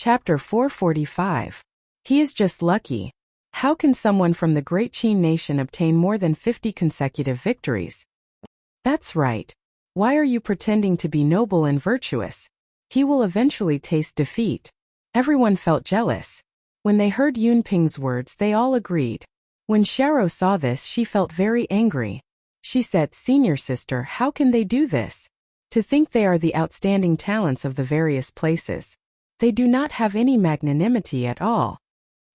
Chapter 445. He is just lucky. How can someone from the great Qin nation obtain more than 50 consecutive victories? That's right. Why are you pretending to be noble and virtuous? He will eventually taste defeat. Everyone felt jealous. When they heard Yunping's words, they all agreed. When Xiao saw this, she felt very angry. She said, "Senior sister, how can they do this? To think they are the outstanding talents of the various places. They do not have any magnanimity at all."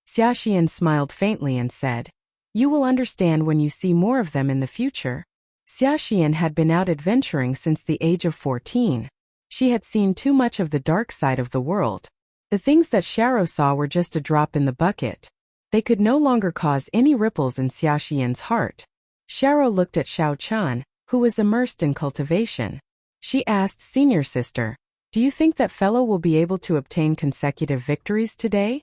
Xiaoxian smiled faintly and said, "You will understand when you see more of them in the future." Xiaoxian had been out adventuring since the age of 14. She had seen too much of the dark side of the world. The things that Xiao saw were just a drop in the bucket. They could no longer cause any ripples in Xiaoxian's heart. Xiao looked at Xiao Chan, who was immersed in cultivation. She asked, "Senior sister, do you think that fellow will be able to obtain consecutive victories today?"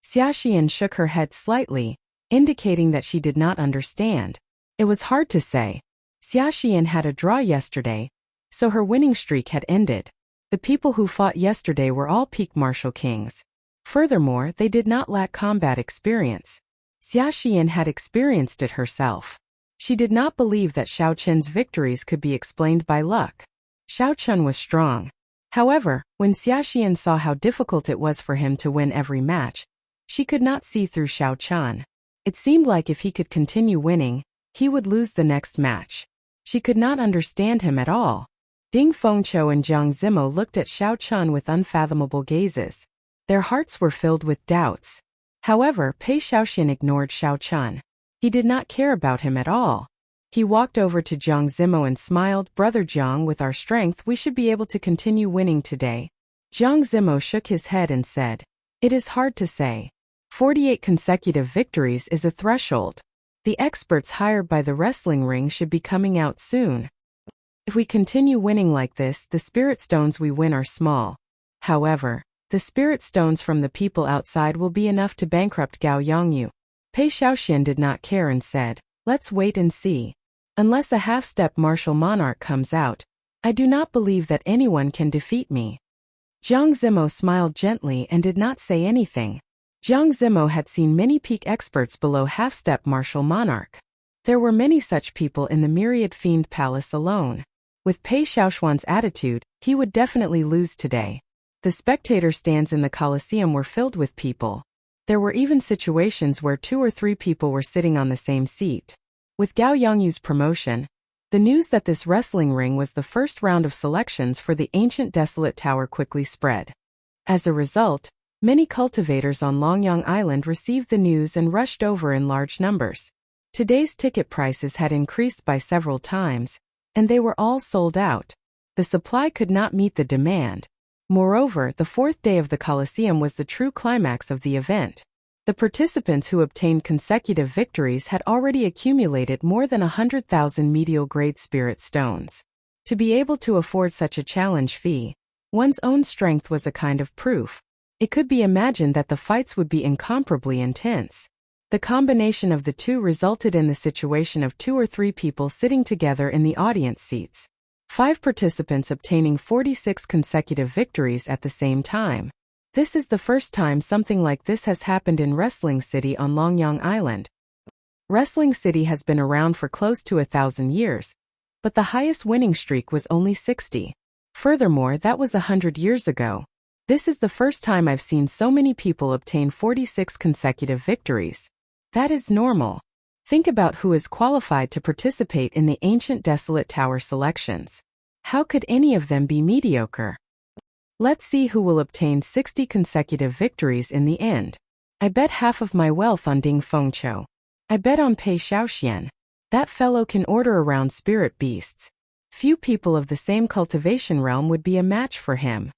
Xiaoxian shook her head slightly, indicating that she did not understand. It was hard to say. Xiaoxian had a draw yesterday, so her winning streak had ended. The people who fought yesterday were all peak martial kings. Furthermore, they did not lack combat experience. Xiaoxian had experienced it herself. She did not believe that Xiao Chen's victories could be explained by luck. Xiao Chen was strong. However, when Xiaoxian saw how difficult it was for him to win every match, she could not see through Xiao Chen. It seemed like if he could continue winning, he would lose the next match. She could not understand him at all. Ding Fengqiu and Jiang Zimo looked at Xiao Chen with unfathomable gazes. Their hearts were filled with doubts. However, Pei Xiaoxian ignored Xiao Chen. He did not care about him at all. He walked over to Jiang Zimo and smiled, "Brother Jiang, with our strength we should be able to continue winning today." Jiang Zimo shook his head and said, "It is hard to say. 48 consecutive victories is a threshold. The experts hired by the wrestling ring should be coming out soon. If we continue winning like this, the spirit stones we win are small. However, the spirit stones from the people outside will be enough to bankrupt Gao Yongyu." Pei Xiaoxian did not care and said, "Let's wait and see. Unless a half-step martial monarch comes out, I do not believe that anyone can defeat me." Jiang Zimo smiled gently and did not say anything. Jiang Zimo had seen many peak experts below half-step martial monarch. There were many such people in the Myriad Fiend Palace alone. With Pei Xiaoxuan's attitude, he would definitely lose today. The spectator stands in the Colosseum were filled with people. There were even situations where 2 or 3 people were sitting on the same seat. With Gao Yongyu's promotion, the news that this wrestling ring was the first round of selections for the ancient desolate tower quickly spread. As a result, many cultivators on Longyang Island received the news and rushed over in large numbers. Today's ticket prices had increased by several times, and they were all sold out. The supply could not meet the demand. Moreover, the 4th day of the Colosseum was the true climax of the event. The participants who obtained consecutive victories had already accumulated more than 100,000 medial-grade spirit stones. To be able to afford such a challenge fee, one's own strength was a kind of proof. It could be imagined that the fights would be incomparably intense. The combination of the two resulted in the situation of 2 or 3 people sitting together in the audience seats. 5 participants obtaining 46 consecutive victories at the same time. This is the first time something like this has happened in Wrestling City on Longyang Island. Wrestling City has been around for close to 1,000 years, but the highest winning streak was only 60. Furthermore, that was 100 years ago. This is the first time I've seen so many people obtain 46 consecutive victories. That is normal. Think about who is qualified to participate in the ancient desolate tower selections. How could any of them be mediocre? Let's see who will obtain 60 consecutive victories in the end. I bet half of my wealth on Ding Fengqiu. I bet on Pei Xiaoxian. That fellow can order around spirit beasts. Few people of the same cultivation realm would be a match for him.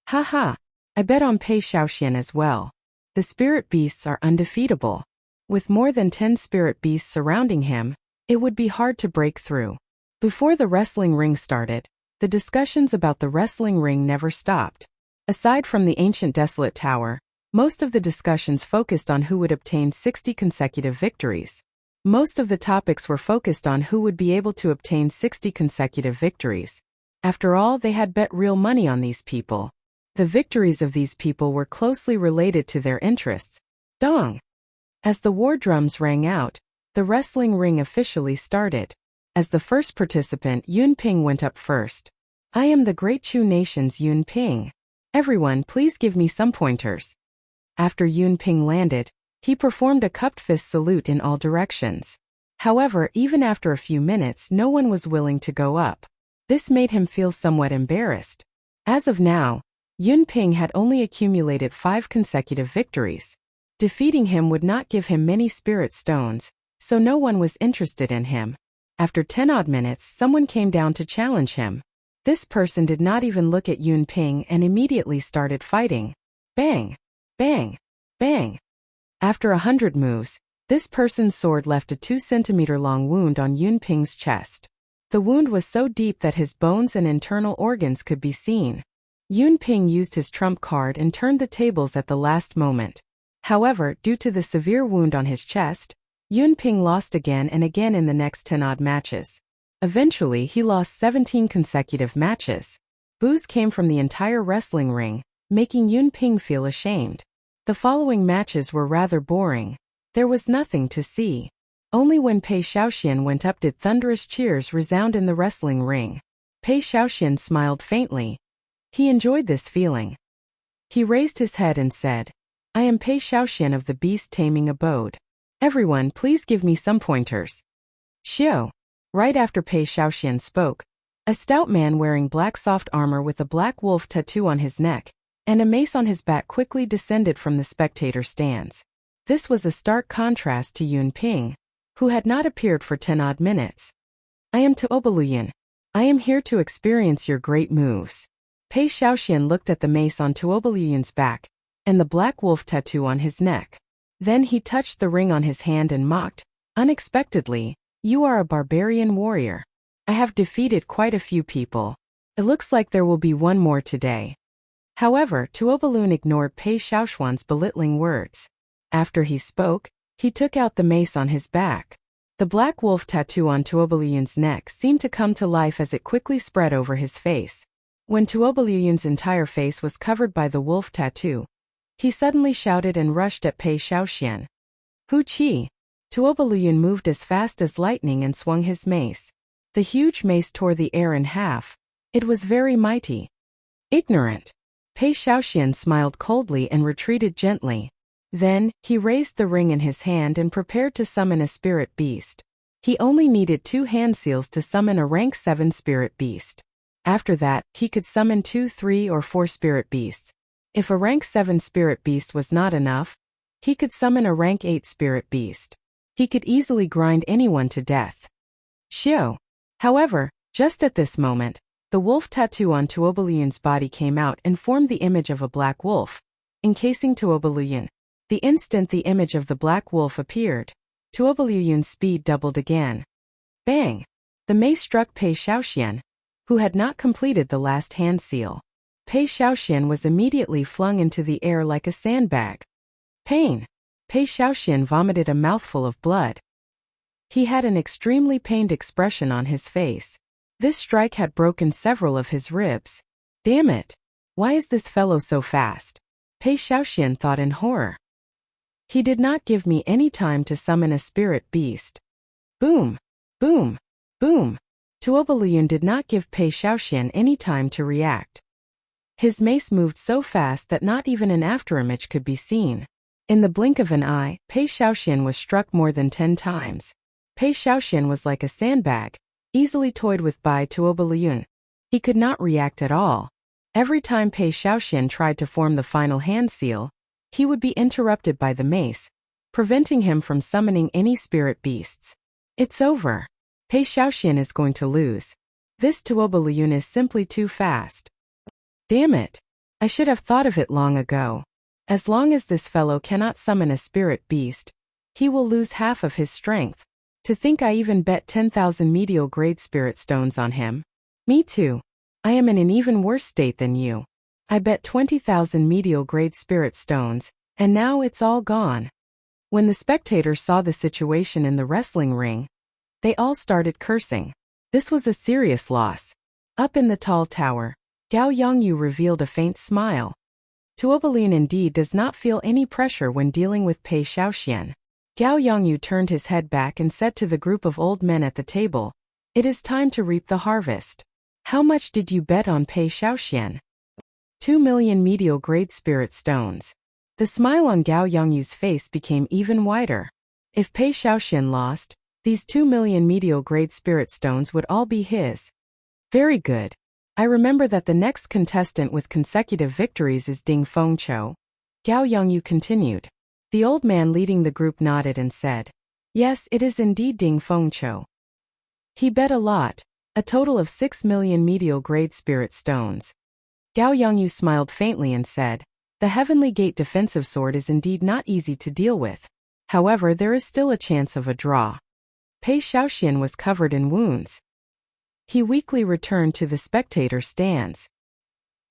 Haha. I bet on Pei Xiaoxian as well. The spirit beasts are undefeatable. With more than 10 spirit beasts surrounding him, it would be hard to break through. Before the wrestling ring started, the discussions about the wrestling ring never stopped. Aside from the ancient desolate tower, most of the discussions focused on who would obtain 60 consecutive victories. Most of the topics were focused on who would be able to obtain 60 consecutive victories. After all, they had bet real money on these people. The victories of these people were closely related to their interests. Dong! As the war drums rang out, the wrestling ring officially started. As the first participant, Yun Ping went up first. I am the Great Chu Nation's Yun Ping. Everyone, please give me some pointers. After Yun Ping landed, he performed a cupped fist salute in all directions. However, even after a few minutes, no one was willing to go up. This made him feel somewhat embarrassed. As of now, Yun Ping had only accumulated 5 consecutive victories. Defeating him would not give him many spirit stones, so no one was interested in him. After 10 odd minutes, someone came down to challenge him. This person did not even look at Yun Ping and immediately started fighting. Bang! Bang! Bang! After 100 moves, this person's sword left a 2-centimeter-long wound on Yun Ping's chest. The wound was so deep that his bones and internal organs could be seen. Yun Ping used his trump card and turned the tables at the last moment. However, due to the severe wound on his chest, Yun Ping lost again and again in the next 10 odd matches. Eventually, he lost 17 consecutive matches. Boos came from the entire wrestling ring, making Yun Ping feel ashamed. The following matches were rather boring. There was nothing to see. Only when Pei Shaoxian went up did thunderous cheers resound in the wrestling ring. Pei Shaoxian smiled faintly. He enjoyed this feeling. He raised his head and said, I am Pei Shaoxian of the Beast Taming Abode. Everyone, please give me some pointers. Xiao. Right after Pei Shaoxian spoke, a stout man wearing black soft armor with a black wolf tattoo on his neck and a mace on his back quickly descended from the spectator stands. This was a stark contrast to Yun Ping, who had not appeared for 10 odd minutes. I am Tuobaluyan. I am here to experience your great moves. Pei Shaoxian looked at the mace on Tuobaluyan's back and the black wolf tattoo on his neck. Then he touched the ring on his hand and mocked, unexpectedly, you are a barbarian warrior. I have defeated quite a few people. It looks like there will be one more today. However, Tuobalun ignored Pei Shaoxian's belittling words. After he spoke, he took out the mace on his back. The black wolf tattoo on Tuobalun's neck seemed to come to life as it quickly spread over his face. When Tuobalun's entire face was covered by the wolf tattoo, he suddenly shouted and rushed at Pei Shaoxian. Hu Qi! Tuobalun moved as fast as lightning and swung his mace. The huge mace tore the air in half. It was very mighty. Ignorant! Pei Shaoxian smiled coldly and retreated gently. Then, he raised the ring in his hand and prepared to summon a spirit beast. He only needed 2 hand seals to summon a rank 7 spirit beast. After that, he could summon 2, 3, or 4 spirit beasts. If a rank 7 spirit beast was not enough, he could summon a rank 8 spirit beast. He could easily grind anyone to death. Xiao. However, just at this moment, the wolf tattoo on Tuobalun's body came out and formed the image of a black wolf, encasing Tuobalun. The instant the image of the black wolf appeared, Tuobalun's speed doubled again. Bang! The mace struck Pei Shaoxian, who had not completed the last hand seal. Pei Shaoxian was immediately flung into the air like a sandbag. Pain! Pei Shaoxian vomited a mouthful of blood. He had an extremely pained expression on his face. This strike had broken several of his ribs. Damn it! Why is this fellow so fast? Pei Shaoxian thought in horror. He did not give me any time to summon a spirit beast. Boom! Boom! Boom! Tuobalun did not give Pei Shaoxian any time to react. His mace moved so fast that not even an afterimage could be seen. In the blink of an eye, Pei Shaoxian was struck more than 10 times. Pei Shaoxian was like a sandbag, easily toyed with by Tuobalun. He could not react at all. Every time Pei Shaoxian tried to form the final hand seal, he would be interrupted by the mace, preventing him from summoning any spirit beasts. It's over. Pei Shaoxian is going to lose. This Tuobalun is simply too fast. Damn it! I should have thought of it long ago. As long as this fellow cannot summon a spirit beast, he will lose half of his strength. To think I even bet 10,000 medial grade spirit stones on him. Me too. I am in an even worse state than you. I bet 20,000 medial grade spirit stones, and now it's all gone. When the spectators saw the situation in the wrestling ring, they all started cursing. This was a serious loss. Up in the tall tower, Gao Yongyu revealed a faint smile. Tuobalin indeed does not feel any pressure when dealing with Pei Shaoxian. Gao Yongyu turned his head back and said to the group of old men at the table, "It is time to reap the harvest. How much did you bet on Pei Shaoxian?" 2 million medial-grade spirit stones. The smile on Gao Yongyu's face became even wider. If Pei Shaoxian lost, these 2 million medial-grade spirit stones would all be his. Very good. I remember that the next contestant with consecutive victories is Ding Fengqiu. Gao Yongyu continued. The old man leading the group nodded and said, "Yes, it is indeed Ding Fengqiu. He bet a lot, a total of 6 million medial-grade spirit stones." Gao Yongyu smiled faintly and said, "The Heavenly Gate defensive sword is indeed not easy to deal with. However, there is still a chance of a draw." Pei Shaoxian was covered in wounds. He weakly returned to the spectator stands.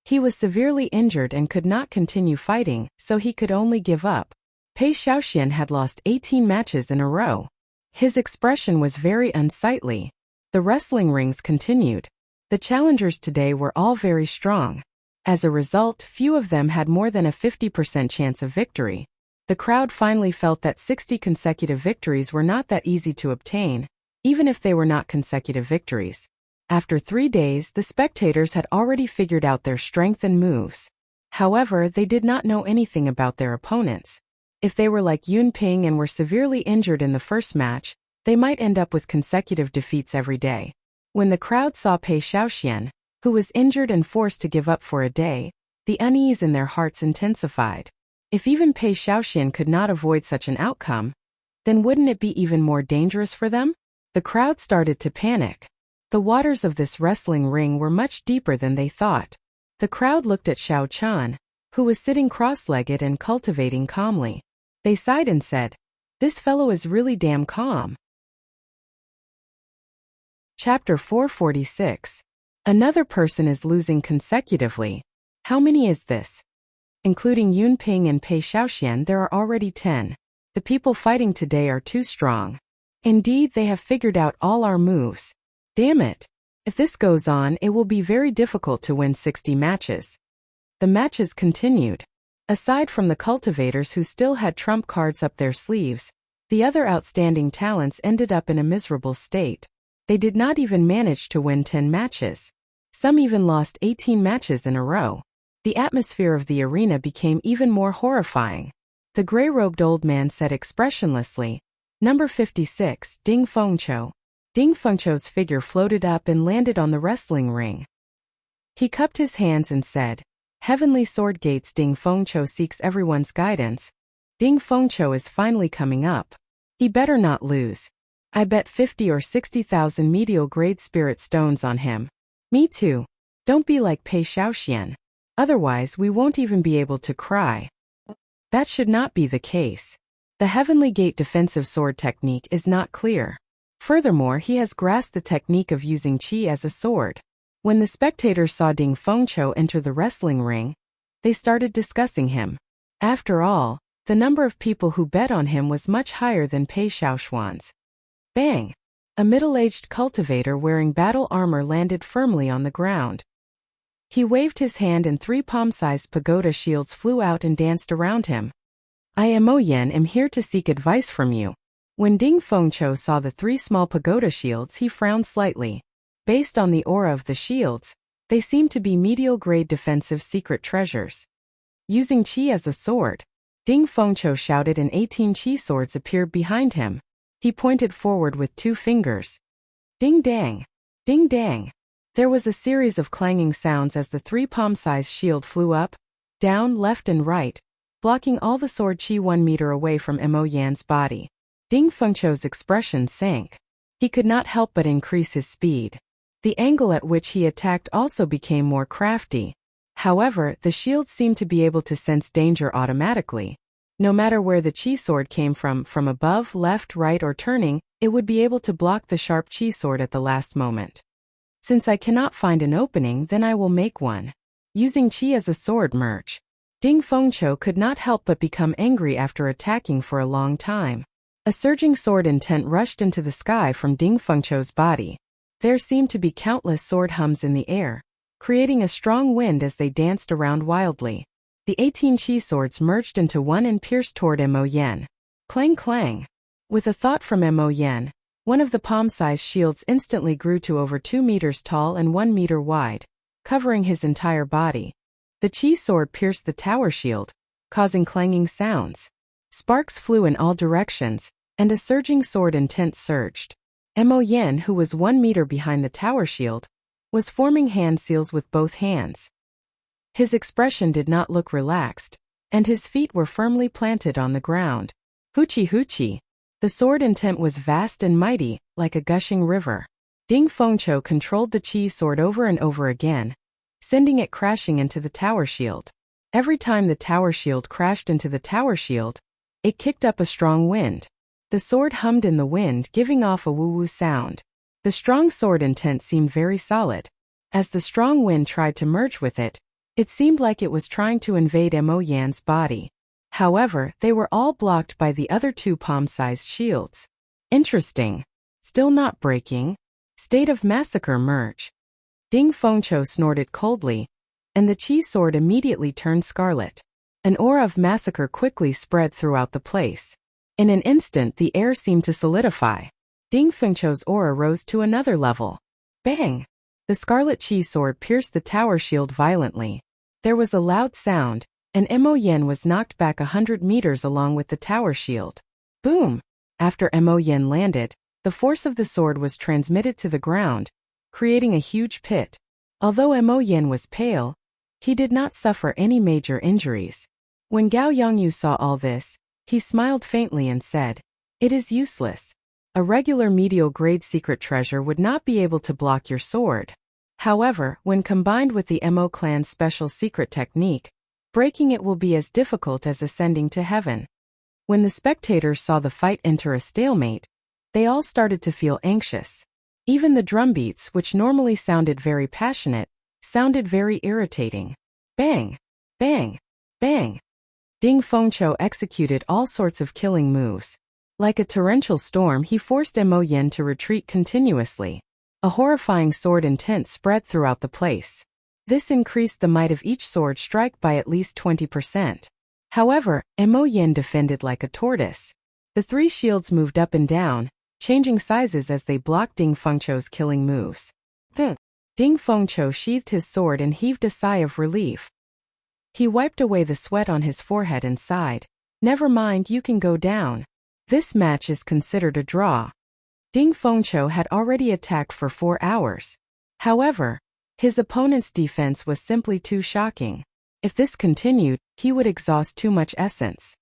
He was severely injured and could not continue fighting, so he could only give up. Pei Shaoxian had lost 18 matches in a row. His expression was very unsightly. The wrestling rings continued. The challengers today were all very strong. As a result, few of them had more than a 50% chance of victory. The crowd finally felt that 60 consecutive victories were not that easy to obtain, even if they were not consecutive victories. After 3 days, the spectators had already figured out their strength and moves. However, they did not know anything about their opponents. If they were like Yun Ping and were severely injured in the first match, they might end up with consecutive defeats every day. When the crowd saw Pei Shaoxian, who was injured and forced to give up for a day, the unease in their hearts intensified. If even Pei Shaoxian could not avoid such an outcome, then wouldn't it be even more dangerous for them? The crowd started to panic. The waters of this wrestling ring were much deeper than they thought. The crowd looked at Xiao Chan, who was sitting cross-legged and cultivating calmly. They sighed and said, "This fellow is really damn calm." Chapter 446. Another person is losing consecutively. How many is this? Including Yun Ping and Pei Shaoxian, there are already 10. The people fighting today are too strong. Indeed, they have figured out all our moves. Damn it. If this goes on, it will be very difficult to win 60 matches. The matches continued. Aside from the cultivators who still had trump cards up their sleeves, the other outstanding talents ended up in a miserable state. They did not even manage to win 10 matches. Some even lost 18 matches in a row. The atmosphere of the arena became even more horrifying. The gray-robed old man said expressionlessly, "Number 56, Ding Fengqiu." Ding Fengqiu's figure floated up and landed on the wrestling ring. He cupped his hands and said, "Heavenly Sword Gates, Ding Fengqiu seeks everyone's guidance. Ding Fengqiu is finally coming up. He better not lose. I bet 50 or 60,000 medial-grade spirit stones on him." "Me too. Don't be like Pei Shaoxian. Otherwise, we won't even be able to cry." That should not be the case. The Heavenly Gate defensive sword technique is not clear. Furthermore, he has grasped the technique of using qi as a sword. When the spectators saw Ding Fengqiu enter the wrestling ring, they started discussing him. After all, the number of people who bet on him was much higher than Pei Shaoxian's. Bang! A middle-aged cultivator wearing battle armor landed firmly on the ground. He waved his hand and 3 palm-sized pagoda shields flew out and danced around him. "I Mo Yen am here to seek advice from you." When Ding Fengqiu saw the 3 small pagoda shields, he frowned slightly. Based on the aura of the shields, they seemed to be medial-grade defensive secret treasures. Using qi as a sword, Ding Fengqiu shouted and 18 qi swords appeared behind him. He pointed forward with 2 fingers. Ding dang! Ding dang! There was a series of clanging sounds as the 3 palm-sized shield flew up, down, left and right, blocking all the sword qi 1 meter away from Mo Yan's body. Ding Fengqiu's expression sank. He could not help but increase his speed. The angle at which he attacked also became more crafty. However, the shield seemed to be able to sense danger automatically. No matter where the qi sword came from above, left, right or turning, it would be able to block the sharp qi sword at the last moment. "Since I cannot find an opening, then I will make one." Using qi as a sword merch, Ding Fengqiu could not help but become angry after attacking for a long time. A surging sword intent rushed into the sky from Ding Fengqiu's body. There seemed to be countless sword hums in the air. creating a strong wind as they danced around wildly. The 18 chi swords merged into one and pierced toward Mo Yen. Clang clang. With a thought from Mo Yen, one of the palm-sized shields instantly grew to over 2 meters tall and 1 meter wide, covering his entire body. The chi sword pierced the tower shield, causing clanging sounds. Sparks flew in all directions, and a surging sword intent surged. Mo Yen, who was 1 meter behind the tower shield, was forming hand seals with both hands. His expression did not look relaxed, and his feet were firmly planted on the ground. Hoochie hoochie. The sword intent was vast and mighty, like a gushing river. Ding Fengqiu controlled the chi sword over and over again, sending it crashing into the tower shield. Every time the tower shield crashed into the tower shield, it kicked up a strong wind. The sword hummed in the wind, giving off a woo-woo sound. The strong sword intent seemed very solid. As the strong wind tried to merge with it, it seemed like it was trying to invade Mo Yan's body. However, they were all blocked by the other two palm-sized shields. Interesting. Still not breaking. State of massacre merge. Ding Fengqiu snorted coldly, and the chi sword immediately turned scarlet. An aura of massacre quickly spread throughout the place. In an instant, the air seemed to solidify. Ding Fengqiu's aura rose to another level. Bang! The scarlet chi sword pierced the tower shield violently. There was a loud sound, and Mo Yen was knocked back 100 meters along with the tower shield. Boom! After Mo Yen landed, the force of the sword was transmitted to the ground, creating a huge pit. Although Mo Yen was pale, he did not suffer any major injuries. When Gao Yongyu saw all this, he smiled faintly and said, "It is useless. A regular medial-grade secret treasure would not be able to block your sword. However, when combined with the Mo clan's special secret technique, breaking it will be as difficult as ascending to heaven." When the spectators saw the fight enter a stalemate, they all started to feel anxious. Even the drumbeats, which normally sounded very passionate, sounded very irritating. Bang! Bang! Bang! Ding Fengqiu executed all sorts of killing moves. Like a torrential storm, he forced Mo Yen to retreat continuously. A horrifying sword intent spread throughout the place. This increased the might of each sword strike by at least 20%. However, Mo Yen defended like a tortoise. The three shields moved up and down, changing sizes as they blocked Ding Fengqiu's killing moves. Ding Fengqiu sheathed his sword and heaved a sigh of relief. He wiped away the sweat on his forehead and sighed. "Never mind, you can go down. This match is considered a draw." Ding Fengqiu had already attacked for 4 hours. However, his opponent's defense was simply too shocking. If this continued, he would exhaust too much essence.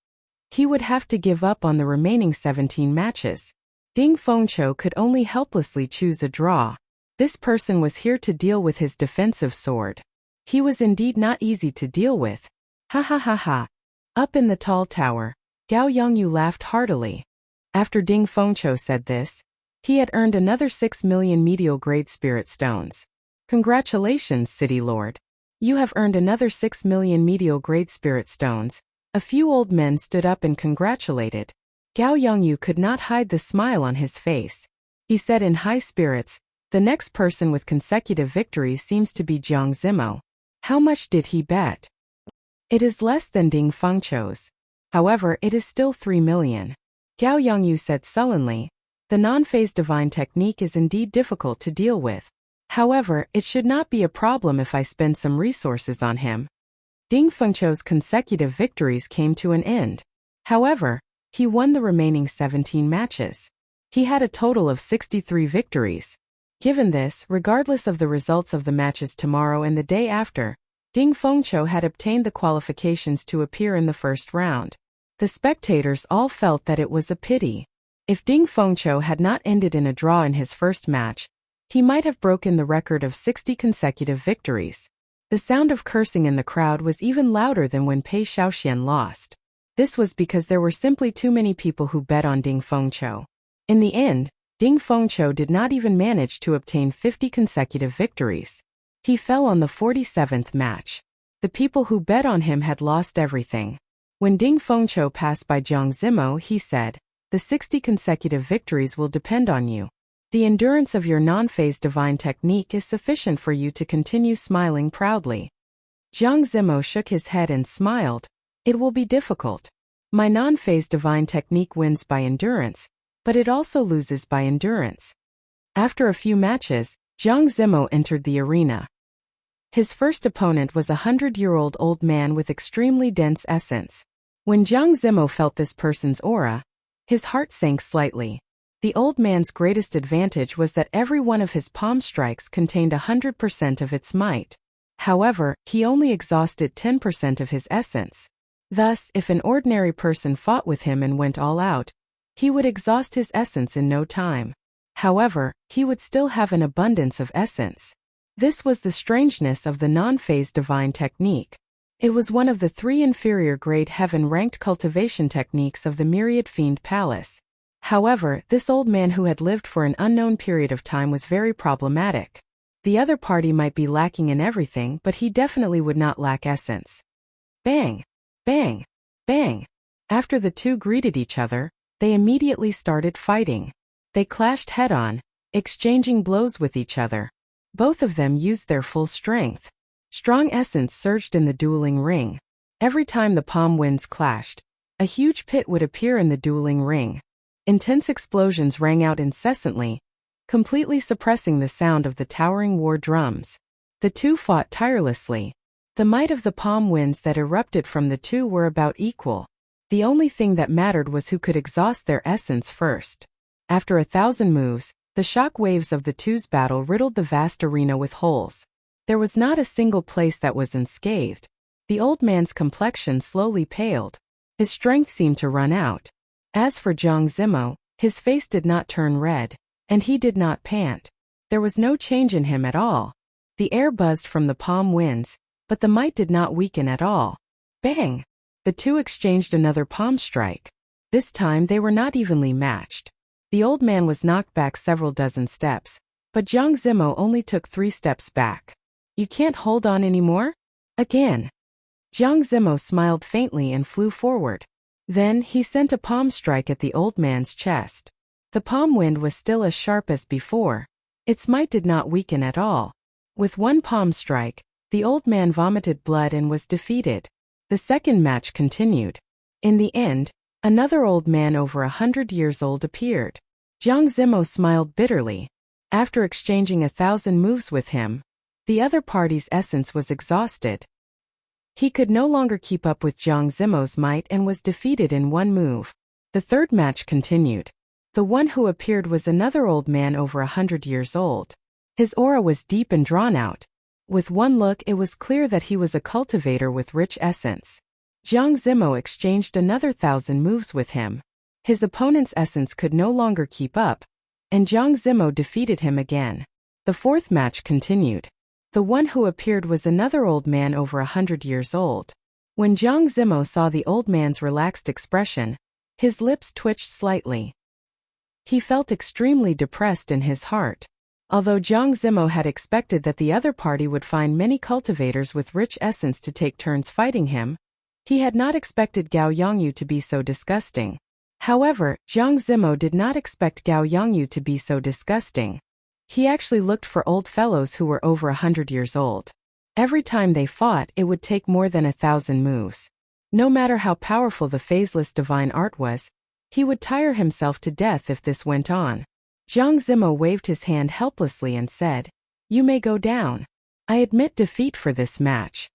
He would have to give up on the remaining 17 matches. Ding Fengqiu could only helplessly choose a draw. This person was here to deal with his defensive sword. He was indeed not easy to deal with. Ha ha ha ha. Up in the tall tower, Gao Yongyu laughed heartily. After Ding Fengqiu said this, he had earned another 6 million medial-grade spirit stones. Congratulations, City Lord. You have earned another 6 million medial-grade spirit stones. A few old men stood up and congratulated. Gao Yongyu could not hide the smile on his face. He said in high spirits, "The next person with consecutive victories seems to be Jiang Zimo. How much did he bet?" "It is less than Ding Fengqiu's. However, it is still 3 million. Gao Yongyu said sullenly, "The non-phase divine technique is indeed difficult to deal with. However, it should not be a problem if I spend some resources on him." Ding Fengqiu's consecutive victories came to an end. However, he won the remaining 17 matches. He had a total of 63 victories. Given this, regardless of the results of the matches tomorrow and the day after, Ding Fengqiu had obtained the qualifications to appear in the first round. The spectators all felt that it was a pity. If Ding Fengqiu had not ended in a draw in his first match, he might have broken the record of 60 consecutive victories. The sound of cursing in the crowd was even louder than when Pei Shaoxian lost. This was because there were simply too many people who bet on Ding Fengqiu. In the end, Ding Fengqiu did not even manage to obtain 50 consecutive victories. He fell on the 47th match. The people who bet on him had lost everything. When Ding Fengqiu passed by Jiang Zimo, he said, "The 60 consecutive victories will depend on you. The endurance of your non-phase divine technique is sufficient for you to continue smiling proudly. Jiang Zimo shook his head and smiled. It will be difficult. My non-phase divine technique wins by endurance, but it also loses by endurance. After a few matches, Jiang Zimo entered the arena. His first opponent was a 100-year-old old man with extremely dense essence. When Jiang Zimo felt this person's aura, his heart sank slightly. The old man's greatest advantage was that every one of his palm strikes contained 100% of its might. However, he only exhausted 10% of his essence. Thus, if an ordinary person fought with him and went all out, he would exhaust his essence in no time. However, he would still have an abundance of essence. This was the strangeness of the non-phase divine technique. It was one of the 3 inferior grade heaven-ranked cultivation techniques of the Myriad Fiend Palace. However, this old man who had lived for an unknown period of time was very problematic. The other party might be lacking in everything, but he definitely would not lack essence. Bang! Bang! Bang! After the two greeted each other, they immediately started fighting. They clashed head-on, exchanging blows with each other. Both of them used their full strength. Strong essence surged in the dueling ring. Every time the palm winds clashed, a huge pit would appear in the dueling ring. Intense explosions rang out incessantly, completely suppressing the sound of the towering war drums. The two fought tirelessly. The might of the palm winds that erupted from the two were about equal. The only thing that mattered was who could exhaust their essence first. After 1,000 moves, the shock waves of the two's battle riddled the vast arena with holes. There was not a single place that was unscathed. The old man's complexion slowly paled. His strength seemed to run out. As for Jiang Zimo, his face did not turn red, and he did not pant. There was no change in him at all. The air buzzed from the palm winds, but the might did not weaken at all. Bang! The two exchanged another palm strike. This time they were not evenly matched. The old man was knocked back several dozen steps, but Jiang Zimo only took 3 steps back. You can't hold on anymore? Again. Jiang Zimo smiled faintly and flew forward. Then he sent a palm strike at the old man's chest. The palm wind was still as sharp as before. Its might did not weaken at all. With one palm strike, the old man vomited blood and was defeated. The second match continued. In the end, another old man over 100 years old appeared. Jiang Zimo smiled bitterly. After exchanging 1,000 moves with him, the other party's essence was exhausted. He could no longer keep up with Jiang Zimo's might and was defeated in one move. The third match continued. The one who appeared was another old man over 100 years old. His aura was deep and drawn out. With one look it was clear that he was a cultivator with rich essence. Jiang Zimo exchanged another 1,000 moves with him. His opponent's essence could no longer keep up, and Jiang Zimo defeated him again. The fourth match continued. The one who appeared was another old man over 100 years old. When Jiang Zimo saw the old man's relaxed expression, his lips twitched slightly. He felt extremely depressed in his heart. Although Jiang Zimo had expected that the other party would find many cultivators with rich essence to take turns fighting him, he had not expected Gao Yongyu to be so disgusting. However, Jiang Zimo did not expect Gao Yongyu to be so disgusting. He actually looked for old fellows who were over 100 years old. Every time they fought, it would take more than 1,000 moves. No matter how powerful the phaseless divine art was, he would tire himself to death if this went on. Jiang Zimo waved his hand helplessly and said, "You may go down. I admit defeat for this match."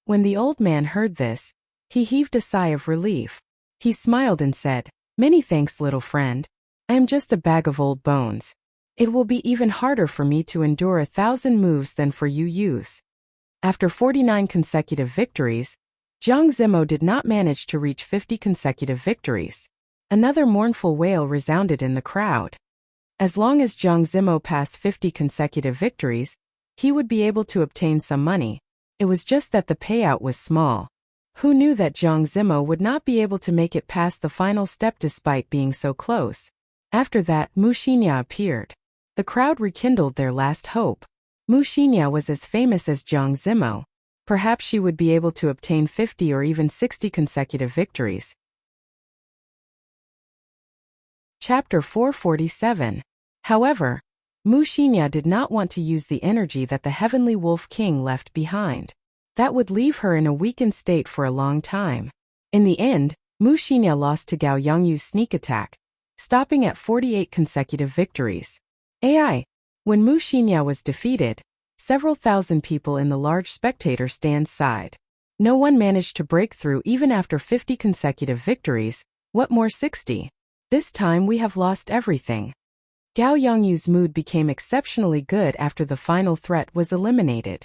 When the old man heard this, he heaved a sigh of relief. He smiled and said, "Many thanks, little friend. I am just a bag of old bones. It will be even harder for me to endure 1,000 moves than for you youths." After 49 consecutive victories, Jiang Zimo did not manage to reach 50 consecutive victories. Another mournful wail resounded in the crowd. As long as Jiang Zimo passed 50 consecutive victories, he would be able to obtain some money. It was just that the payout was small. Who knew that Jiang Zimo would not be able to make it past the final step despite being so close? After that, Mu Xinya appeared. The crowd rekindled their last hope. Mu Xinya was as famous as Jiang Zimo. Perhaps she would be able to obtain 50 or even 60 consecutive victories. Chapter 447. However, Mu Xinya did not want to use the energy that the Heavenly Wolf King left behind. That would leave her in a weakened state for a long time. In the end, Mu Xinya lost to Gao Yongyu's sneak attack, stopping at 48 consecutive victories. When Mu Xinya was defeated, several thousand people in the large spectator stand sighed. No one managed to break through even after 50 consecutive victories, what more 60? This time we have lost everything. Gao Yongyu's mood became exceptionally good after the final threat was eliminated.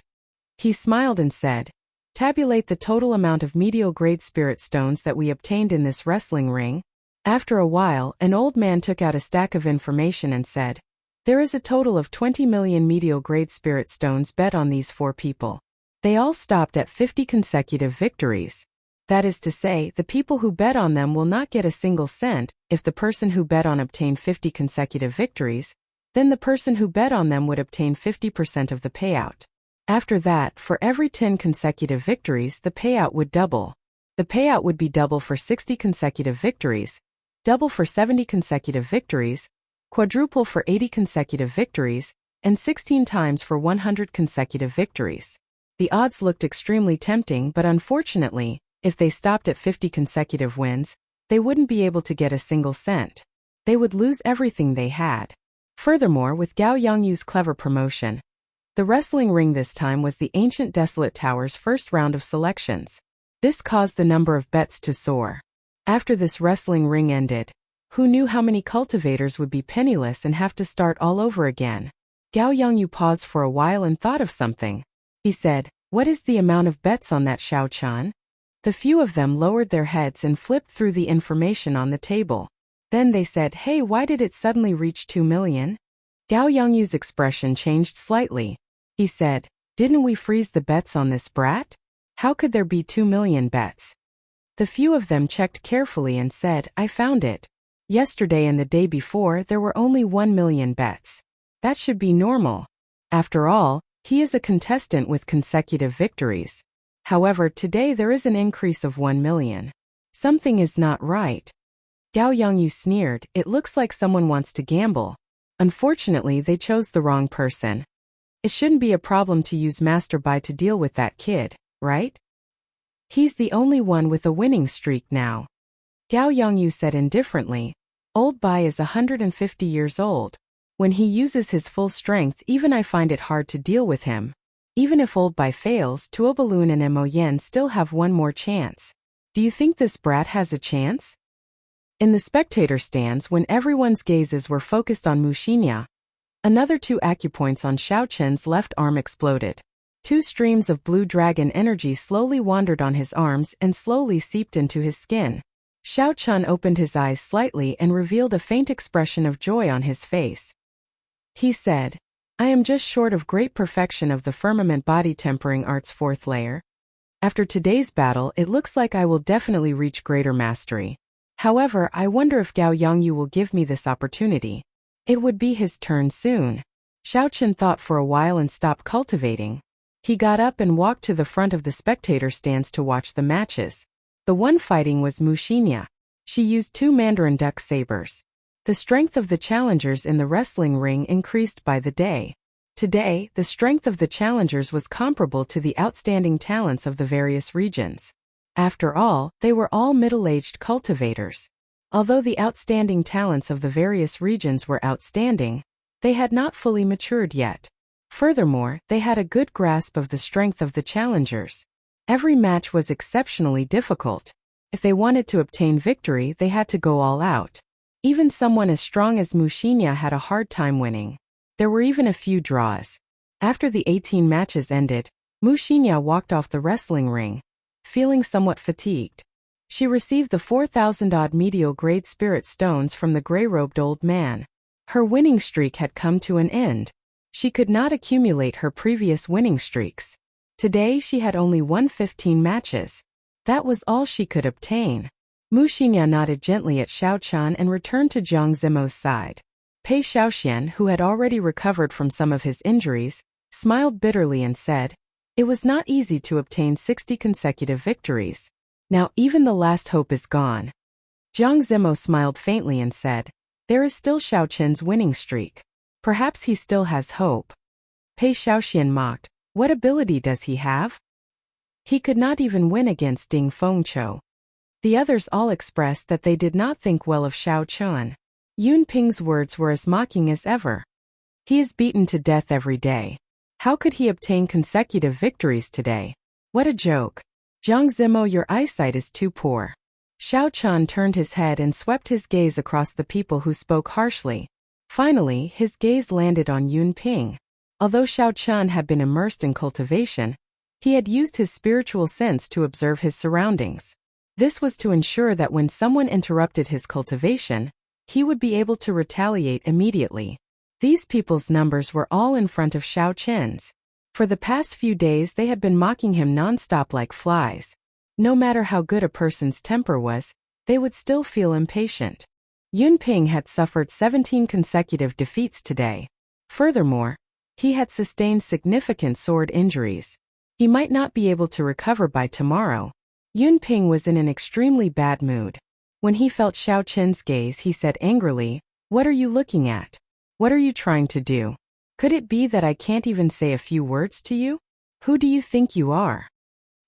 He smiled and said, "Tabulate the total amount of medial-grade spirit stones that we obtained in this wrestling ring." After a while, an old man took out a stack of information and said, "There is a total of 20 million medial-grade spirit stones bet on these 4 people. They all stopped at 50 consecutive victories. That is to say, the people who bet on them will not get a single cent. If the person who bet on obtained 50 consecutive victories, then the person who bet on them would obtain 50% of the payout. After that, for every 10 consecutive victories, the payout would double. The payout would be double for 60 consecutive victories, double for 70 consecutive victories, quadruple for 80 consecutive victories, and 16 times for 100 consecutive victories." The odds looked extremely tempting, but unfortunately, if they stopped at 50 consecutive wins, they wouldn't be able to get a single cent. They would lose everything they had. Furthermore, with Gao Yongyu's clever promotion, the wrestling ring this time was the ancient Desolate Tower's first round of selections. This caused the number of bets to soar. After this wrestling ring ended, who knew how many cultivators would be penniless and have to start all over again? Gao Yongyu paused for a while and thought of something. He said, "What is the amount of bets on that, Xiao-chan?" The few of them lowered their heads and flipped through the information on the table. Then they said, "Hey, why did it suddenly reach 2 million? Gao Yongyu's expression changed slightly. He said, "Didn't we freeze the bets on this brat? How could there be 2 million bets?" The few of them checked carefully and said, "I found it. Yesterday and the day before there were only 1 million bets. That should be normal. After all, he is a contestant with consecutive victories. However, today there is an increase of 1 million. Something is not right." Gao Yongyu sneered, "It looks like someone wants to gamble. Unfortunately, they chose the wrong person. It shouldn't be a problem to use Master Bai to deal with that kid, right? He's the only one with a winning streak now." Gao Yongyu said indifferently, "Old Bai is 150 years old. When he uses his full strength, even I find it hard to deal with him. Even if Old Bai fails, Tuo Balloon and Mo Yen still have one more chance. Do you think this brat has a chance?" In the spectator stands, when everyone's gazes were focused on Mu Xinya, another 2 acupoints on Xiao Chen's left arm exploded. 2 streams of blue dragon energy slowly wandered on his arms and slowly seeped into his skin. Xiao Chen opened his eyes slightly and revealed a faint expression of joy on his face. He said, "I am just short of great perfection of the firmament body tempering art's 4th layer. After today's battle, it looks like I will definitely reach greater mastery. However, I wonder if Gao Yongyu will give me this opportunity. It would be his turn soon." Xiao Chen thought for a while and stopped cultivating. He got up and walked to the front of the spectator stands to watch the matches. The one fighting was Mu Xinya. She used 2 Mandarin duck sabers. The strength of the challengers in the wrestling ring increased by the day. Today, the strength of the challengers was comparable to the outstanding talents of the various regions. After all, they were all middle-aged cultivators. Although the outstanding talents of the various regions were outstanding, they had not fully matured yet. Furthermore, they had a good grasp of the strength of the challengers. Every match was exceptionally difficult. If they wanted to obtain victory, they had to go all out. Even someone as strong as Mu Xinya had a hard time winning. There were even a few draws. After the 18 matches ended, Mu Xinya walked off the wrestling ring, feeling somewhat fatigued. She received the 4,000-odd medial-grade spirit stones from the gray-robed old man. Her winning streak had come to an end. She could not accumulate her previous winning streaks. Today she had only won 15 matches. That was all she could obtain. Mu Xinya nodded gently at Xiao Chan and returned to Jiang Zimo's side. Pei Xiaoxian, who had already recovered from some of his injuries, smiled bitterly and said, "It was not easy to obtain 60 consecutive victories. Now even the last hope is gone." Jiang Zimo smiled faintly and said, "There is still Xiao Chen's winning streak. Perhaps he still has hope. Pei Shaoxian mocked. What ability does he have? He could not even win against Ding Fengqiu. The others all expressed that they did not think well of Xiao Chun. Yun Ping's words were as mocking as ever. He is beaten to death every day. How could he obtain consecutive victories today? What a joke. Zhang Zimo, your eyesight is too poor. Xiao Chun turned his head and swept his gaze across the people who spoke harshly. Finally, his gaze landed on Yun Ping. Although Xiao Chun had been immersed in cultivation, he had used his spiritual sense to observe his surroundings. This was to ensure that when someone interrupted his cultivation, he would be able to retaliate immediately. These people's numbers were all in front of Xiao Chen's. For the past few days they had been mocking him non-stop like flies. No matter how good a person's temper was, they would still feel impatient. Yun Ping had suffered 17 consecutive defeats today. Furthermore, he had sustained significant sword injuries. He might not be able to recover by tomorrow. Yun Ping was in an extremely bad mood. When he felt Xiao Chen's gaze, he said angrily, "What are you looking at? What are you trying to do? Could it be that I can't even say a few words to you? Who do you think you are?"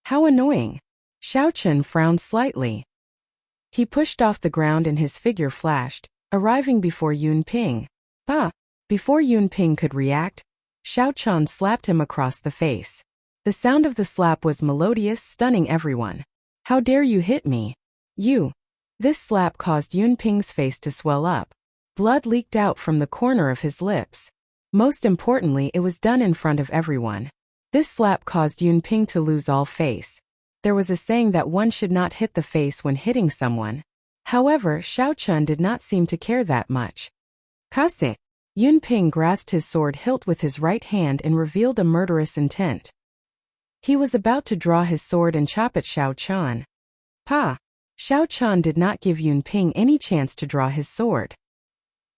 How annoying. Xiao Chen frowned slightly. He pushed off the ground and his figure flashed, arriving before Yun Ping. Before Yun Ping could react, Xiao Chen slapped him across the face. The sound of the slap was melodious, stunning everyone. "How dare you hit me? You!" This slap caused Yun Ping's face to swell up. Blood leaked out from the corner of his lips. Most importantly, it was done in front of everyone. This slap caused Yun Ping to lose all face. There was a saying that one should not hit the face when hitting someone. However, Xiao Chun did not seem to care that much. "Kase!" Yun Ping grasped his sword hilt with his right hand and revealed a murderous intent. He was about to draw his sword and chop at Xiao Chun. Xiao Chun did not give Yun Ping any chance to draw his sword.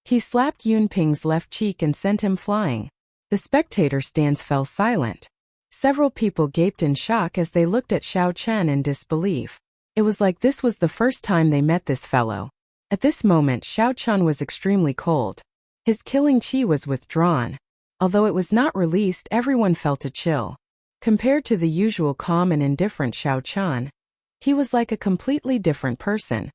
He slapped Yun Ping's left cheek and sent him flying. The spectator stands fell silent. Several people gaped in shock as they looked at Xiao Chun in disbelief. It was like this was the first time they met this fellow. At this moment, Xiao Chun was extremely cold. His killing chi was withdrawn. Although it was not released, everyone felt a chill. Compared to the usual calm and indifferent Xiao Chun, he was like a completely different person.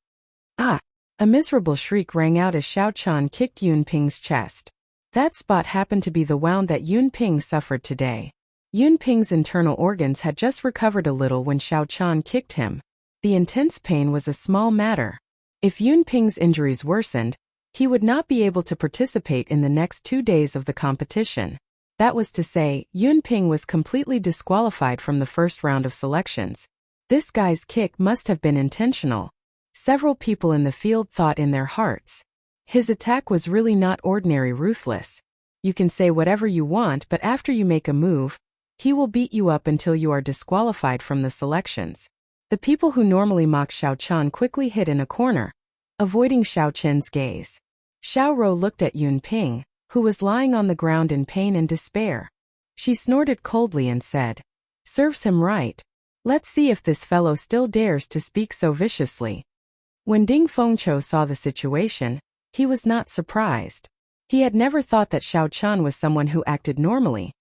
A miserable shriek rang out as Xiao Chun kicked Yun Ping's chest. That spot happened to be the wound that Yun Ping suffered today. Yun Ping's internal organs had just recovered a little when Xiao Chun kicked him. The intense pain was a small matter. If Yun Ping's injuries worsened, he would not be able to participate in the next 2 days of the competition. That was to say, Yun Ping was completely disqualified from the first round of selections. This guy's kick must have been intentional. Several people in the field thought in their hearts. His attack was really not ordinary ruthless. You can say whatever you want, but after you make a move, he will beat you up until you are disqualified from the selections. The people who normally mock Xiao Chun quickly hid in a corner, avoiding Xiao Chen's gaze. Xiao Rou looked at Yun Ping, who was lying on the ground in pain and despair. She snorted coldly and said, "Serves him right. Let's see if this fellow still dares to speak so viciously." When Ding Fengqiu saw the situation, he was not surprised. He had never thought that Xiao Chun was someone who acted normally,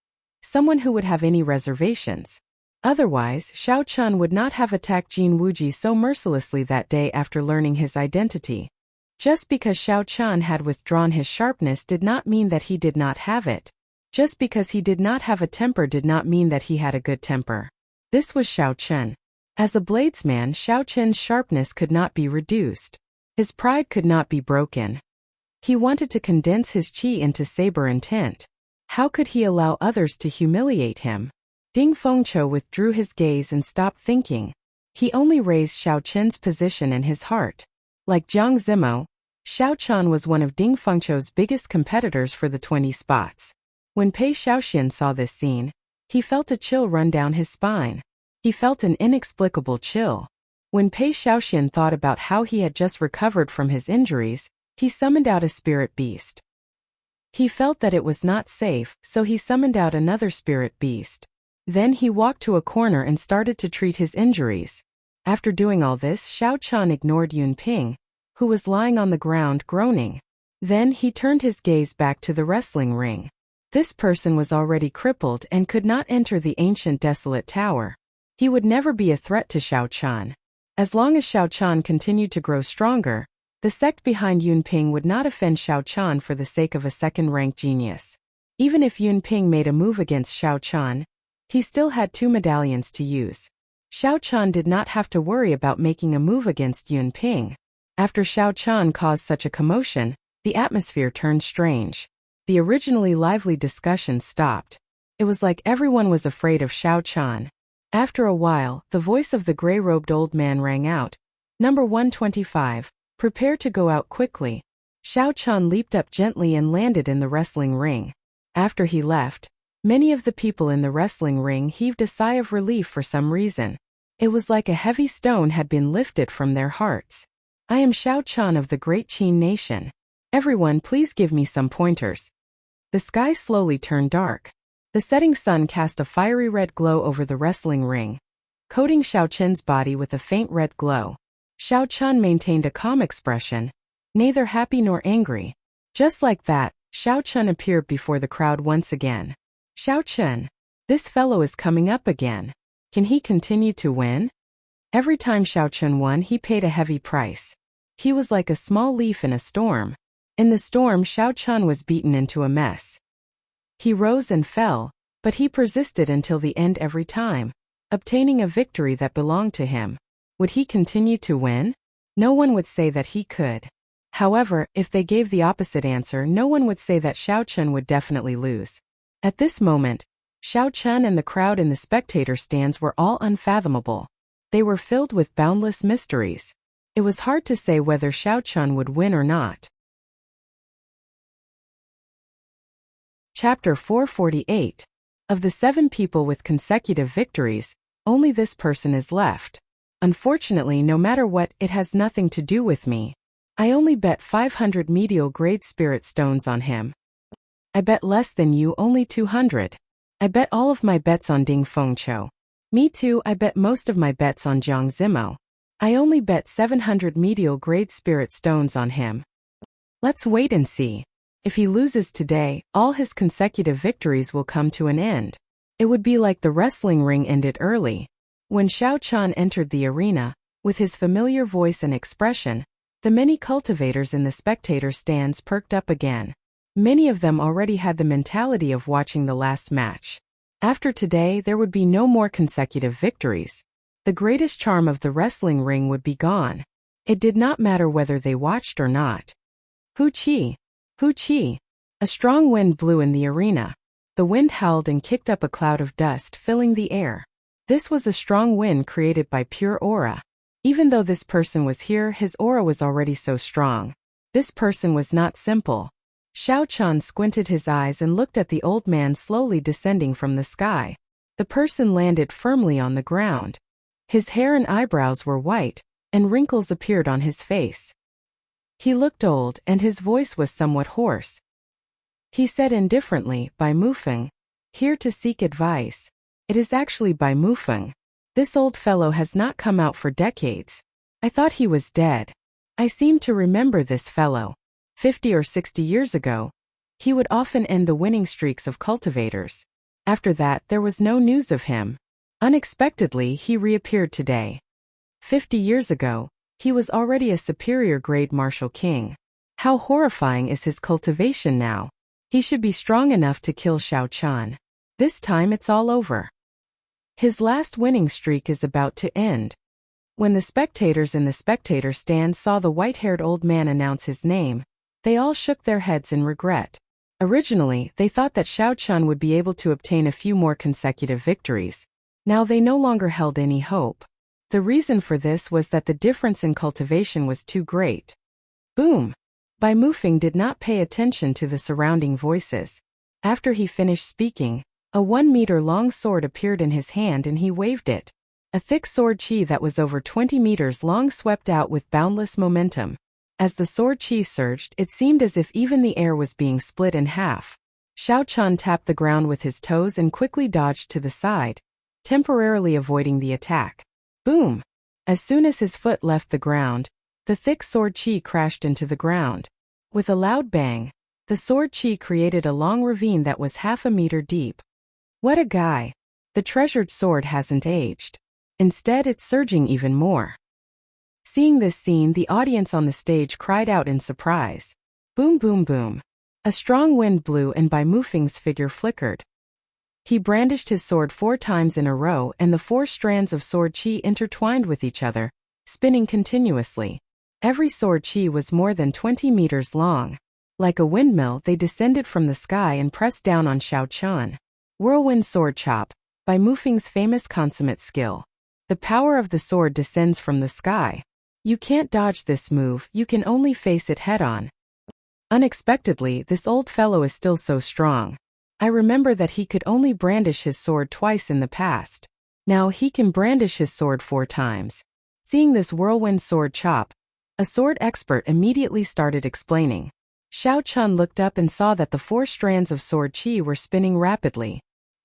someone who would have any reservations. Otherwise, Xiao Chun would not have attacked Jin Wuji so mercilessly that day after learning his identity. Just because Xiao Chun had withdrawn his sharpness did not mean that he did not have it. Just because he did not have a temper did not mean that he had a good temper. This was Xiao Chun. As a bladesman, Xiao Chun's sharpness could not be reduced. His pride could not be broken. He wanted to condense his chi into saber intent. How could he allow others to humiliate him? Ding Fengqiu withdrew his gaze and stopped thinking. He only raised Xiao Chen's position in his heart. Like Zhang Zimo, Xiao Chun was one of Ding Fengqiu's biggest competitors for the 20 spots. When Pei Shaoxian saw this scene, he felt a chill run down his spine. He felt an inexplicable chill. When Pei Shaoxian thought about how he had just recovered from his injuries, he summoned out a spirit beast. He felt that it was not safe, so he summoned out another spirit beast. Then he walked to a corner and started to treat his injuries. After doing all this, Xiao Chun ignored Yun Ping, who was lying on the ground groaning. Then he turned his gaze back to the wrestling ring. This person was already crippled and could not enter the ancient desolate tower. He would never be a threat to Xiao Chan. As long as Xiao Chan continued to grow stronger, the sect behind Yunping would not offend Xiao Chan for the sake of a second-rank genius. Even if Yunping made a move against Xiao Chan, he still had 2 medallions to use. Xiao Chan did not have to worry about making a move against Yunping. After Xiao Chan caused such a commotion, the atmosphere turned strange. The originally lively discussion stopped. It was like everyone was afraid of Xiao Chan. After a while, the voice of the gray-robed old man rang out. Number 125, prepare to go out quickly. Xiao Chan leaped up gently and landed in the wrestling ring. After he left, many of the people in the wrestling ring heaved a sigh of relief for some reason. It was like a heavy stone had been lifted from their hearts. I am Xiao Chan of the Great Qin Nation. Everyone, please give me some pointers. The sky slowly turned dark. The setting sun cast a fiery red glow over the wrestling ring, coating Xiao Chen's body with a faint red glow. Xiao Chan maintained a calm expression, neither happy nor angry. Just like that, Xiao Chen appeared before the crowd once again. Xiao Chen, this fellow is coming up again. Can he continue to win? Every time Xiao Chen won, he paid a heavy price. He was like a small leaf in a storm. In the storm, Xiao Chen was beaten into a mess. He rose and fell, but he persisted until the end every time, obtaining a victory that belonged to him. Would he continue to win? No one would say that he could. However, if they gave the opposite answer, no one would say that Xiao Chen would definitely lose. At this moment, Xiao Chen and the crowd in the spectator stands were all unfathomable. They were filled with boundless mysteries. It was hard to say whether Xiao Chen would win or not. Chapter 448. Of the 7 people with consecutive victories, only this person is left. Unfortunately, no matter what, it has nothing to do with me. I only bet 500 medial grade spirit stones on him. I bet less than you, only 200. I bet all of my bets on Ding Fengqiu. Me too, I bet most of my bets on Jiang Zimo. I only bet 700 medial grade spirit stones on him. Let's wait and see. If he loses today, all his consecutive victories will come to an end. It would be like the wrestling ring ended early. When Xiao Chan entered the arena, with his familiar voice and expression, the many cultivators in the spectator stands perked up again. Many of them already had the mentality of watching the last match. After today, there would be no more consecutive victories. The greatest charm of the wrestling ring would be gone. It did not matter whether they watched or not. Hu Qi! Hu Qi! A strong wind blew in the arena. The wind howled and kicked up a cloud of dust filling the air. This was a strong wind created by pure aura. Even though this person was here, his aura was already so strong. This person was not simple. Xiao Chan squinted his eyes and looked at the old man slowly descending from the sky. The person landed firmly on the ground. His hair and eyebrows were white, and wrinkles appeared on his face. He looked old, and his voice was somewhat hoarse. He said indifferently, "Bai Mufeng, here to seek advice." It is actually Bai Mufeng. This old fellow has not come out for decades. I thought he was dead. I seem to remember this fellow. 50 or 60 years ago, he would often end the winning streaks of cultivators. After that, there was no news of him. Unexpectedly, he reappeared today. 50 years ago, he was already a superior grade martial king. How horrifying is his cultivation now? He should be strong enough to kill Xiao Chan. This time it's all over. His last winning streak is about to end. When the spectators in the spectator stand saw the white-haired old man announce his name, they all shook their heads in regret. Originally, they thought that Xiao Chan would be able to obtain a few more consecutive victories. Now they no longer held any hope. The reason for this was that the difference in cultivation was too great. Boom! Bai Mufeng did not pay attention to the surrounding voices. After he finished speaking, a 1-meter-long sword appeared in his hand and he waved it. A thick sword chi that was over 20 meters long swept out with boundless momentum. As the sword chi surged, it seemed as if even the air was being split in half. Xiao Chan tapped the ground with his toes and quickly dodged to the side, temporarily avoiding the attack. Boom! As soon as his foot left the ground, the thick sword chi crashed into the ground. With a loud bang, the sword chi created a long ravine that was half a meter deep. What a guy! The treasured sword hasn't aged. Instead, it's surging even more. Seeing this scene, the audience on the stage cried out in surprise. Boom, boom, boom. A strong wind blew and Bai Mufeng's figure flickered. He brandished his sword 4 times in a row and the 4 strands of sword chi intertwined with each other, spinning continuously. Every sword chi was more than 20 meters long. Like a windmill, they descended from the sky and pressed down on Xiao Qian. Whirlwind sword chop, Bai Mufeng's famous consummate skill. The power of the sword descends from the sky. You can't dodge this move, you can only face it head-on. Unexpectedly, this old fellow is still so strong. I remember that he could only brandish his sword twice in the past. Now he can brandish his sword 4 times. Seeing this whirlwind sword chop, a sword expert immediately started explaining. Xiao Qian looked up and saw that the 4 strands of sword chi were spinning rapidly.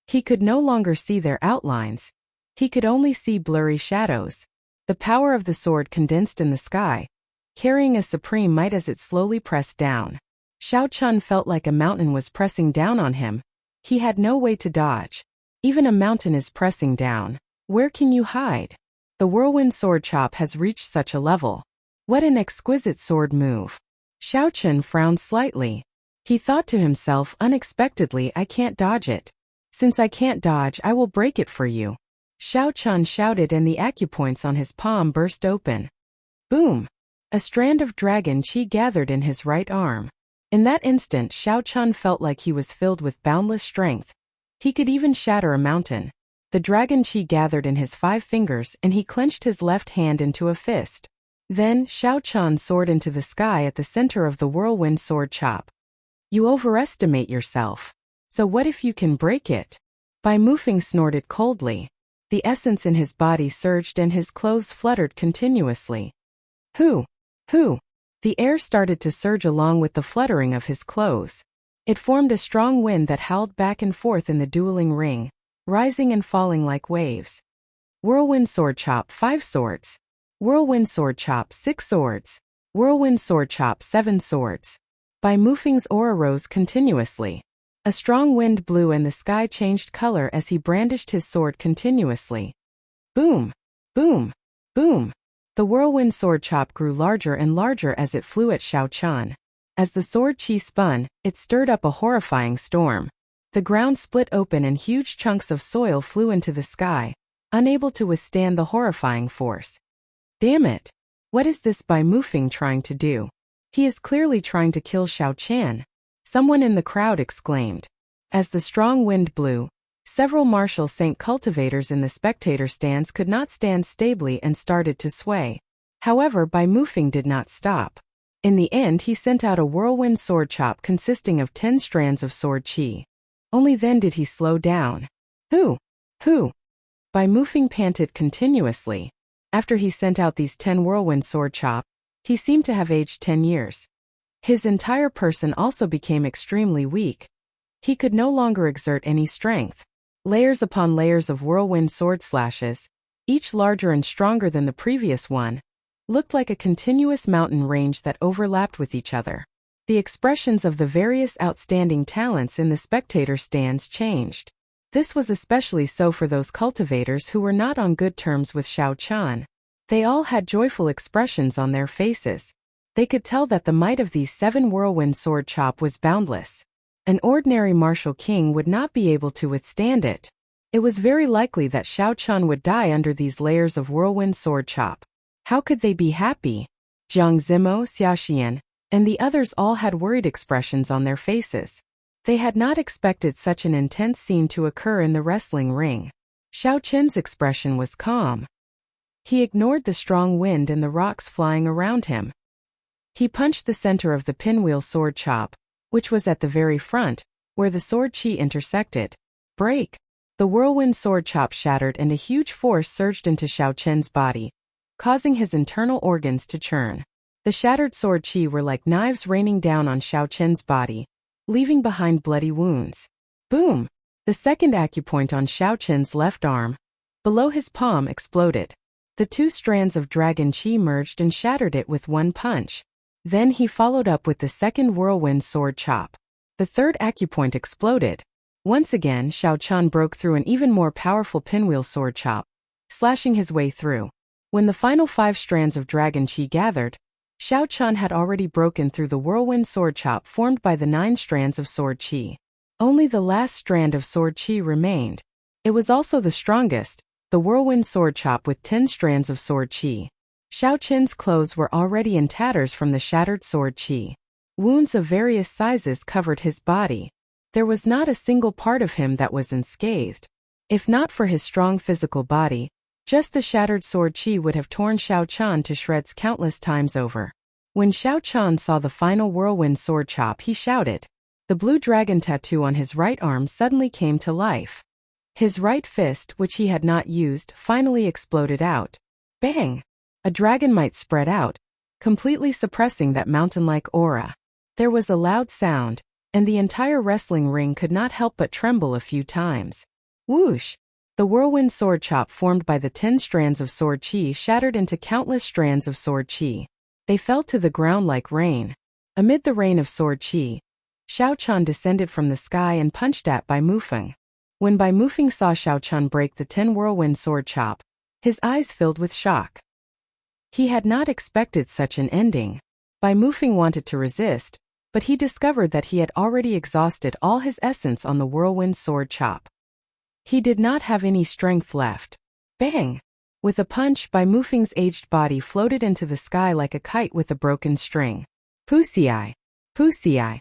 He could no longer see their outlines. He could only see blurry shadows. The power of the sword condensed in the sky, carrying a supreme might as it slowly pressed down. Xiao Qian felt like a mountain was pressing down on him. He had no way to dodge. Even a mountain is pressing down. Where can you hide? The whirlwind sword chop has reached such a level. What an exquisite sword move. Xiao Qian frowned slightly. He thought to himself, unexpectedly, I can't dodge it. Since I can't dodge, I will break it for you. Xiao Qian shouted and the acupoints on his palm burst open. Boom! A strand of dragon chi gathered in his right arm. In that instant, Xiao Qian felt like he was filled with boundless strength. He could even shatter a mountain. The dragon chi gathered in his 5 fingers and he clenched his left hand into a fist. Then, Xiao Qian soared into the sky at the center of the whirlwind sword chop. You overestimate yourself. So what if you can break it? Bai Mufeng snorted coldly. The essence in his body surged and his clothes fluttered continuously. Who? The air started to surge along with the fluttering of his clothes. It formed a strong wind that howled back and forth in the dueling ring, rising and falling like waves. Whirlwind sword chop 5 swords. Whirlwind sword chop 6 swords. Whirlwind sword chop 7 swords. Bai Mufeng's aura rose continuously. A strong wind blew and the sky changed color as he brandished his sword continuously. Boom! Boom! Boom! The whirlwind sword chop grew larger and larger as it flew at Xiao Qian. As the sword chi spun, it stirred up a horrifying storm. The ground split open and huge chunks of soil flew into the sky, unable to withstand the horrifying force. Damn it! What is this Bai Mufeng trying to do? He is clearly trying to kill Xiao Qian. Someone in the crowd exclaimed. As the strong wind blew, several martial Saint cultivators in the spectator stands could not stand stably and started to sway. However, Bai Mufeng did not stop. In the end, he sent out a whirlwind sword chop consisting of 10 strands of sword chi. Only then did he slow down. Who? Bai Mufeng panted continuously. After he sent out these 10 whirlwind sword chop, he seemed to have aged 10 years. His entire person also became extremely weak. He could no longer exert any strength. Layers upon layers of whirlwind sword slashes, each larger and stronger than the previous one, looked like a continuous mountain range that overlapped with each other. The expressions of the various outstanding talents in the spectator stands changed. This was especially so for those cultivators who were not on good terms with Xiao Qian. They all had joyful expressions on their faces. They could tell that the might of these 7 whirlwind sword chop was boundless. An ordinary martial king would not be able to withstand it. It was very likely that Xiao Qian would die under these layers of whirlwind sword chop. How could they be happy? Jiang Zimo, Xiaoxian, and the others all had worried expressions on their faces. They had not expected such an intense scene to occur in the wrestling ring. Xiao Qian's expression was calm. He ignored the strong wind and the rocks flying around him. He punched the center of the pinwheel sword chop, which was at the very front, where the sword chi intersected. Break! The whirlwind sword chop shattered and a huge force surged into Xiao Qian's body, causing his internal organs to churn. The shattered sword chi were like knives raining down on Xiao Qian's body, leaving behind bloody wounds. Boom! The second acupoint on Xiao Qian's left arm, below his palm, exploded. The 2 strands of dragon chi merged and shattered it with one punch. Then he followed up with the second whirlwind sword chop. The third acupoint exploded. Once again, Xiao Chun broke through an even more powerful pinwheel sword chop, slashing his way through. When the final 5 strands of dragon qi gathered, Xiao Chun had already broken through the whirlwind sword chop formed by the 9 strands of sword qi. Only the last strand of sword qi remained. It was also the strongest, the whirlwind sword chop with 10 strands of sword qi. Xiao Chun's clothes were already in tatters from the shattered sword qi. Wounds of various sizes covered his body. There was not a single part of him that was unscathed. If not for his strong physical body, just the shattered sword qi would have torn Xiao Chun to shreds countless times over. When Xiao Chun saw the final whirlwind sword chop, he shouted. The blue dragon tattoo on his right arm suddenly came to life. His right fist, which he had not used, finally exploded out. Bang! A dragon might spread out, completely suppressing that mountain-like aura. There was a loud sound, and the entire wrestling ring could not help but tremble a few times. Whoosh! The whirlwind sword chop formed by the 10 strands of sword qi shattered into countless strands of sword qi. They fell to the ground like rain. Amid the rain of sword qi, Xiao Chun descended from the sky and punched at Bai Mufeng. When Bai Mufeng saw Xiao Chun break the 10 whirlwind sword chop, his eyes filled with shock. He had not expected such an ending. Bai Mufeng wanted to resist, but he discovered that he had already exhausted all his essence on the whirlwind sword chop. He did not have any strength left. Bang! With a punch, Bai Mufeng's aged body floated into the sky like a kite with a broken string. Puxia! Puxia!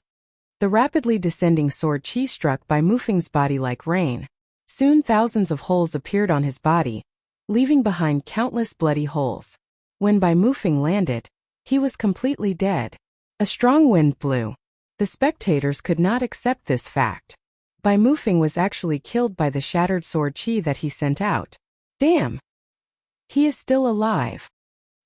The rapidly descending sword qi struck Bai Mufeng's body like rain. Soon thousands of holes appeared on his body, leaving behind countless bloody holes. When Bai Mufeng landed, he was completely dead. A strong wind blew. The spectators could not accept this fact. Bai Mufeng was actually killed by the shattered sword qi that he sent out. Damn! He is still alive.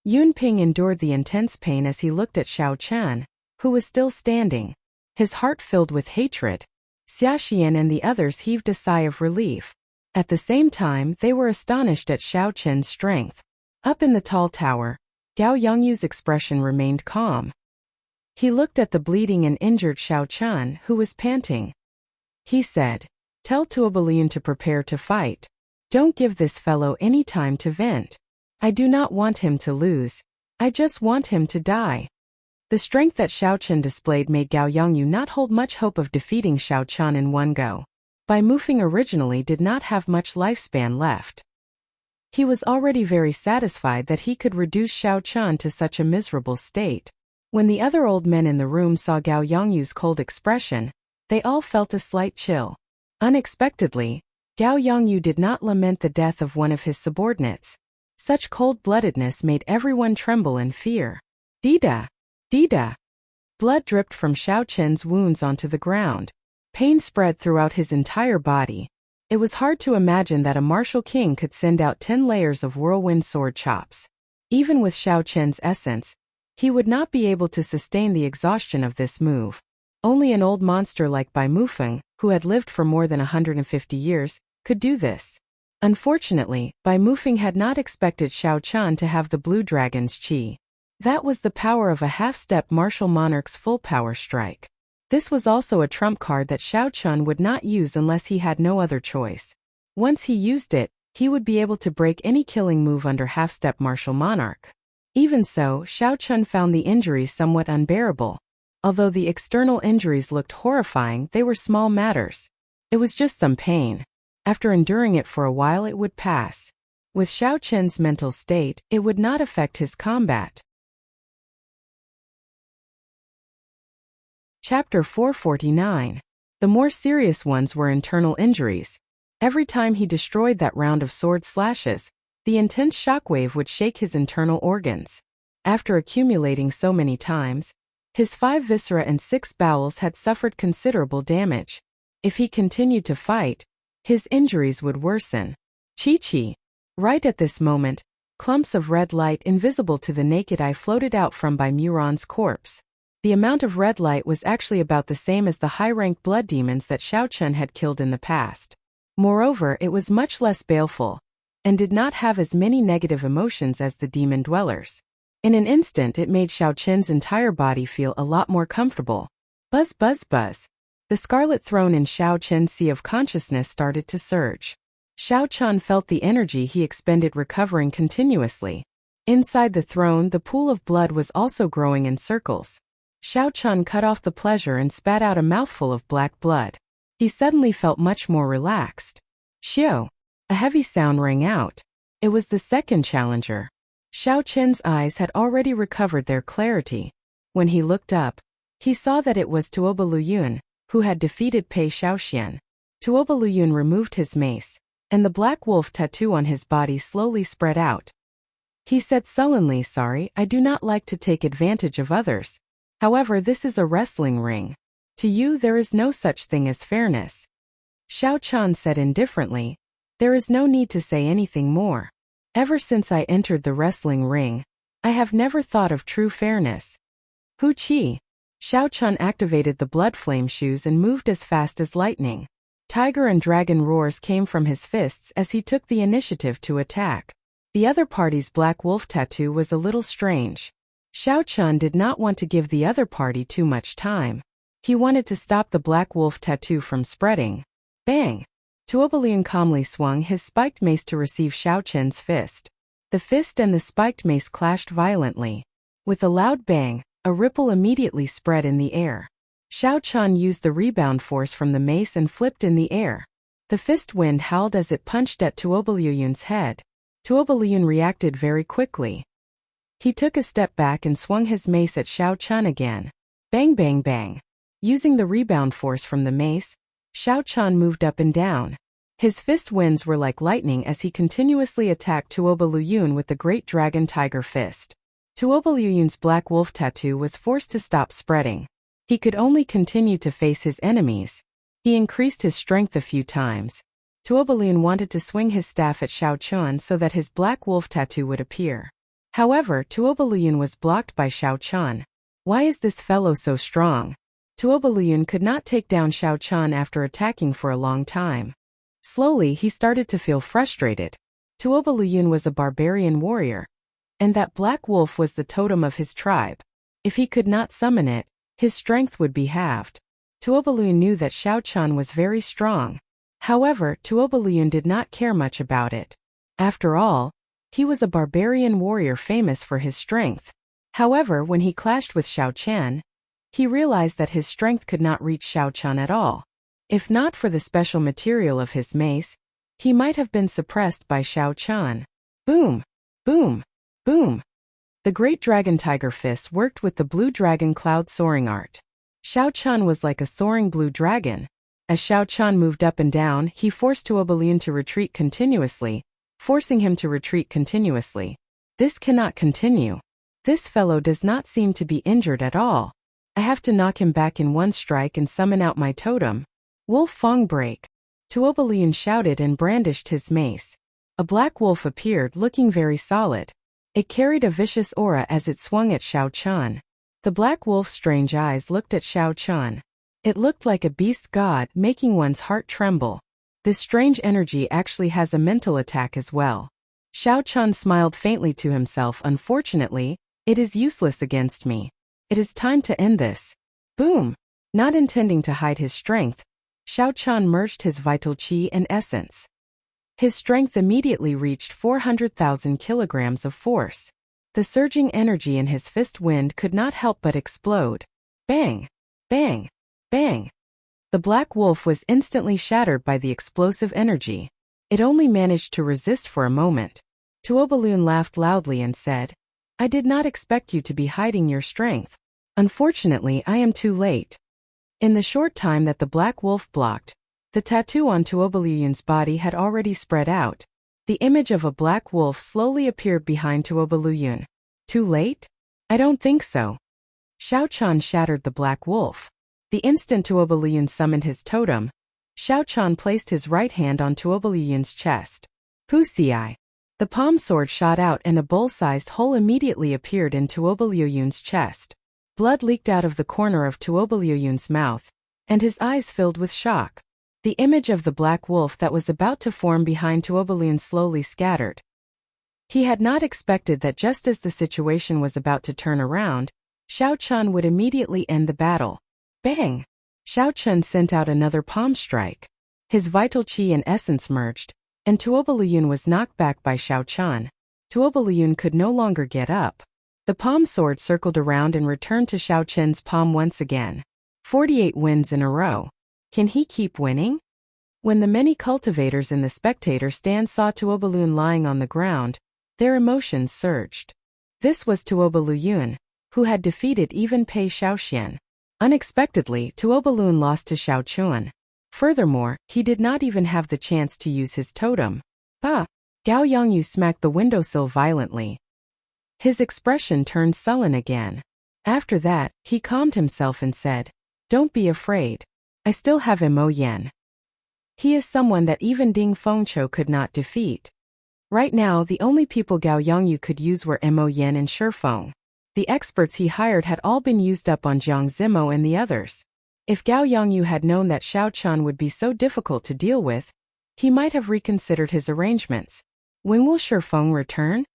Yun Ping endured the intense pain as he looked at Xiao Chun, who was still standing, his heart filled with hatred. Xia Xian and the others heaved a sigh of relief. At the same time, they were astonished at Xiao Chun's strength. Up in the tall tower, Gao Yongyu's expression remained calm. He looked at the bleeding and injured Xiao Chun, who was panting. He said, "Tell Tuobaliyun to prepare to fight. Don't give this fellow any time to vent. I do not want him to lose. I just want him to die." The strength that Xiao Chun displayed made Gao Yongyu not hold much hope of defeating Xiao Chun in one go. Bai Mufeng originally did not have much lifespan left. He was already very satisfied that he could reduce Xiao Chun to such a miserable state. When the other old men in the room saw Gao Yongyu's cold expression, they all felt a slight chill. Unexpectedly, Gao Yongyu did not lament the death of one of his subordinates. Such cold-bloodedness made everyone tremble in fear. Dida! Dida! Blood dripped from Xiao Chun's wounds onto the ground. Pain spread throughout his entire body. It was hard to imagine that a martial king could send out 10 layers of whirlwind sword chops. Even with Xiao Chun's essence, he would not be able to sustain the exhaustion of this move. Only an old monster like Bai Mufeng, who had lived for more than 150 years, could do this. Unfortunately, Bai Mufeng had not expected Xiao Chun to have the blue dragon's qi. That was the power of a half-step martial monarch's full power strike. This was also a trump card that Xiao Chun would not use unless he had no other choice. Once he used it, he would be able to break any killing move under half-step martial monarch. Even so, Xiao Chun found the injuries somewhat unbearable. Although the external injuries looked horrifying, they were small matters. It was just some pain. After enduring it for a while, it would pass. With Xiao Chun's mental state, it would not affect his combat. Chapter 449. The more serious ones were internal injuries. Every time he destroyed that round of sword slashes, the intense shockwave would shake his internal organs. After accumulating so many times, his 5 viscera and 6 bowels had suffered considerable damage. If he continued to fight, his injuries would worsen. Chi-chi. Right at this moment, clumps of red light invisible to the naked eye floated out from Bai Muron's corpse. The amount of red light was actually about the same as the high-ranked blood demons that Xiao Chun had killed in the past. Moreover, it was much less baleful, and did not have as many negative emotions as the demon dwellers. In an instant it made Xiao Qin's entire body feel a lot more comfortable. Buzz buzz buzz. The scarlet throne in Xiao Qin's sea of consciousness started to surge. Xiao Qian felt the energy he expended recovering continuously. Inside the throne, the pool of blood was also growing in circles. Xiao Qian cut off the pleasure and spat out a mouthful of black blood. He suddenly felt much more relaxed. Xiao! A heavy sound rang out. It was the second challenger. Xiao Qin's eyes had already recovered their clarity. When he looked up, he saw that it was Tuoba Luyun, who had defeated Pei Shaoxian. Tuoba Luyun removed his mace, and the black wolf tattoo on his body slowly spread out. He said sullenly, "Sorry, I do not like to take advantage of others. However, this is a wrestling ring. To you there is no such thing as fairness." Xiao Qian said indifferently, "There is no need to say anything more. Ever since I entered the wrestling ring, I have never thought of true fairness." Hu Qi. Xiao Qian activated the blood flame shoes and moved as fast as lightning. Tiger and dragon roars came from his fists as he took the initiative to attack. The other party's black wolf tattoo was a little strange. Xiao Qian did not want to give the other party too much time. He wanted to stop the black wolf tattoo from spreading. Bang! Tuobalian calmly swung his spiked mace to receive Xiao Qian's fist. The fist and the spiked mace clashed violently. With a loud bang, a ripple immediately spread in the air. Xiao Qian used the rebound force from the mace and flipped in the air. The fist wind howled as it punched at Tuobaliyun's head. Tuobaliyun reacted very quickly. He took a step back and swung his mace at Xiao Qian again. Bang bang bang. Using the rebound force from the mace, Xiao Qian moved up and down. His fist winds were like lightning as he continuously attacked Tuobaliyun with the great dragon tiger fist. Tuobaliyun's black wolf tattoo was forced to stop spreading. He could only continue to face his enemies. He increased his strength a few times. Tuobaliyun wanted to swing his staff at Xiao Qian so that his black wolf tattoo would appear. However, Tuobaliyun was blocked by Xiao Qian. Why is this fellow so strong? Tuobaliyun could not take down Xiao Qian after attacking for a long time. Slowly he started to feel frustrated. Tuobaliyun was a barbarian warrior, and that black wolf was the totem of his tribe. If he could not summon it, his strength would be halved. Tuobaliyun knew that Xiao Qian was very strong. However, Tuobaliyun did not care much about it. After all, he was a barbarian warrior famous for his strength. However, when he clashed with Xiao Qian, he realized that his strength could not reach Xiao Qian at all. If not for the special material of his mace, he might have been suppressed by Xiao Qian. Boom! Boom! Boom! The great dragon tiger fist worked with the blue dragon cloud soaring art. Xiao Qian was like a soaring blue dragon. As Xiao Qian moved up and down, he forced Tuobaliyun to retreat continuously, forcing him to retreat continuously. This cannot continue. This fellow does not seem to be injured at all. I have to knock him back in one strike and summon out my totem. Wolf Fang break. Tuobaliyun shouted and brandished his mace. A black wolf appeared looking very solid. It carried a vicious aura as it swung at Xiao Qian. The black wolf's strange eyes looked at Xiao Qian. It looked like a beast god, making one's heart tremble. This strange energy actually has a mental attack as well. Xiao Qian smiled faintly to himself. Unfortunately, it is useless against me. It is time to end this. Boom! Not intending to hide his strength, Xiao Qian merged his vital qi and essence. His strength immediately reached 400,000 kilograms of force. The surging energy in his fist wind could not help but explode. Bang! Bang! Bang! The black wolf was instantly shattered by the explosive energy. It only managed to resist for a moment. Tuobaliyun laughed loudly and said, "I did not expect you to be hiding your strength. Unfortunately, I am too late." In the short time that the black wolf blocked, the tattoo on Tuobaliyun's body had already spread out. The image of a black wolf slowly appeared behind Tuobaliyun. Too late? I don't think so. Xiao Qian shattered the black wolf. The instant Tuobaliyun summoned his totem, Xiao Qian placed his right hand on Tuobaliyun's chest. Wuxia. The palm sword shot out and a bull-sized hole immediately appeared in Tuobaliyun's chest. Blood leaked out of the corner of Tuobaliyun's mouth, and his eyes filled with shock. The image of the black wolf that was about to form behind Tuobaliyun slowly scattered. He had not expected that just as the situation was about to turn around, Xiao Chun would immediately end the battle. Bang! Xiao Chun sent out another palm strike. His vital qi and essence merged, and Tuobaluyun was knocked back by Xiao Chun. Tuobaluyun could no longer get up. The palm sword circled around and returned to Xiao Chun's palm once again. 48 wins in a row. Can he keep winning? When the many cultivators in the spectator stand saw Tuobaluyun lying on the ground, their emotions surged. This was Tuobaluyun, who had defeated even Pei Xiaoxian. Unexpectedly, Tuobaluyun lost to Xiao Chun. Furthermore, he did not even have the chance to use his totem. Bah! Gao Yongyu smacked the windowsill violently. His expression turned sullen again. After that, he calmed himself and said, "Don't be afraid. I still have Mo Yan. He is someone that even Ding Fengqiu could not defeat." Right now, the only people Gao Yongyu could use were Mo Yan and Shifeng. The experts he hired had all been used up on Jiang Zimo and the others. If Gao Yongyu had known that Xiao Chun would be so difficult to deal with, he might have reconsidered his arrangements. When will Shifeng return?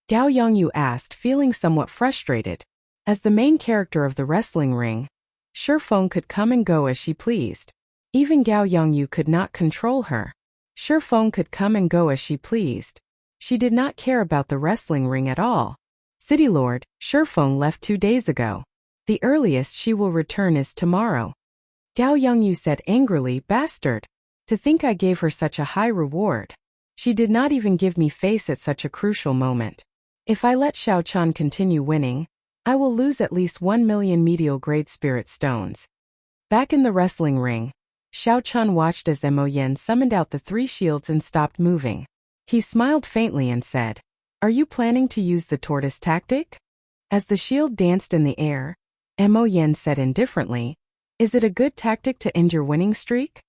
Gao Yongyu asked, feeling somewhat frustrated. As the main character of the wrestling ring, Shifeng could come and go as she pleased. Even Gao Yongyu could not control her. Shifeng could come and go as she pleased. She did not care about the wrestling ring at all. City Lord, Shifeng left 2 days ago. The earliest she will return is tomorrow. Gao Yongyu said angrily, "Bastard! To think I gave her such a high reward. She did not even give me face at such a crucial moment. If I let Xiao Chun continue winning, I will lose at least 1 million medial grade spirit stones." Back in the wrestling ring, Xiao Chun watched as Mo Yan summoned out the 3 shields and stopped moving. He smiled faintly and said, "Are you planning to use the tortoise tactic?" As the shield danced in the air, Mo Yan said indifferently, "Is it a good tactic to end your winning streak?"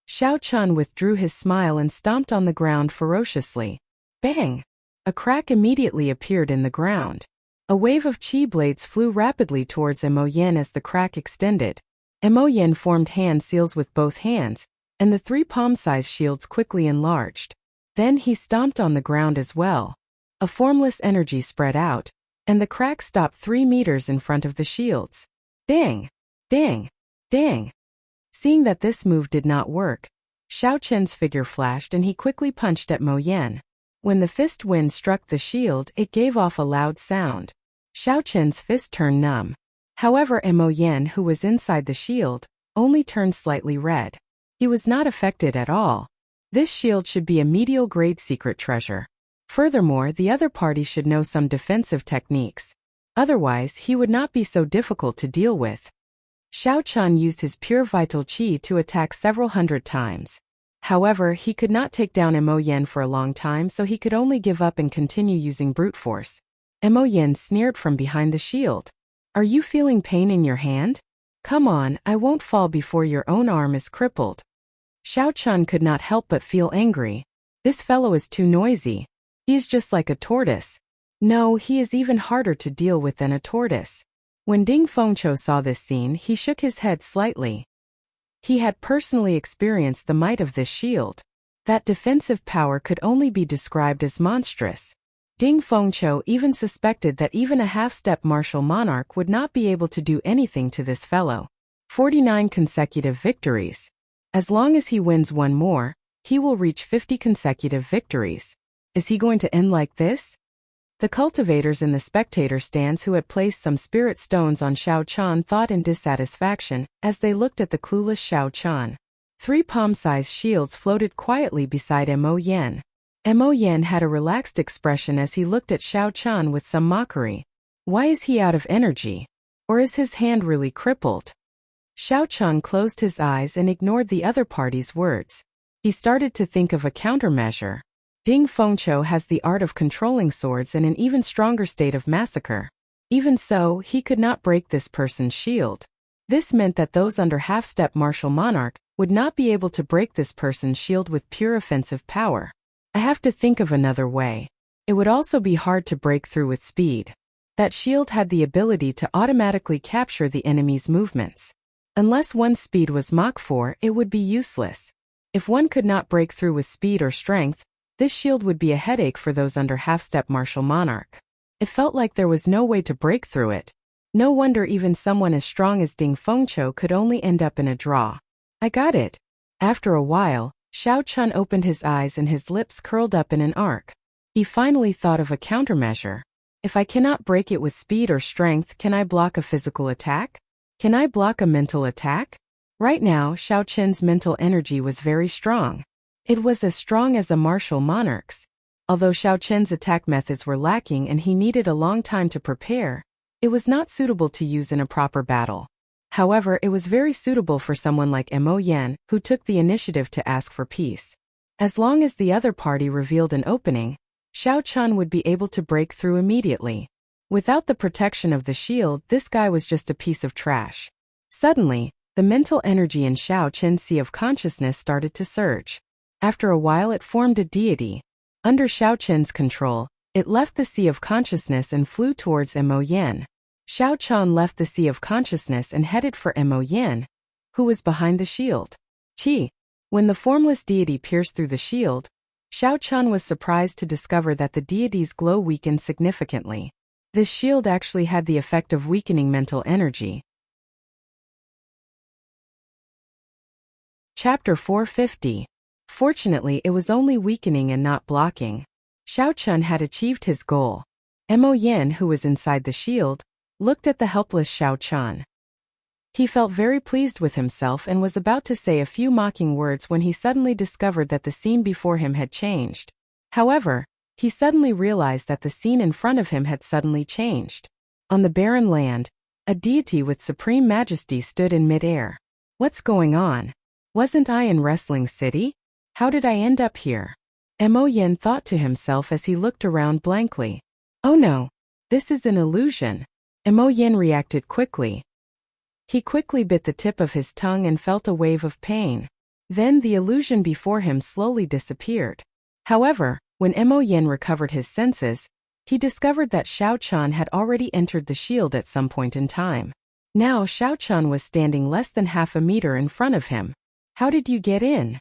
Xiao Chun withdrew his smile and stomped on the ground ferociously. Bang! A crack immediately appeared in the ground. A wave of chi blades flew rapidly towards Mo Yan as the crack extended. Mo Yan formed hand seals with both hands, and the 3 palm-sized shields quickly enlarged. Then he stomped on the ground as well. A formless energy spread out, and the crack stopped 3 meters in front of the shields. Dang! Dang! Dang! Seeing that this move did not work, Xiao Chen's figure flashed and he quickly punched at Mo Yan. When the fist wind struck the shield, it gave off a loud sound. Xiao Chen's fist turned numb. However, Mo Yan, who was inside the shield, only turned slightly red. He was not affected at all. This shield should be a medial grade secret treasure. Furthermore, the other party should know some defensive techniques. Otherwise, he would not be so difficult to deal with. Xiao Chun used his pure vital qi to attack several hundred times. However, he could not take down Mo Yan for a long time, so he could only give up and continue using brute force. Mo Yan sneered from behind the shield. "Are you feeling pain in your hand? Come on, I won't fall before your own arm is crippled." Xiao Chun could not help but feel angry. This fellow is too noisy. He is just like a tortoise. No, he is even harder to deal with than a tortoise. When Ding Fengqiu saw this scene, he shook his head slightly. He had personally experienced the might of this shield. That defensive power could only be described as monstrous. Ding Fengqiu even suspected that even a half-step martial monarch would not be able to do anything to this fellow. 49 consecutive victories. As long as he wins one more, he will reach 50 consecutive victories. Is he going to end like this? The cultivators in the spectator stands who had placed some spirit stones on Xiao Chun thought in dissatisfaction as they looked at the clueless Xiao Chun. 3 palm-sized shields floated quietly beside Mo Yan. Mo Yan had a relaxed expression as he looked at Xiao Chun with some mockery. Why is he out of energy? Or is his hand really crippled? Xiao Chun closed his eyes and ignored the other party's words. He started to think of a countermeasure. Ding Fengqiu has the art of controlling swords and an even stronger state of massacre. Even so, he could not break this person's shield. This meant that those under half-step martial monarch would not be able to break this person's shield with pure offensive power. I have to think of another way. It would also be hard to break through with speed. That shield had the ability to automatically capture the enemy's movements. Unless one's speed was Mach 4, it would be useless. If one could not break through with speed or strength, This shield would be a headache for those under half-step martial monarch. It felt like there was no way to break through it. No wonder even someone as strong as Ding Fengqiu could only end up in a draw. I got it. After a while, Xiao Chun opened his eyes and his lips curled up in an arc. He finally thought of a countermeasure. If I cannot break it with speed or strength, can I block a physical attack? Can I block a mental attack? Right now, Xiao Chun's mental energy was very strong. It was as strong as a martial monarch's. Although Xiao Chun's attack methods were lacking and he needed a long time to prepare, it was not suitable to use in a proper battle. However, it was very suitable for someone like Mo Yan, who took the initiative to ask for peace. As long as the other party revealed an opening, Xiao Chun would be able to break through immediately. Without the protection of the shield, this guy was just a piece of trash. Suddenly, the mental energy in Xiao Chun's sea of consciousness started to surge. After a while it formed a deity. Under Xiao Chun's control, it left the sea of consciousness and flew towards Mo Yan. Xiao Chun left the sea of consciousness and headed for Mo Yan, who was behind the shield. Qi. When the formless deity pierced through the shield, Xiao Chun was surprised to discover that the deity's glow weakened significantly. This shield actually had the effect of weakening mental energy. Chapter 450. Fortunately, it was only weakening and not blocking. Xiao Chun had achieved his goal. Mo Yan, who was inside the shield, looked at the helpless Xiao Chun. He felt very pleased with himself and was about to say a few mocking words when he suddenly discovered that the scene before him had changed. However, he suddenly realized that the scene in front of him had suddenly changed. On the barren land, a deity with supreme majesty stood in midair. What's going on? Wasn't I in Wrestling City? How did I end up here? Mo Yan thought to himself as he looked around blankly. Oh no, this is an illusion. Mo Yan reacted quickly. He quickly bit the tip of his tongue and felt a wave of pain. Then the illusion before him slowly disappeared. However, when Mo Yan recovered his senses, he discovered that Xiao Chun had already entered the shield at some point in time. Now Xiao Chun was standing less than half a meter in front of him. How did you get in?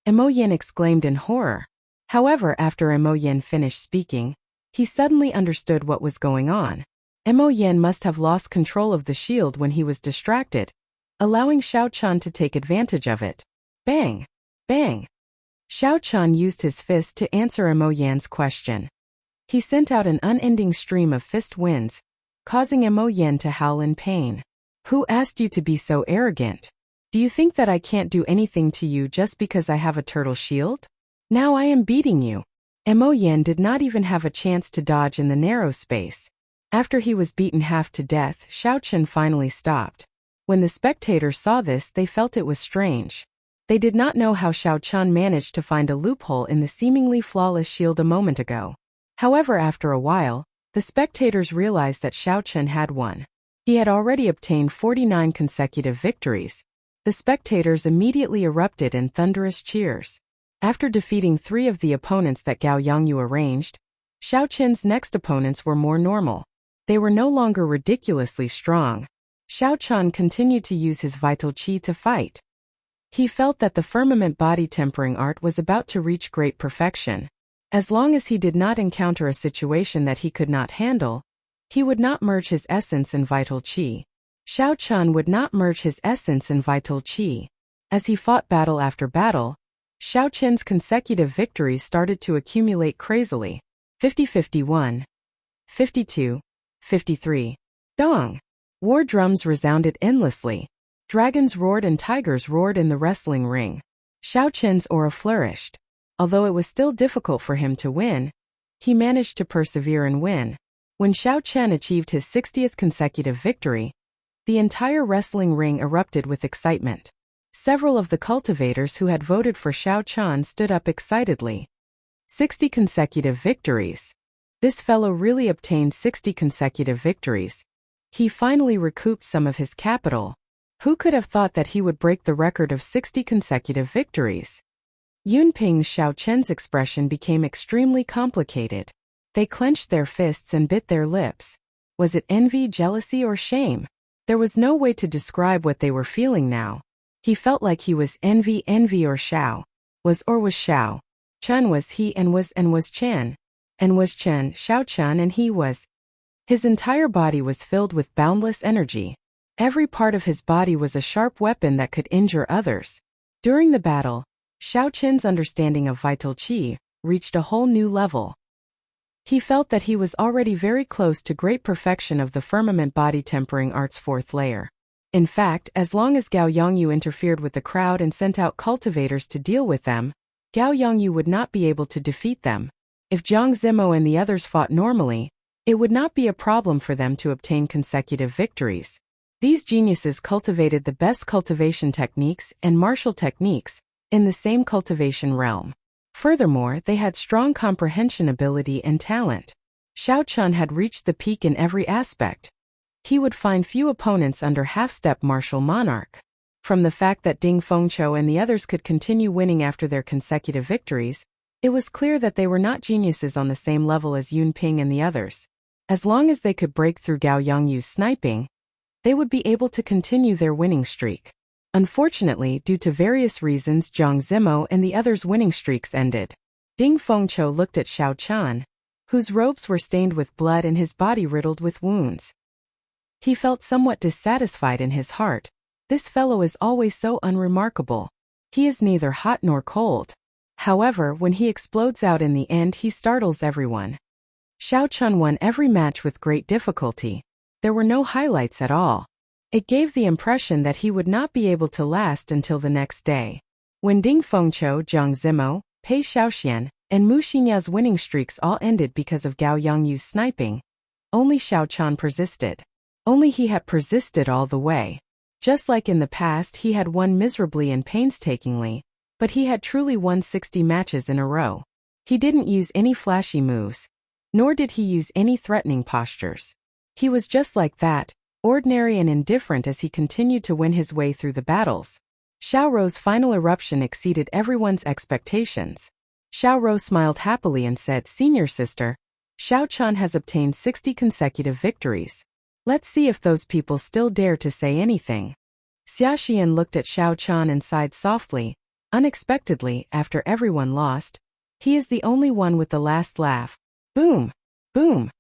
Mo Yan exclaimed in horror. However, after Mo Yan finished speaking, he suddenly understood what was going on. Mo Yan must have lost control of the shield when he was distracted, allowing Xiao Chun to take advantage of it. Bang! Bang! Xiao Chun used his fist to answer Mo Yan's question. He sent out an unending stream of fist winds, causing Mo Yan to howl in pain. Who asked you to be so arrogant? Do you think that I can't do anything to you just because I have a turtle shield? Now I am beating you. Mo Yan did not even have a chance to dodge in the narrow space. After he was beaten half to death, Xiao Chun finally stopped. When the spectators saw this, they felt it was strange. They did not know how Xiao Chun managed to find a loophole in the seemingly flawless shield a moment ago. However, after a while, the spectators realized that Xiao Chun had won. He had already obtained 49 consecutive victories. The spectators immediately erupted in thunderous cheers. After defeating 3 of the opponents that Gao Yangyu arranged, Xiao Chun's next opponents were more normal. They were no longer ridiculously strong. Xiao Chun continued to use his vital qi to fight. He felt that the firmament body tempering art was about to reach great perfection. As long as he did not encounter a situation that he could not handle, he would not merge his essence in vital qi. Xiao Chun would not merge his essence in vital qi. As he fought battle after battle, Xiao Chun's consecutive victories started to accumulate crazily. 50-51. 52. 53. Dong! War drums resounded endlessly. Dragons roared and tigers roared in the wrestling ring. Xiao Chun's aura flourished. Although it was still difficult for him to win, he managed to persevere and win. When Xiao Chun achieved his 60th consecutive victory, the entire wrestling ring erupted with excitement. Several of the cultivators who had voted for Xiao Chun stood up excitedly. 60 consecutive victories. This fellow really obtained 60 consecutive victories. He finally recouped some of his capital. Who could have thought that he would break the record of 60 consecutive victories? Yunping Xiao Chun's expression became extremely complicated. They clenched their fists and bit their lips. Was it envy, jealousy, or shame? There was no way to describe what they were feeling now. He felt like he was envy or Xiao. Was Xiao. Chun was he and was Chen. And was Chen, Xiao Chun, and he was. His entire body was filled with boundless energy. Every part of his body was a sharp weapon that could injure others. During the battle, Xiao Chen's understanding of vital qi reached a whole new level. He felt that he was already very close to great perfection of the firmament body tempering art's fourth layer. In fact, as long as Gao Yongyu interfered with the crowd and sent out cultivators to deal with them, Gao Yongyu would not be able to defeat them. If Zhang Zimo and the others fought normally, it would not be a problem for them to obtain consecutive victories. These geniuses cultivated the best cultivation techniques and martial techniques in the same cultivation realm. Furthermore, they had strong comprehension ability and talent. Xiao Chun had reached the peak in every aspect. He would find few opponents under half-step martial monarch. From the fact that Ding Fengqiu and the others could continue winning after their consecutive victories, it was clear that they were not geniuses on the same level as Yun Ping and the others. As long as they could break through Gao Yongyu's sniping, they would be able to continue their winning streak. Unfortunately, due to various reasons, Zhang Zimo and the others' winning streaks ended. Ding Fengqiu looked at Xiao Chun, whose robes were stained with blood and his body riddled with wounds. He felt somewhat dissatisfied in his heart. This fellow is always so unremarkable. He is neither hot nor cold. However, when he explodes out in the end, he startles everyone. Xiao Chun won every match with great difficulty. There were no highlights at all. It gave the impression that he would not be able to last until the next day. When Ding Fengqiu, Zhang Zimo, Pei Xiaoxian, and Mu Xinya's winning streaks all ended because of Gao Yongyu's sniping, only Xiao Chun persisted. Only he had persisted all the way. Just like in the past, he had won miserably and painstakingly, but he had truly won 60 matches in a row. He didn't use any flashy moves, nor did he use any threatening postures. He was just like that, ordinary and indifferent as he continued to win his way through the battles. Xiao Rou's final eruption exceeded everyone's expectations. Xiao Rou smiled happily and said, "Senior sister, Xiao Chun has obtained 60 consecutive victories. Let's see if those people still dare to say anything." Xia Xian looked at Xiao Chun and sighed softly. Unexpectedly, after everyone lost, he is the only one with the last laugh. Boom! Boom!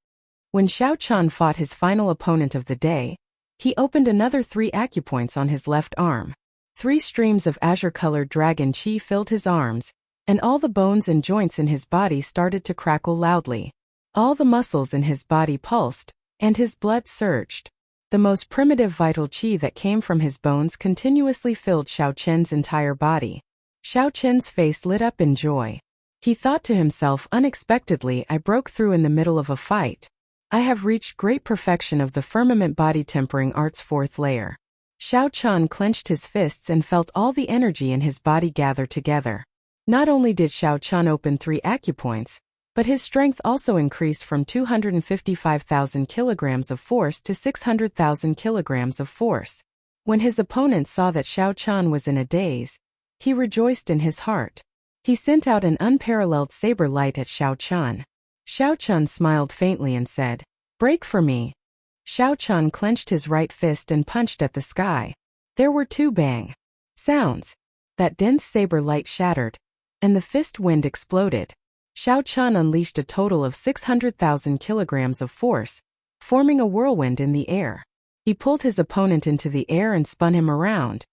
When Xiao Chun fought his final opponent of the day, he opened another 3 acupoints on his left arm. 3 streams of azure-colored dragon qi filled his arms, and all the bones and joints in his body started to crackle loudly. All the muscles in his body pulsed, and his blood surged. The most primitive vital qi that came from his bones continuously filled Xiao Chen's entire body. Xiao Chen's face lit up in joy. He thought to himself, unexpectedly, I broke through in the middle of a fight. I have reached great perfection of the firmament body tempering art's 4th layer. Xiao Chun clenched his fists and felt all the energy in his body gather together. Not only did Xiao Chun open 3 acupoints, but his strength also increased from 255,000 kilograms of force to 600,000 kilograms of force. When his opponent saw that Xiao Chun was in a daze, he rejoiced in his heart. He sent out an unparalleled saber light at Xiao Chun. Xiao Chun smiled faintly and said, "Break for me." Xiao Chun clenched his right fist and punched at the sky. There were 2 bang sounds. That dense saber light shattered, and the fist wind exploded. Xiao Chun unleashed a total of 600,000 kilograms of force, forming a whirlwind in the air. He pulled his opponent into the air and spun him around.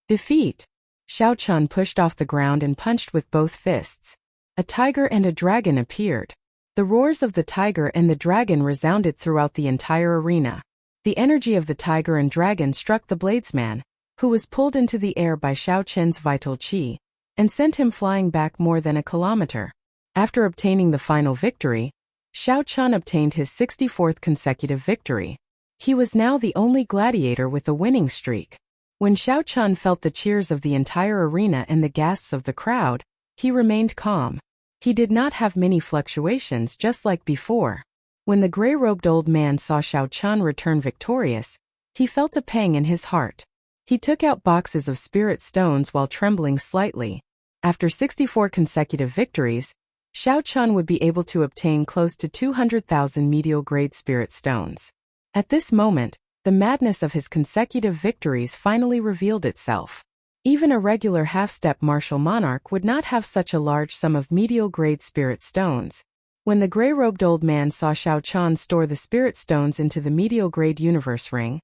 Defeat. Xiao Chun pushed off the ground and punched with both fists. A tiger and a dragon appeared. The roars of the tiger and the dragon resounded throughout the entire arena. The energy of the tiger and dragon struck the bladesman, who was pulled into the air by Xiao Chen's vital qi, and sent him flying back more than a kilometer. After obtaining the final victory, Xiao Chun obtained his 64th consecutive victory. He was now the only gladiator with a winning streak. When Xiao Chun felt the cheers of the entire arena and the gasps of the crowd, he remained calm. He did not have many fluctuations just like before. When the gray-robed old man saw Xiao Chun return victorious, he felt a pang in his heart. He took out boxes of spirit stones while trembling slightly. After 64 consecutive victories, Xiao Chun would be able to obtain close to 200,000 medial-grade spirit stones. At this moment, the madness of his consecutive victories finally revealed itself. Even a regular half-step martial monarch would not have such a large sum of medial-grade spirit stones. When the gray-robed old man saw Xiao Chan store the spirit stones into the medial-grade universe ring,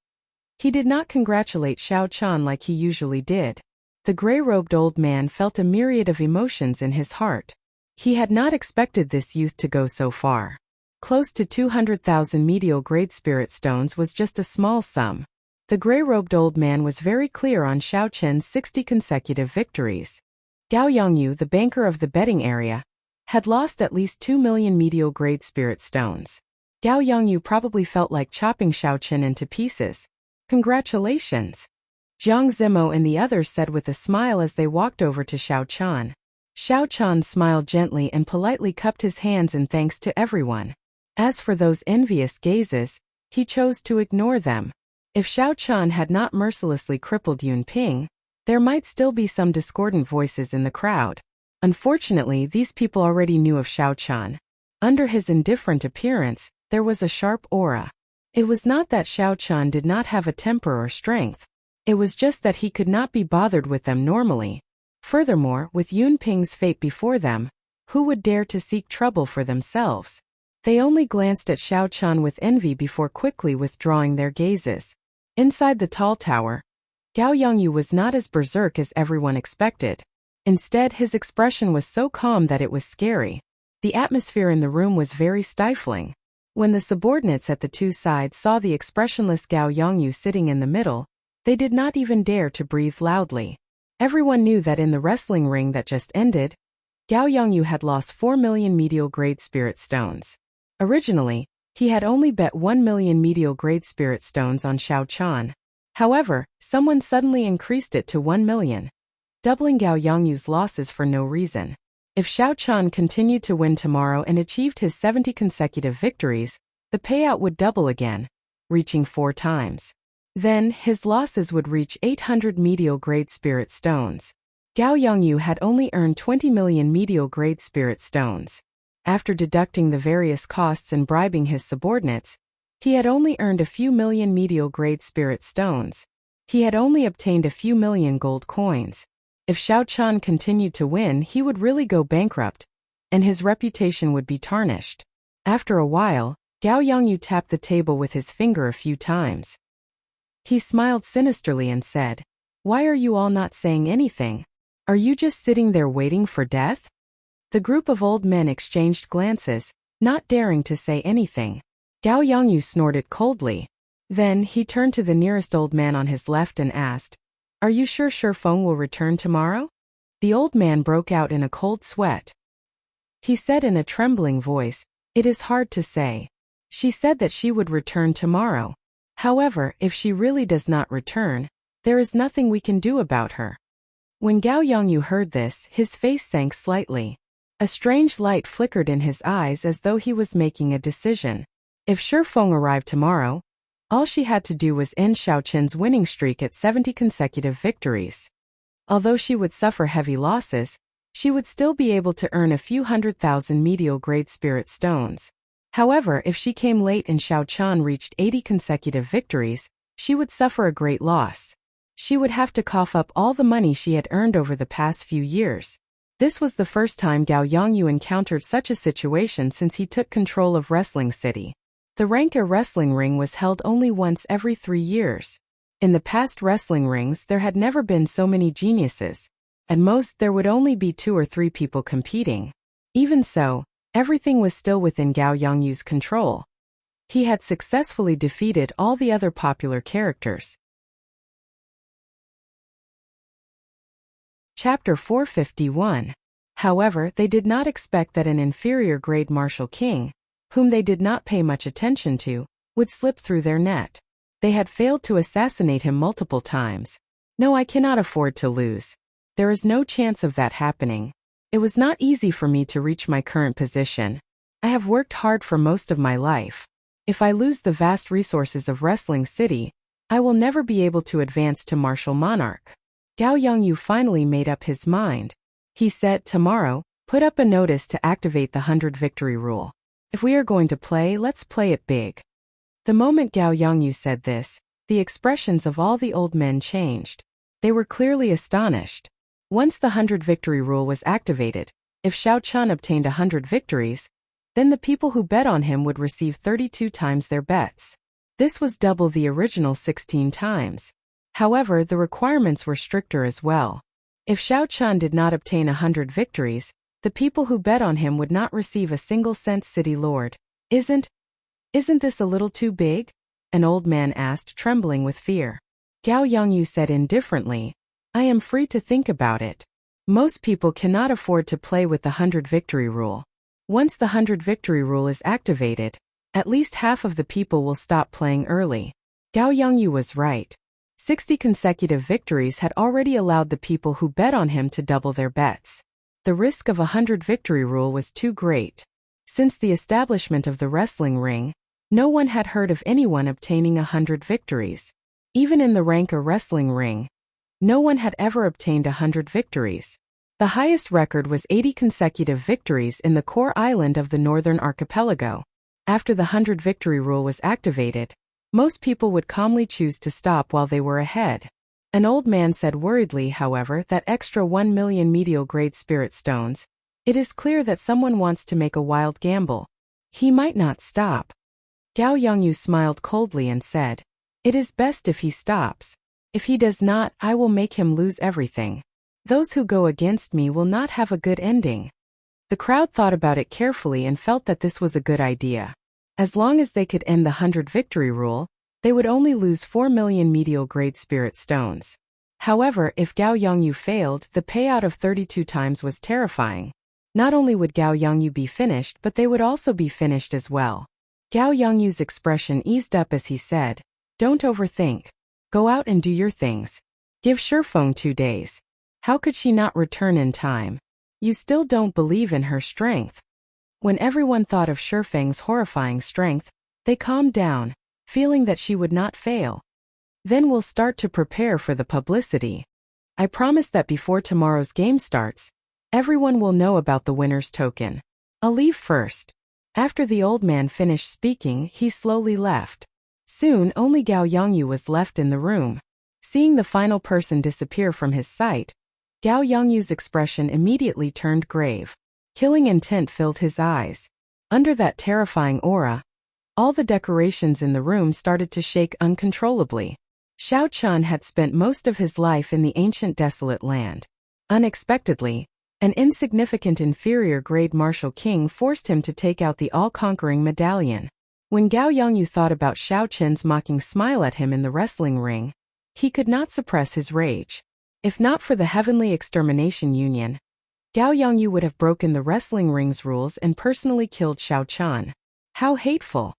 he did not congratulate Xiao Chan like he usually did. The gray-robed old man felt a myriad of emotions in his heart. He had not expected this youth to go so far. Close to 200,000 medial-grade spirit stones was just a small sum. The gray-robed old man was very clear on Xiao Chen's 60 consecutive victories. Gao Yongyu, the banker of the betting area, had lost at least 2 million medial-grade spirit stones. Gao Yongyu probably felt like chopping Xiao Chen into pieces. Congratulations! Jiang Zimo and the others said with a smile as they walked over to Xiao Chan. Xiao Chan smiled gently and politely cupped his hands in thanks to everyone. As for those envious gazes, he chose to ignore them. If Xiao Chan had not mercilessly crippled Yun Ping, there might still be some discordant voices in the crowd. Unfortunately, these people already knew of Xiao Chan. Under his indifferent appearance, there was a sharp aura. It was not that Xiao Chan did not have a temper or strength. It was just that he could not be bothered with them normally. Furthermore, with Yun Ping's fate before them, who would dare to seek trouble for themselves? They only glanced at Xiao Chan with envy before quickly withdrawing their gazes. Inside the tall tower, Gao Yongyu was not as berserk as everyone expected. Instead, his expression was so calm that it was scary. The atmosphere in the room was very stifling. When the subordinates at the two sides saw the expressionless Gao Yongyu sitting in the middle, they did not even dare to breathe loudly. Everyone knew that in the wrestling ring that just ended, Gao Yongyu had lost 4 million medial-grade spirit stones. Originally, he had only bet 1 million medial-grade spirit stones on Xiao Chan. However, someone suddenly increased it to 1 million, doubling Gao Yongyu's losses for no reason. If Xiao Chan continued to win tomorrow and achieved his 70 consecutive victories, the payout would double again, reaching 4 times. Then, his losses would reach 800 medial-grade spirit stones. Gao Yongyu had only earned 20 million medial-grade spirit stones. After deducting the various costs and bribing his subordinates, he had only earned a few million medial-grade spirit stones. He had only obtained a few million gold coins. If Xiao Chan continued to win, he would really go bankrupt, and his reputation would be tarnished. After a while, Gao Yongyu tapped the table with his finger a few times. He smiled sinisterly and said, "Why are you all not saying anything? Are you just sitting there waiting for death?" The group of old men exchanged glances, not daring to say anything. Gao Yongyu snorted coldly. Then, he turned to the nearest old man on his left and asked, "Are you sure Feng will return tomorrow?" The old man broke out in a cold sweat. He said in a trembling voice, "It is hard to say. She said that she would return tomorrow. However, if she really does not return, there is nothing we can do about her." When Gao Yongyu heard this, his face sank slightly. A strange light flickered in his eyes as though he was making a decision. If Feng arrived tomorrow, all she had to do was end Xiao Chen's winning streak at 70 consecutive victories. Although she would suffer heavy losses, she would still be able to earn a few 100,000 medial-grade spirit stones. However, if she came late and Xiao Chan reached 80 consecutive victories, she would suffer a great loss. She would have to cough up all the money she had earned over the past few years. This was the first time Gao Yongyu encountered such a situation since he took control of Wrestling City. The rank A wrestling ring was held only once every 3 years. In the past wrestling rings, there had never been so many geniuses. At most, there would only be 2 or 3 people competing. Even so, everything was still within Gao Yongyu's control. He had successfully defeated all the other popular characters. Chapter 451. However, they did not expect that an inferior grade martial king, whom they did not pay much attention to, would slip through their net. They had failed to assassinate him multiple times. No, I cannot afford to lose. There is no chance of that happening. It was not easy for me to reach my current position. I have worked hard for most of my life. If I lose the vast resources of Wrestling City, I will never be able to advance to martial monarch. Gao Yongyu finally made up his mind. He said, "Tomorrow, put up a notice to activate the 100 victory rule. If we are going to play, let's play it big." The moment Gao Yongyu said this, the expressions of all the old men changed. They were clearly astonished. Once the 100 victory rule was activated, if Xiao Chun obtained 100 victories, then the people who bet on him would receive 32 times their bets. This was double the original 16 times. However, the requirements were stricter as well. If Xiao Chun did not obtain 100 victories, the people who bet on him would not receive a single cent. City Lord. Isn't this a little too big? An old man asked, trembling with fear. Gao Yongyu said indifferently, I am free to think about it. Most people cannot afford to play with the 100 victory rule. Once the 100 victory rule is activated, at least half of the people will stop playing early. Gao Yongyu was right. 60 consecutive victories had already allowed the people who bet on him to double their bets. The risk of a 100 victory rule was too great. Since the establishment of the wrestling ring, no one had heard of anyone obtaining 100 victories. Even in the rank a wrestling ring, no one had ever obtained 100 victories. The highest record was 80 consecutive victories in the core island of the Northern Archipelago. After the 100 victory rule was activated, most people would calmly choose to stop while they were ahead. An old man said worriedly, however, that extra 1 million medial-grade spirit stones. It is clear that someone wants to make a wild gamble. He might not stop. Gao Yongyu smiled coldly and said, It is best if he stops. If he does not, I will make him lose everything. Those who go against me will not have a good ending. The crowd thought about it carefully and felt that this was a good idea. As long as they could end the 100 victory rule, they would only lose 4 million medial-grade spirit stones. However, if Gao Yongyu failed, the payout of 32 times was terrifying. Not only would Gao Yongyu be finished, but they would also be finished as well. Gao Yongyu's expression eased up as he said, Don't overthink. Go out and do your things. Give Shifeng 2 days. How could she not return in time? You still don't believe in her strength. When everyone thought of Shifeng's horrifying strength, they calmed down, feeling that she would not fail. Then we'll start to prepare for the publicity. I promise that before tomorrow's game starts, everyone will know about the winner's token. I'll leave first. After the old man finished speaking, he slowly left. Soon, only Gao Yongyu was left in the room. Seeing the final person disappear from his sight, Gao Yongyu's expression immediately turned grave. Killing intent filled his eyes. Under that terrifying aura, all the decorations in the room started to shake uncontrollably. Xiao Chun had spent most of his life in the ancient desolate land. Unexpectedly, an insignificant inferior-grade martial king forced him to take out the all-conquering medallion. When Gao Yongyu thought about Xiao Chun's mocking smile at him in the wrestling ring, he could not suppress his rage. If not for the Heavenly Extermination Union, Gao Yongyu would have broken the wrestling ring's rules and personally killed Xiao Chun. How hateful!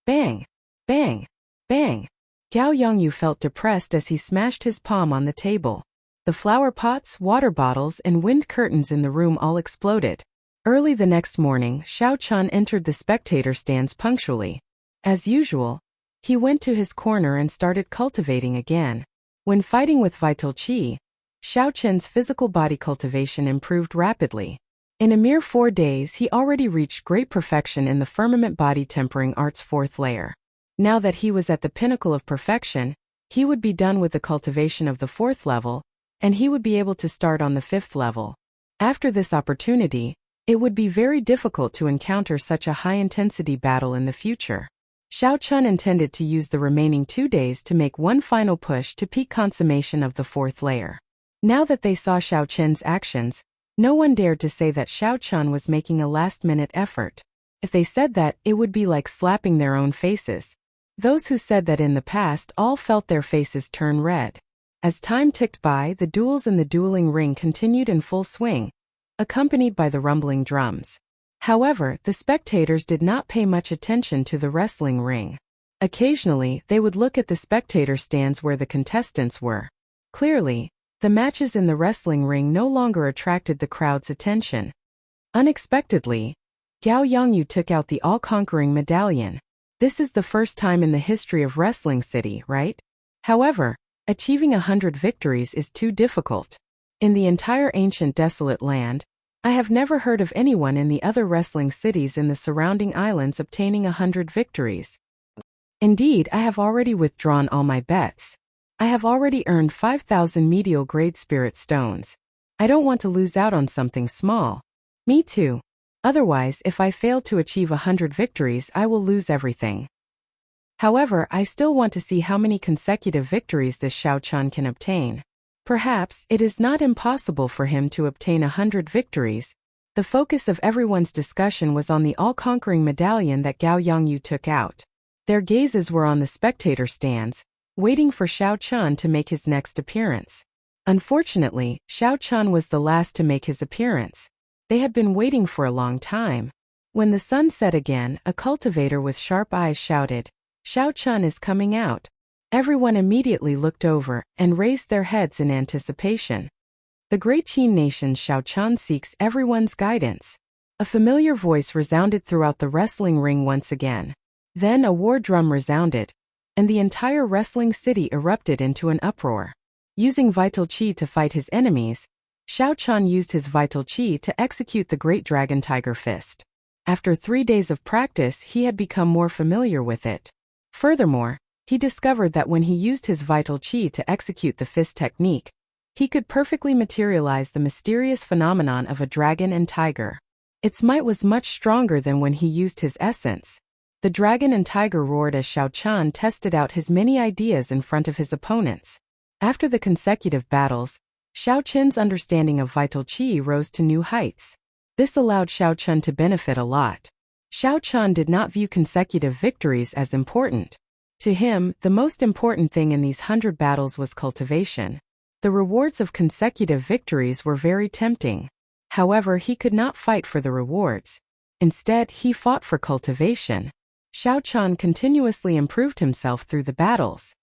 Bang! Bang! Bang! Gao Yongyu felt depressed as he smashed his palm on the table. The flower pots, water bottles, and wind curtains in the room all exploded. Early the next morning, Xiao Chun entered the spectator stands punctually. As usual, he went to his corner and started cultivating again. When fighting with vital qi, Xiao Chun's physical body cultivation improved rapidly. In a mere 4 days, he already reached great perfection in the firmament body tempering art's 4th layer. Now that he was at the pinnacle of perfection, he would be done with the cultivation of the 4th level, and he would be able to start on the 5th level. After this opportunity, it would be very difficult to encounter such a high-intensity battle in the future. Xiao Chun intended to use the remaining 2 days to make one final push to peak consummation of the 4th layer. Now that they saw Xiao Chun's actions, no one dared to say that Xiao Chun was making a last-minute effort. If they said that, it would be like slapping their own faces. Those who said that in the past all felt their faces turn red. As time ticked by, the duels in the dueling ring continued in full swing, accompanied by the rumbling drums. However, the spectators did not pay much attention to the wrestling ring. Occasionally, they would look at the spectator stands where the contestants were. Clearly, the matches in the wrestling ring no longer attracted the crowd's attention. Unexpectedly, Gao Yongyu took out the all-conquering medallion. This is the first time in the history of Wrestling City, right? However, achieving 100 victories is too difficult. In the entire ancient desolate land, I have never heard of anyone in the other wrestling cities in the surrounding islands obtaining 100 victories. Indeed, I have already withdrawn all my bets. I have already earned 5,000 medial grade spirit stones. I don't want to lose out on something small. Me too. Otherwise, if I fail to achieve 100 victories, I will lose everything. However, I still want to see how many consecutive victories this Xiao Chan can obtain. Perhaps it is not impossible for him to obtain 100 victories. The focus of everyone's discussion was on the all-conquering medallion that Gao Yongyu took out. Their gazes were on the spectator stands, waiting for Xiao Chan to make his next appearance. Unfortunately, Xiao Chan was the last to make his appearance. They had been waiting for a long time. When the sun set again, a cultivator with sharp eyes shouted, "Xiao Chan is coming out." Everyone immediately looked over and raised their heads in anticipation. The great Qin nation's Xiao Chan seeks everyone's guidance. A familiar voice resounded throughout the wrestling ring once again. Then a war drum resounded, and the entire wrestling city erupted into an uproar. Using vital qi to fight his enemies, Xiao Chan used his vital qi to execute the Great Dragon Tiger Fist. After 3 days of practice, he had become more familiar with it. Furthermore, he discovered that when he used his vital qi to execute the fist technique, he could perfectly materialize the mysterious phenomenon of a dragon and tiger. Its might was much stronger than when he used his essence. The dragon and tiger roared as Xiao Chan tested out his many ideas in front of his opponents. After the consecutive battles, Xiao Chen's understanding of vital qi rose to new heights. This allowed Xiao Chen to benefit a lot. Xiao Chan did not view consecutive victories as important. To him, the most important thing in these 100 battles was cultivation. The rewards of consecutive victories were very tempting. However, he could not fight for the rewards. Instead, he fought for cultivation. Xiao Chan continuously improved himself through the battles.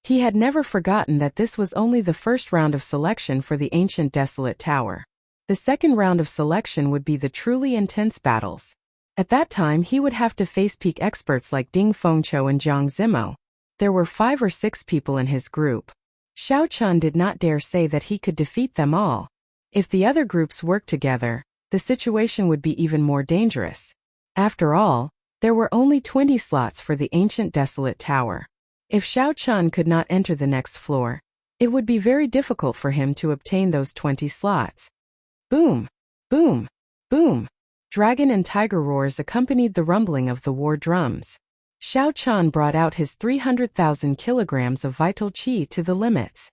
He had never forgotten that this was only the first round of selection for the ancient desolate tower. The second round of selection would be the truly intense battles. At that time, he would have to face peak experts like Ding Fengqiu and Jiang Zimo. There were 5 or 6 people in his group. Xiao Chan did not dare say that he could defeat them all. If the other groups worked together, the situation would be even more dangerous. After all, there were only 20 slots for the ancient desolate tower. If Xiao Chan could not enter the next floor, it would be very difficult for him to obtain those 20 slots. Boom! Boom! Boom! Dragon and tiger roars accompanied the rumbling of the war drums. Xiao Chan brought out his 300,000 kilograms of vital qi to the limits.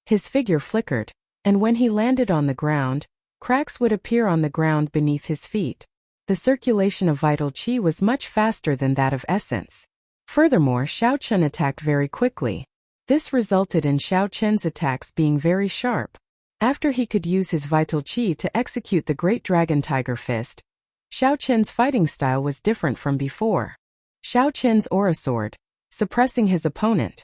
His figure flickered, and when he landed on the ground, cracks would appear on the ground beneath his feet. The circulation of vital qi was much faster than that of essence. Furthermore, Xiao Chen attacked very quickly. This resulted in Xiao Chen's attacks being very sharp. After he could use his vital qi to execute the Great Dragon Tiger Fist, Xiao Chen's fighting style was different from before. Xiao Chen's aura soared, suppressing his opponent.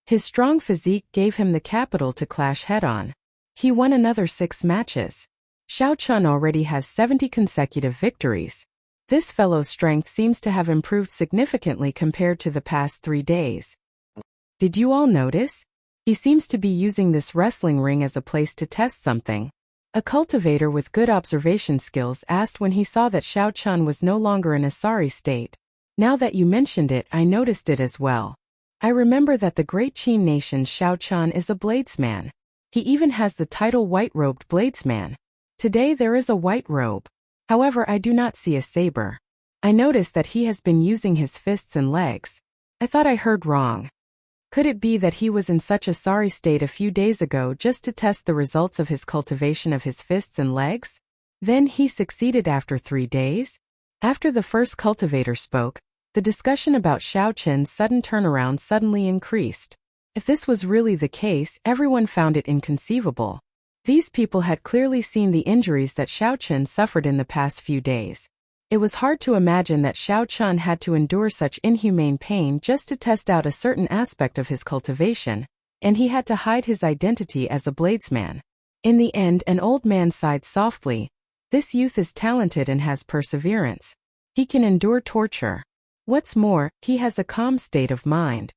His strong physique gave him the capital to clash head-on. He won another 6 matches. Xiao Chen already has 70 consecutive victories. This fellow's strength seems to have improved significantly compared to the past 3 days. Did you all notice? He seems to be using this wrestling ring as a place to test something. A cultivator with good observation skills asked when he saw that Xiao Chen was no longer in a sorry state. Now that you mentioned it, I noticed it as well. I remember that the great Qin nation's Xiao Chen is a bladesman. He even has the title white-robed bladesman. Today there is a white robe. However, I do not see a saber. I noticed that he has been using his fists and legs. I thought I heard wrong. Could it be that he was in such a sorry state a few days ago just to test the results of his cultivation of his fists and legs? Then he succeeded after 3 days? After the first cultivator spoke, the discussion about Xiao Chen's sudden turnaround suddenly increased. If this was really the case, everyone found it inconceivable. These people had clearly seen the injuries that Xiao Chen suffered in the past few days. It was hard to imagine that Xiao Chen had to endure such inhumane pain just to test out a certain aspect of his cultivation, and he had to hide his identity as a bladesman. In the end, an old man sighed softly. This youth is talented and has perseverance. He can endure torture. What's more, he has a calm state of mind.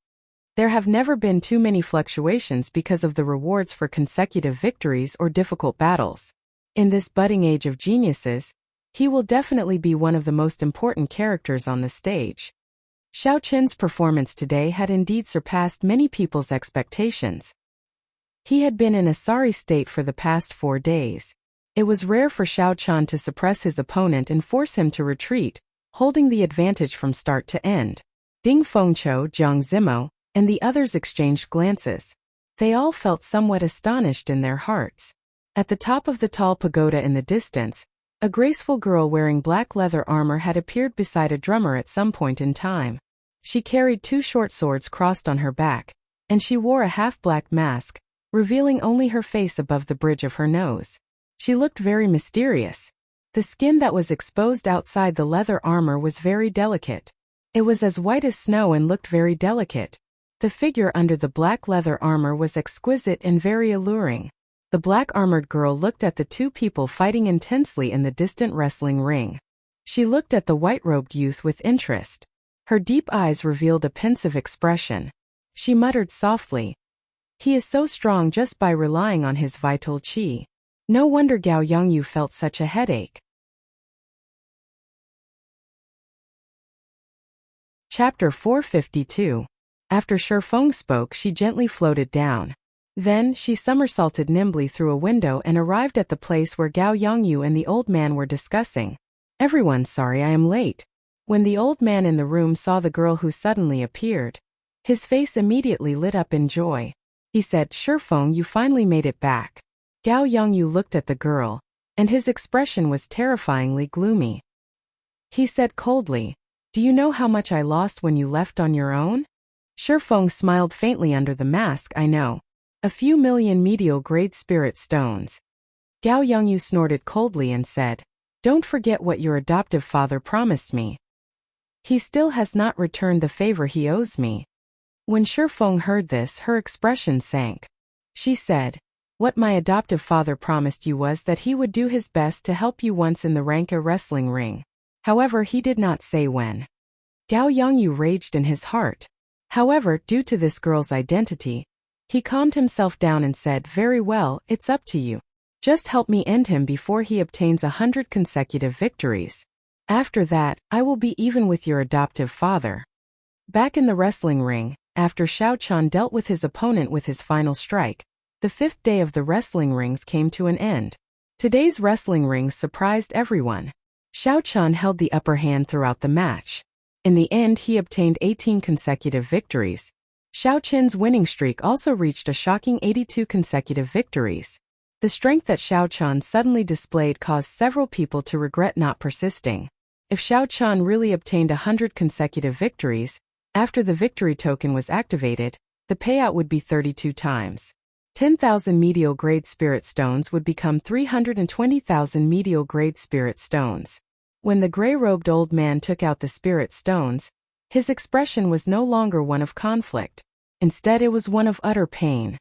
There have never been too many fluctuations because of the rewards for consecutive victories or difficult battles. In this budding age of geniuses, he will definitely be one of the most important characters on the stage. Xiao Qin's performance today had indeed surpassed many people's expectations. He had been in a sorry state for the past 4 days. It was rare for Xiao Qin to suppress his opponent and force him to retreat, holding the advantage from start to end. Ding Fengqiu, Jiang Zimo, and the others exchanged glances. They all felt somewhat astonished in their hearts. At the top of the tall pagoda in the distance, a graceful girl wearing black leather armor had appeared beside a drummer at some point in time. She carried 2 short swords crossed on her back, and she wore a half-black mask, revealing only her face above the bridge of her nose. She looked very mysterious. The skin that was exposed outside the leather armor was very delicate. It was as white as snow and looked very delicate. The figure under the black leather armor was exquisite and very alluring. The black-armored girl looked at the 2 people fighting intensely in the distant wrestling ring. She looked at the white-robed youth with interest. Her deep eyes revealed a pensive expression. She muttered softly, "He is so strong just by relying on his vital qi. No wonder Gao Yongyu felt such a headache." Chapter 452. After Shifeng spoke, she gently floated down. Then, she somersaulted nimbly through a window and arrived at the place where Gao Yongyu and the old man were discussing. "Everyone, sorry I am late." When the old man in the room saw the girl who suddenly appeared, his face immediately lit up in joy. He said, "Shifeng, you finally made it back." Gao Yongyu looked at the girl, and his expression was terrifyingly gloomy. He said coldly, "Do you know how much I lost when you left on your own?" Shifeng smiled faintly under the mask. "I know. A few million medial-grade spirit stones." Gao Yongyu snorted coldly and said, "Don't forget what your adoptive father promised me. He still has not returned the favor he owes me." When Shifeng heard this, her expression sank. She said, "What my adoptive father promised you was that he would do his best to help you once in the Ranka wrestling ring. However, he did not say when." Gao Yongyu raged in his heart. However, due to this girl's identity, he calmed himself down and said, "Very well, it's up to you. Just help me end him before he obtains 100 consecutive victories. After that, I will be even with your adoptive father." Back in the wrestling ring, after Xiao Qin dealt with his opponent with his final strike, the 5th day of the wrestling rings came to an end. Today's wrestling rings surprised everyone. Xiao Qin held the upper hand throughout the match. In the end, he obtained 18 consecutive victories. Xiao Qin's winning streak also reached a shocking 82 consecutive victories. The strength that Xiao Qin suddenly displayed caused several people to regret not persisting. If Xiao Qin really obtained 100 consecutive victories, after the victory token was activated, the payout would be 32 times. 10,000 medial-grade spirit stones would become 320,000 medial-grade spirit stones. When the gray-robed old man took out the spirit stones, his expression was no longer one of conflict. Instead, it was one of utter pain.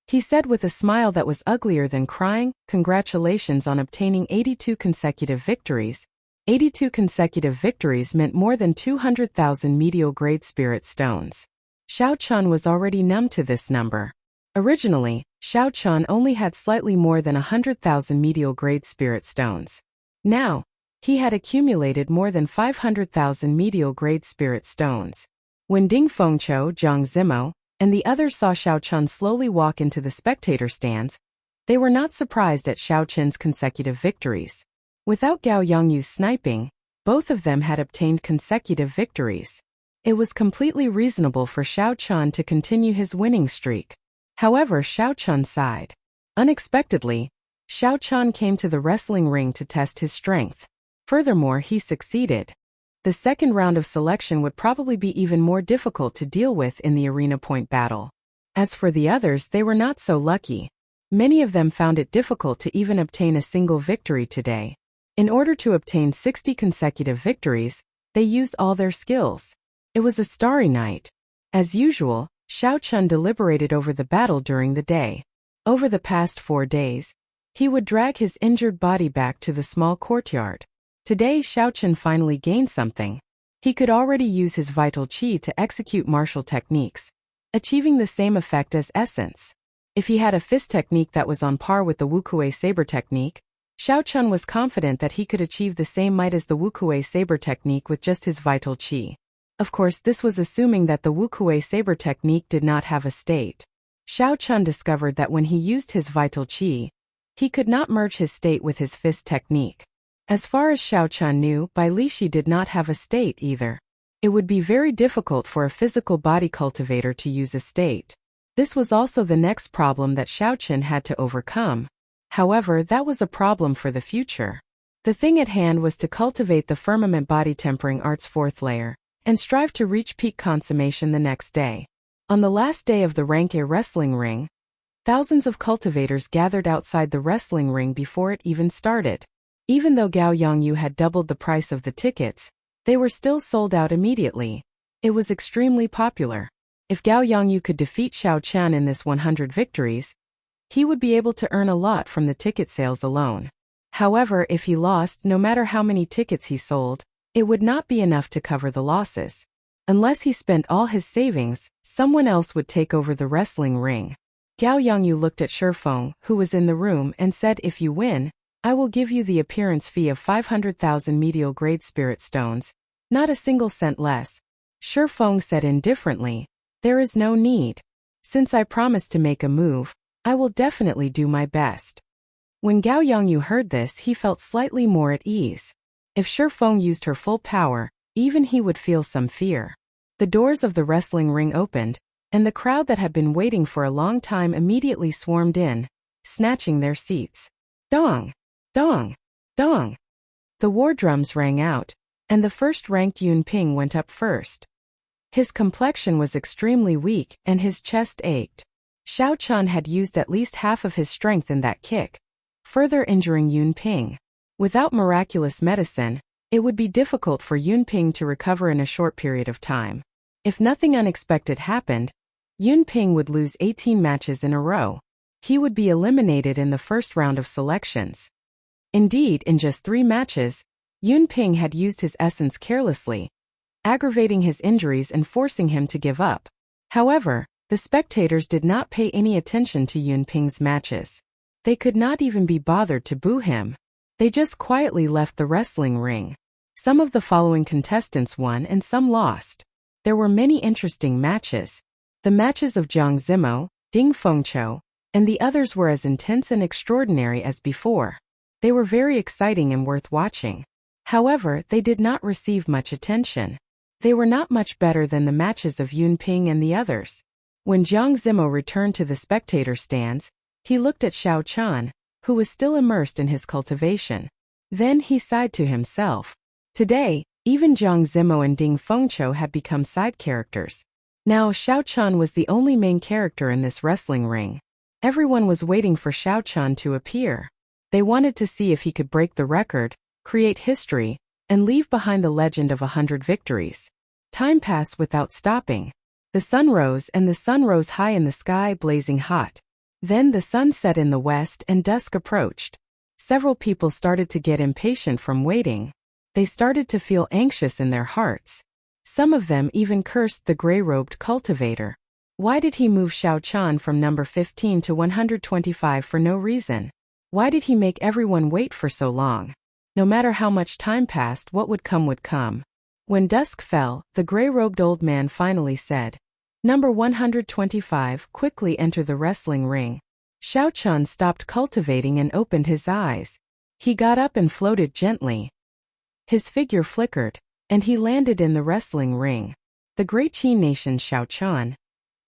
He said with a smile that was uglier than crying, "Congratulations on obtaining 82 consecutive victories." 82 consecutive victories meant more than 200,000 medial-grade spirit stones. Xiao Qin was already numb to this number. Originally, Xiao Qin only had slightly more than 100,000 medial-grade spirit stones. Now, he had accumulated more than 500,000 medial-grade spirit stones. When Ding Fengqiu, Jiang Zimo, and the others saw Xiao Qin slowly walk into the spectator stands, they were not surprised at Xiao Qin's consecutive victories. Without Gao Yongyu's sniping, both of them had obtained consecutive victories. It was completely reasonable for Xiao Qin to continue his winning streak. However, Xiao Qin sighed. Unexpectedly, Xiao Qin came to the wrestling ring to test his strength. Furthermore, he succeeded. The second round of selection would probably be even more difficult to deal with in the arena point battle. As for the others, they were not so lucky. Many of them found it difficult to even obtain a single victory today. In order to obtain 60 consecutive victories, they used all their skills. It was a starry night. As usual, Xiao Qin deliberated over the battle during the day. Over the past 4 days, he would drag his injured body back to the small courtyard. Today, Xiao Qin finally gained something. He could already use his vital qi to execute martial techniques, achieving the same effect as essence. If he had a fist technique that was on par with the Wuxia saber technique, Xiao Qin was confident that he could achieve the same might as the Wuxia saber technique with just his vital qi. Of course, this was assuming that the Wuxia saber technique did not have a state. Xiao Chun discovered that when he used his vital qi, he could not merge his state with his fist technique. As far as Xiao Chun knew, Bai Lishi did not have a state either. It would be very difficult for a physical body cultivator to use a state. This was also the next problem that Xiao Chun had to overcome. However, that was a problem for the future. The thing at hand was to cultivate the firmament body tempering art's fourth layer, and strive to reach peak consummation the next day. On the last day of the Rank A wrestling ring, thousands of cultivators gathered outside the wrestling ring before it even started. Even though Gao Yongyu had doubled the price of the tickets, they were still sold out immediately. It was extremely popular. If Gao Yongyu could defeat Xiao Chun in this 100 victories, he would be able to earn a lot from the ticket sales alone. However, if he lost, no matter how many tickets he sold, it would not be enough to cover the losses. Unless he spent all his savings, someone else would take over the wrestling ring. Gao Yongyu looked at Shifeng, who was in the room, and said, "If you win, I will give you the appearance fee of 500,000 medial grade spirit stones, not a single cent less." Shifeng said indifferently, "There is no need. Since I promised to make a move, I will definitely do my best." When Gao Yongyu heard this, he felt slightly more at ease. If Shifeng used her full power, even he would feel some fear. The doors of the wrestling ring opened, and the crowd that had been waiting for a long time immediately swarmed in, snatching their seats. Dong! Dong! Dong! The war drums rang out, and the first-ranked Yun Ping went up first. His complexion was extremely weak, and his chest ached. Xiao Chun had used at least half of his strength in that kick, further injuring Yun Ping. Without miraculous medicine, it would be difficult for Yun Ping to recover in a short period of time. If nothing unexpected happened, Yun Ping would lose 18 matches in a row. He would be eliminated in the first round of selections. Indeed, in just 3 matches, Yun Ping had used his essence carelessly, aggravating his injuries and forcing him to give up. However, the spectators did not pay any attention to Yun Ping's matches. They could not even be bothered to boo him. They just quietly left the wrestling ring. Some of the following contestants won and some lost. There were many interesting matches. The matches of Zhang Zimo, Ding Fengqiu, and the others were as intense and extraordinary as before. They were very exciting and worth watching. However, they did not receive much attention. They were not much better than the matches of Yun Ping and the others. When Zhang Zimo returned to the spectator stands, he looked at Xiao Chun, who was still immersed in his cultivation. Then he sighed to himself. Today, even Zhang Zimo and Ding Fengqiu had become side characters. Now Xiao Chun was the only main character in this wrestling ring. Everyone was waiting for Xiao Chun to appear. They wanted to see if he could break the record, create history, and leave behind the legend of 100 victories. Time passed without stopping. The sun rose high in the sky, blazing hot. Then the sun set in the west and dusk approached. Several people started to get impatient from waiting. They started to feel anxious in their hearts. Some of them even cursed the gray-robed cultivator. Why did he move Xiao Chun from number 15 to 125 for no reason? Why did he make everyone wait for so long? No matter how much time passed, what would come would come. When dusk fell, the gray-robed old man finally said, "Number 125, quickly enter the wrestling ring." Xiao Chun stopped cultivating and opened his eyes. He got up and floated gently. His figure flickered, and he landed in the wrestling ring. The Great Qin Nation, Xiao Chun.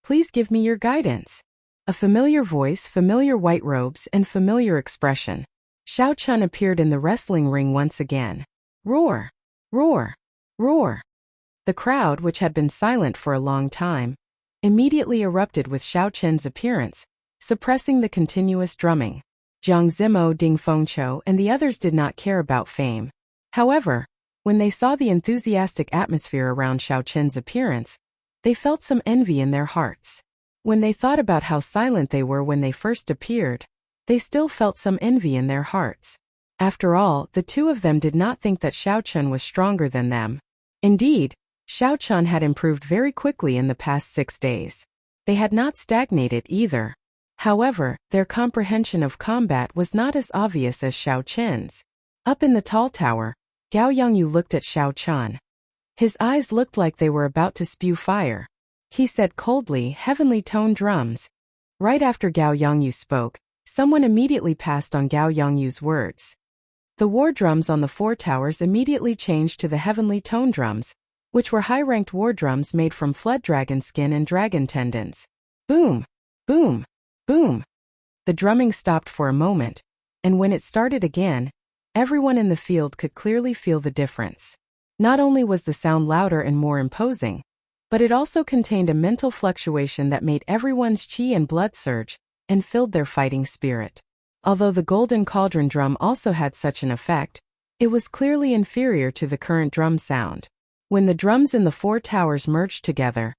Please give me your guidance. A familiar voice, familiar white robes, and familiar expression. Xiao Chun appeared in the wrestling ring once again. Roar! Roar! Roar! The crowd, which had been silent for a long time, immediately erupted with Xiao Chun's appearance, suppressing the continuous drumming. Zhang Zimo, Ding Fengqiu, and the others did not care about fame. However, when they saw the enthusiastic atmosphere around Xiao Chun's appearance, they felt some envy in their hearts. When they thought about how silent they were when they first appeared, they still felt some envy in their hearts. After all, the two of them did not think that Xiao Chun was stronger than them. Indeed, Xiao Chun had improved very quickly in the past 6 days. They had not stagnated either. However, their comprehension of combat was not as obvious as Xiao Chun's. Up in the tall tower, Gao Yongyu looked at Xiao Chun. His eyes looked like they were about to spew fire. He said coldly, "Heavenly tone drums." Right after Gao Yongyu spoke, someone immediately passed on Gao Yongyu's words. The war drums on the four towers immediately changed to the heavenly tone drums, which were high-ranked war drums made from flood dragon skin and dragon tendons. Boom! Boom! Boom! The drumming stopped for a moment, and when it started again, everyone in the field could clearly feel the difference. Not only was the sound louder and more imposing, but it also contained a mental fluctuation that made everyone's qi and blood surge and filled their fighting spirit. Although the golden cauldron drum also had such an effect, it was clearly inferior to the current drum sound. When the drums in the four towers merged together,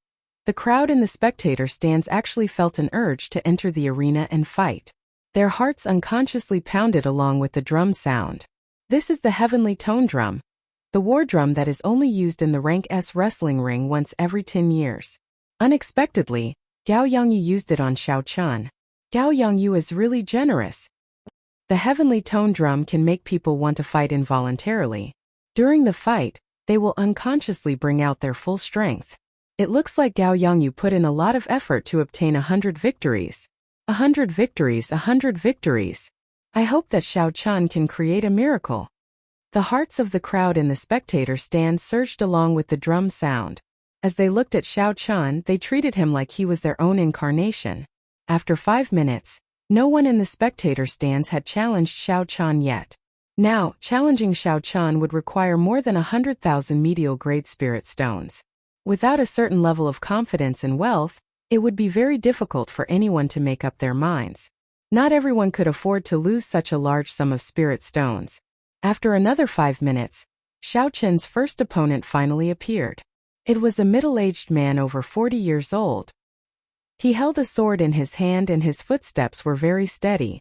the crowd in the spectator stands actually felt an urge to enter the arena and fight. Their hearts unconsciously pounded along with the drum sound. This is the heavenly tone drum, the war drum that is only used in the rank S wrestling ring once every 10 years. Unexpectedly, Gao Yongyu used it on Xiao Chun. Gao Yongyu is really generous. The heavenly tone drum can make people want to fight involuntarily. During the fight, they will unconsciously bring out their full strength. It looks like Gao Yongyu put in a lot of effort to obtain 100 victories. 100 victories, 100 victories. I hope that Xiao Chun can create a miracle. The hearts of the crowd in the spectator stand surged along with the drum sound. As they looked at Xiao Chun, they treated him like he was their own incarnation. After 5 minutes, no one in the spectator stands had challenged Xiao Chun yet. Now, challenging Xiao Chun would require more than 100,000 medial grade spirit stones. Without a certain level of confidence and wealth, it would be very difficult for anyone to make up their minds. Not everyone could afford to lose such a large sum of spirit stones. After another 5 minutes, Xiao Chun's first opponent finally appeared. It was a middle-aged man over 40 years old. He held a sword in his hand and his footsteps were very steady.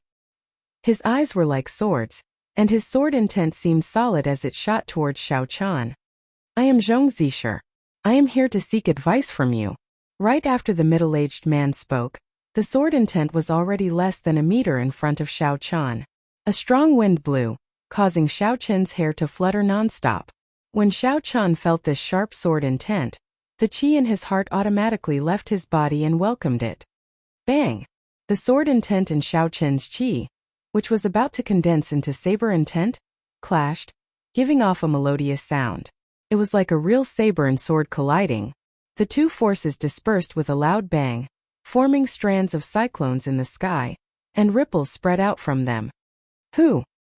His eyes were like swords, and his sword intent seemed solid as it shot towards Xiao Chun. "I am Zhong Zisher. I am here to seek advice from you." Right after the middle-aged man spoke, the sword intent was already less than a meter in front of Xiao Chun. A strong wind blew, causing Xiao Chun's hair to flutter nonstop. When Xiao Chun felt this sharp sword intent, the qi in his heart automatically left his body and welcomed it. Bang! The sword intent and Xiao Chun's qi, which was about to condense into saber intent, clashed, giving off a melodious sound. It was like a real saber and sword colliding. The two forces dispersed with a loud bang, forming strands of cyclones in the sky, and ripples spread out from them.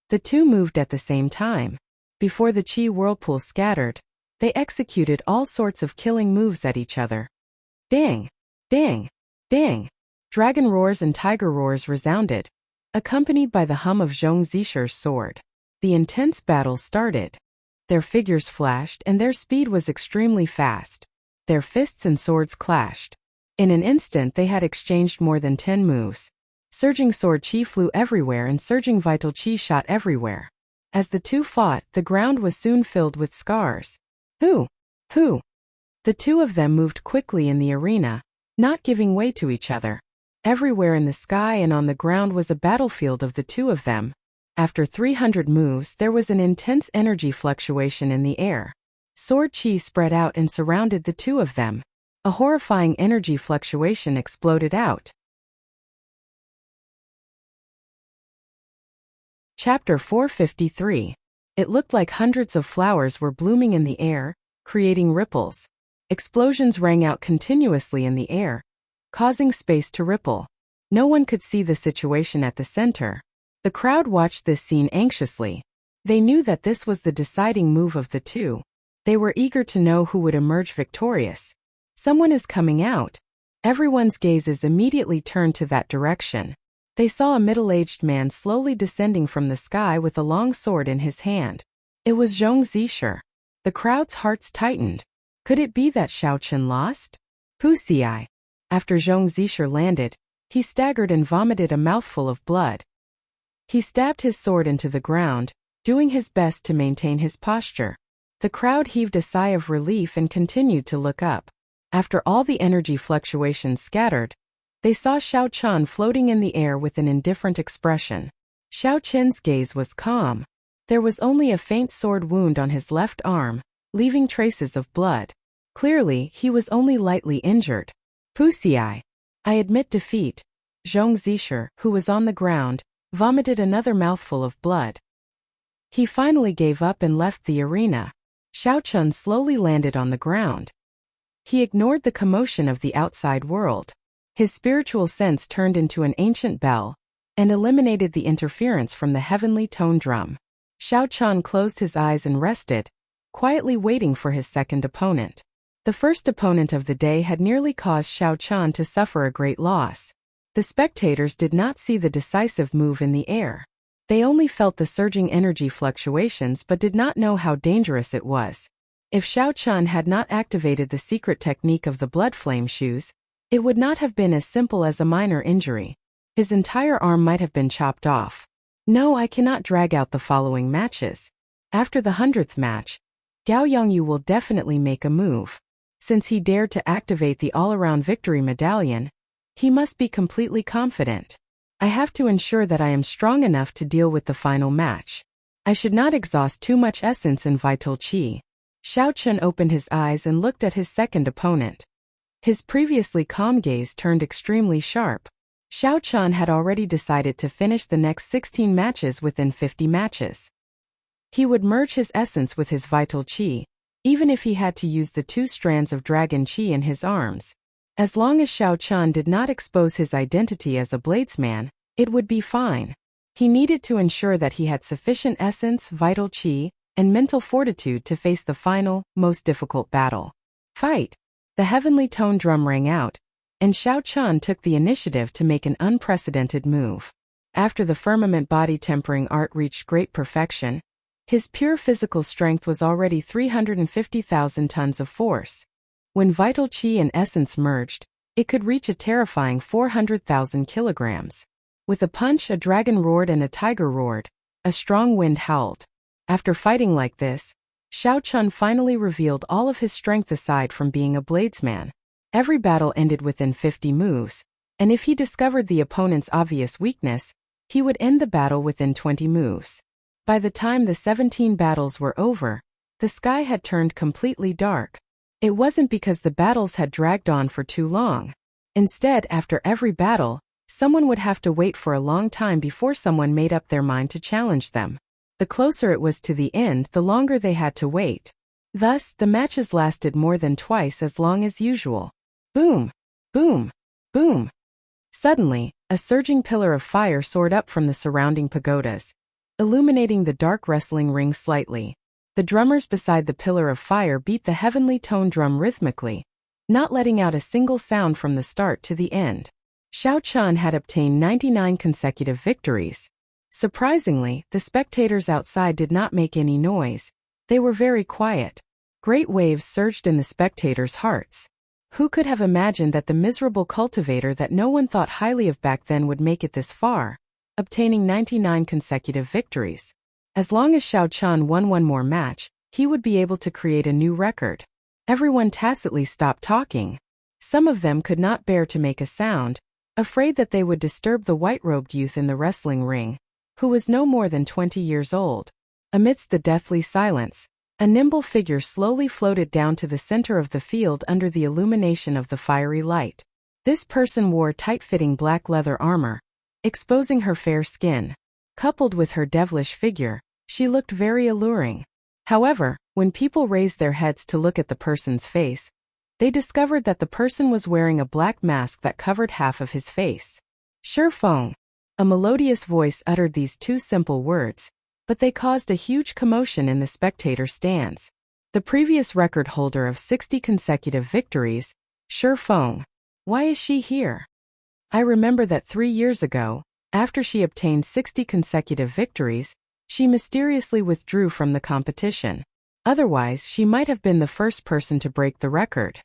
The two moved at the same time. Before the qi whirlpool scattered, they executed all sorts of killing moves at each other. Dang! Dang! Dang! Dragon roars and tiger roars resounded, accompanied by the hum of Zhong Zisher's sword. The intense battle started. Their figures flashed and their speed was extremely fast. Their fists and swords clashed. In an instant they had exchanged more than 10 moves. Surging sword qi flew everywhere and surging vital qi shot everywhere. As the two fought, the ground was soon filled with scars. The two of them moved quickly in the arena, not giving way to each other. Everywhere in the sky and on the ground was a battlefield of the two of them. After 300 moves, there was an intense energy fluctuation in the air. Sword qi spread out and surrounded the two of them. A horrifying energy fluctuation exploded out. Chapter 453. It looked like hundreds of flowers were blooming in the air, creating ripples. Explosions rang out continuously in the air, causing space to ripple. No one could see the situation at the center. The crowd watched this scene anxiously. They knew that this was the deciding move of the two. They were eager to know who would emerge victorious. Someone is coming out. Everyone's gazes immediately turned to that direction. They saw a middle-aged man slowly descending from the sky with a long sword in his hand. It was Zhong Zisher. The crowd's hearts tightened. Could it be that Xiao Chun lost? Wuxia. After Zhong Zisher landed, he staggered and vomited a mouthful of blood. He stabbed his sword into the ground, doing his best to maintain his posture. The crowd heaved a sigh of relief and continued to look up. After all the energy fluctuations scattered, they saw Xiao Chun floating in the air with an indifferent expression. Xiao Chun's gaze was calm. There was only a faint sword wound on his left arm, leaving traces of blood. Clearly, he was only lightly injured. Wuxia, I admit defeat. Zhong Zisher, who was on the ground, vomited another mouthful of blood. He finally gave up and left the arena. Xiao Chun slowly landed on the ground. He ignored the commotion of the outside world. His spiritual sense turned into an ancient bell and eliminated the interference from the heavenly tone drum. Xiao Chun closed his eyes and rested, quietly waiting for his second opponent. The first opponent of the day had nearly caused Xiao Chun to suffer a great loss. The spectators did not see the decisive move in the air. They only felt the surging energy fluctuations but did not know how dangerous it was. If Xiao Chun had not activated the secret technique of the blood flame shoes, it would not have been as simple as a minor injury. His entire arm might have been chopped off. No, I cannot drag out the following matches. After the 100th match, Gao Yongyu will definitely make a move. Since he dared to activate the all-around victory medallion, he must be completely confident. I have to ensure that I am strong enough to deal with the final match. I should not exhaust too much essence and vital qi. Xiao Chun opened his eyes and looked at his second opponent. His previously calm gaze turned extremely sharp. Xiao Chun had already decided to finish the next 16 matches within 50 matches. He would merge his essence with his vital qi, even if he had to use the 2 strands of dragon qi in his arms. As long as Xiao Chun did not expose his identity as a bladesman, it would be fine. He needed to ensure that he had sufficient essence, vital qi, and mental fortitude to face the final, most difficult battle. Fight! The heavenly tone drum rang out, and Xiao Chun took the initiative to make an unprecedented move. After the firmament body tempering art reached great perfection, his pure physical strength was already 350,000 tons of force. When vital qi and essence merged, it could reach a terrifying 400,000 kilograms. With a punch, a dragon roared and a tiger roared. A strong wind howled. After fighting like this, Xiao Chun finally revealed all of his strength aside from being a bladesman. Every battle ended within 50 moves, and if he discovered the opponent's obvious weakness, he would end the battle within 20 moves. By the time the 17 battles were over, the sky had turned completely dark. It wasn't because the battles had dragged on for too long. Instead, after every battle, someone would have to wait for a long time before someone made up their mind to challenge them. The closer it was to the end, the longer they had to wait. Thus, the matches lasted more than twice as long as usual. Boom! Boom! Boom! Suddenly, a surging pillar of fire soared up from the surrounding pagodas, illuminating the dark wrestling ring slightly. The drummers beside the pillar of fire beat the heavenly tone drum rhythmically, not letting out a single sound from the start to the end. Xiao Chun had obtained 99 consecutive victories. Surprisingly, the spectators outside did not make any noise. They were very quiet. Great waves surged in the spectators' hearts. Who could have imagined that the miserable cultivator that no one thought highly of back then would make it this far, obtaining 99 consecutive victories? As long as Xiao Chun won one more match, he would be able to create a new record. Everyone tacitly stopped talking. Some of them could not bear to make a sound, afraid that they would disturb the white-robed youth in the wrestling ring, who was no more than 20 years old. Amidst the deathly silence, a nimble figure slowly floated down to the center of the field under the illumination of the fiery light. This person wore tight-fitting black leather armor, exposing her fair skin. Coupled with her devilish figure, she looked very alluring. However, when people raised their heads to look at the person's face, they discovered that the person was wearing a black mask that covered half of his face. Shi Feng. A melodious voice uttered these 2 simple words, but they caused a huge commotion in the spectator stands. The previous record holder of 60 consecutive victories, Shi Feng. Why is she here? I remember that 3 years ago, after she obtained 60 consecutive victories, she mysteriously withdrew from the competition. Otherwise, she might have been the first person to break the record.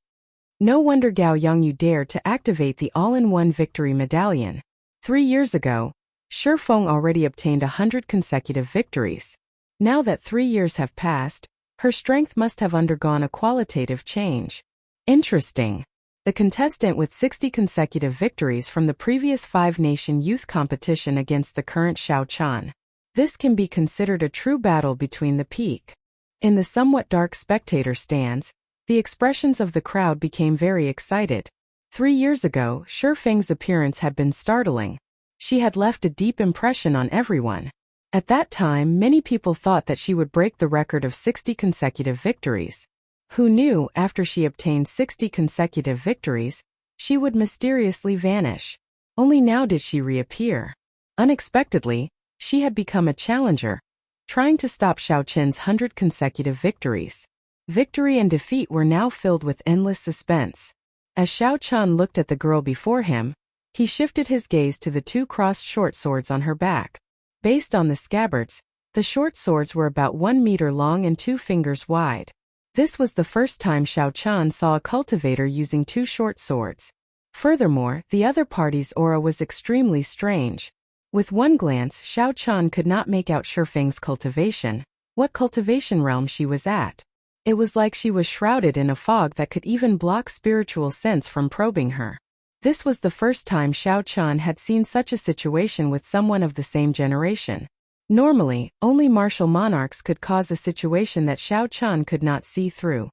No wonder Gao Yongyu dared to activate the all-in-one victory medallion. 3 years ago, Shi Feng already obtained 100 consecutive victories. Now that 3 years have passed, her strength must have undergone a qualitative change. Interesting. The contestant with 60 consecutive victories from the previous 5-nation youth competition against the current Xiao Chun. This can be considered a true battle between the peak. In the somewhat dark spectator stands, the expressions of the crowd became very excited. 3 years ago, Shi Feng's appearance had been startling. She had left a deep impression on everyone. At that time, many people thought that she would break the record of 60 consecutive victories. Who knew, after she obtained 60 consecutive victories, she would mysteriously vanish. Only now did she reappear. Unexpectedly, she had become a challenger, trying to stop Xiao Qin's 100 consecutive victories. Victory and defeat were now filled with endless suspense. As Xiao Qin looked at the girl before him, he shifted his gaze to the 2 crossed short swords on her back. Based on the scabbards, the short swords were about 1 meter long and 2 fingers wide. This was the first time Xiao Qin saw a cultivator using 2 short swords. Furthermore, the other party's aura was extremely strange. With one glance, Xiao Qin could not make out Shi Feng's cultivation, what cultivation realm she was at. It was like she was shrouded in a fog that could even block spiritual sense from probing her. This was the first time Xiao Qin had seen such a situation with someone of the same generation. Normally, only martial monarchs could cause a situation that Xiao Qin could not see through.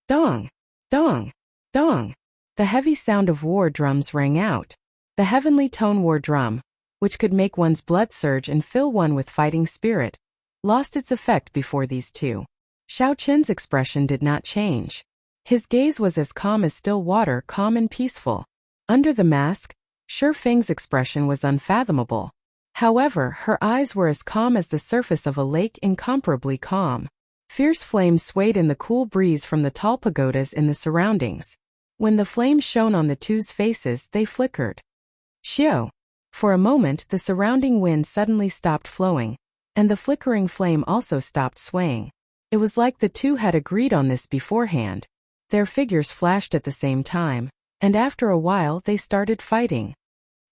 Dong! Dong! Dong! The heavy sound of war drums rang out. The heavenly tone war drum, which could make one's blood surge and fill one with fighting spirit, lost its effect before these two. Xiao Qin's expression did not change. His gaze was as calm as still water, calm and peaceful. Under the mask, Shi Feng's expression was unfathomable. However, her eyes were as calm as the surface of a lake, incomparably calm. Fierce flames swayed in the cool breeze from the tall pagodas in the surroundings. When the flames shone on the two's faces, they flickered. Xiao! For a moment, the surrounding wind suddenly stopped flowing, and the flickering flame also stopped swaying. It was like the two had agreed on this beforehand. Their figures flashed at the same time, and after a while they started fighting.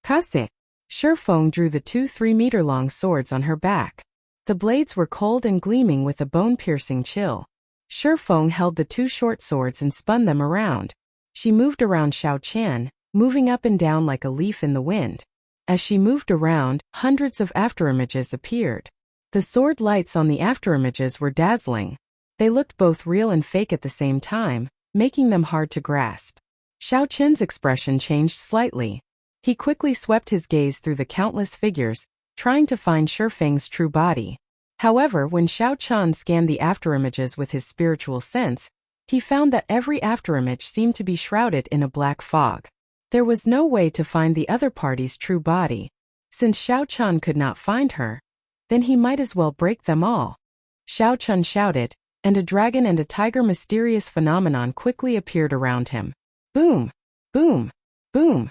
Kase! Shi Feng drew the 2 3-meter-long swords on her back. The blades were cold and gleaming with a bone-piercing chill. Shi Feng held the 2 short swords and spun them around. She moved around Xiao Qin, moving up and down like a leaf in the wind. As she moved around, hundreds of afterimages appeared. The sword lights on the afterimages were dazzling. They looked both real and fake at the same time, making them hard to grasp. Xiao Qin's expression changed slightly. He quickly swept his gaze through the countless figures, trying to find Shi Feng's true body. However, when Xiao Qin scanned the afterimages with his spiritual sense, he found that every afterimage seemed to be shrouded in a black fog. There was no way to find the other party's true body. Since Xiao Qin could not find her, then he might as well break them all. Xiao Qin shouted, and a dragon and a tiger mysterious phenomenon quickly appeared around him. Boom! Boom! Boom!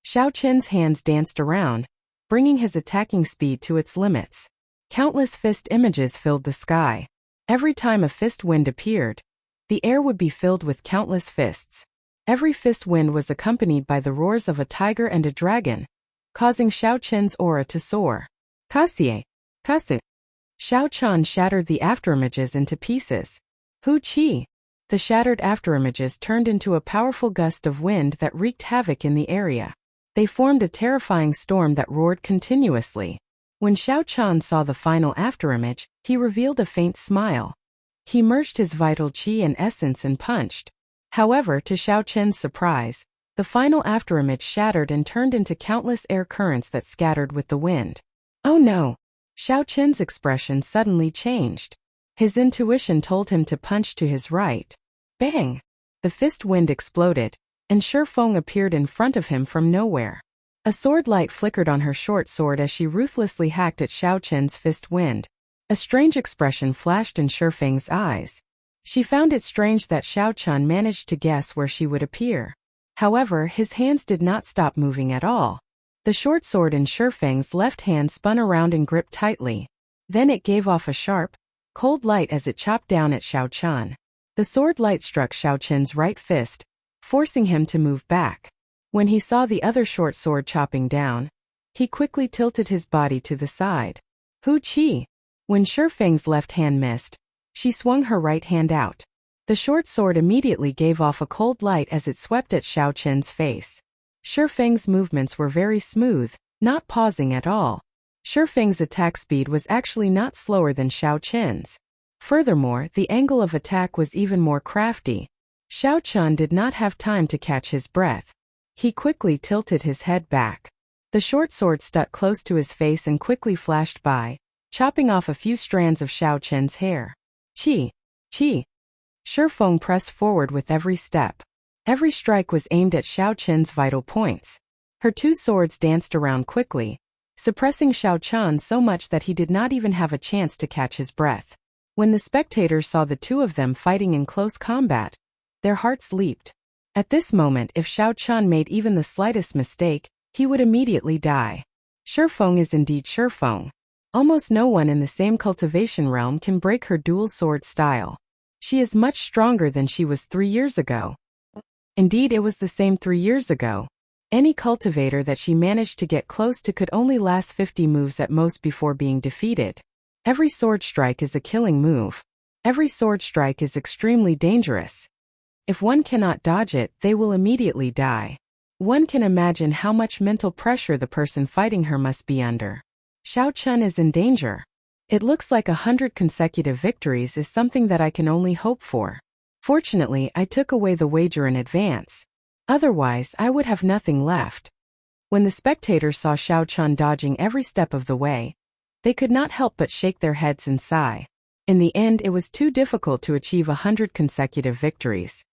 Xiao Qin's hands danced around, bringing his attacking speed to its limits. Countless fist images filled the sky. Every time a fist wind appeared, the air would be filled with countless fists. Every fist wind was accompanied by the roars of a tiger and a dragon, causing Xiao Qin's aura to soar. Kasie! Kasie! Xiao Qin shattered the afterimages into pieces. Hu Qi! The shattered afterimages turned into a powerful gust of wind that wreaked havoc in the area. They formed a terrifying storm that roared continuously. When Xiao Qin saw the final afterimage, he revealed a faint smile. He merged his vital qi and essence and punched. However, to Xiao Qin's surprise, the final afterimage shattered and turned into countless air currents that scattered with the wind. Oh no! Xiao Qin's expression suddenly changed. His intuition told him to punch to his right. Bang! The fist wind exploded, and Shi Feng appeared in front of him from nowhere. A sword light flickered on her short sword as she ruthlessly hacked at Xiao Qin's fist wind. A strange expression flashed in Shi Feng's eyes. She found it strange that Xiao Qin managed to guess where she would appear. However, his hands did not stop moving at all. The short sword in Shi Feng's left hand spun around and gripped tightly. Then it gave off a sharp, cold light as it chopped down at Xiao Qin. The sword light struck Xiao Qin's right fist, forcing him to move back. When he saw the other short sword chopping down, he quickly tilted his body to the side. Hu Qi! When Shi Feng's left hand missed, she swung her right hand out. The short sword immediately gave off a cold light as it swept at Xiao Qin's face. Shi Feng's movements were very smooth, not pausing at all. Shi Feng's attack speed was actually not slower than Xiao Qin's. Furthermore, the angle of attack was even more crafty. Xiao Chun did not have time to catch his breath. He quickly tilted his head back. The short sword stuck close to his face and quickly flashed by, chopping off a few strands of Xiao Chen's hair. Qi! Qi! Shifeng pressed forward with every step. Every strike was aimed at Xiao Chen's vital points. Her two swords danced around quickly, suppressing Xiao Chun so much that he did not even have a chance to catch his breath. When the spectators saw the two of them fighting in close combat, their hearts leaped. At this moment, if Xiao Chun made even the slightest mistake, he would immediately die. Shifeng is indeed Shifeng. Almost no one in the same cultivation realm can break her dual sword style. She is much stronger than she was 3 years ago. Indeed, it was the same 3 years ago. Any cultivator that she managed to get close to could only last 50 moves at most before being defeated. Every sword strike is a killing move. Every sword strike is extremely dangerous. If one cannot dodge it, they will immediately die. One can imagine how much mental pressure the person fighting her must be under. Xiao Chun is in danger. It looks like 100 consecutive victories is something that I can only hope for. Fortunately, I took away the wager in advance. Otherwise, I would have nothing left. When the spectators saw Xiao Chun dodging every step of the way, they could not help but shake their heads and sigh. In the end, it was too difficult to achieve 100 consecutive victories.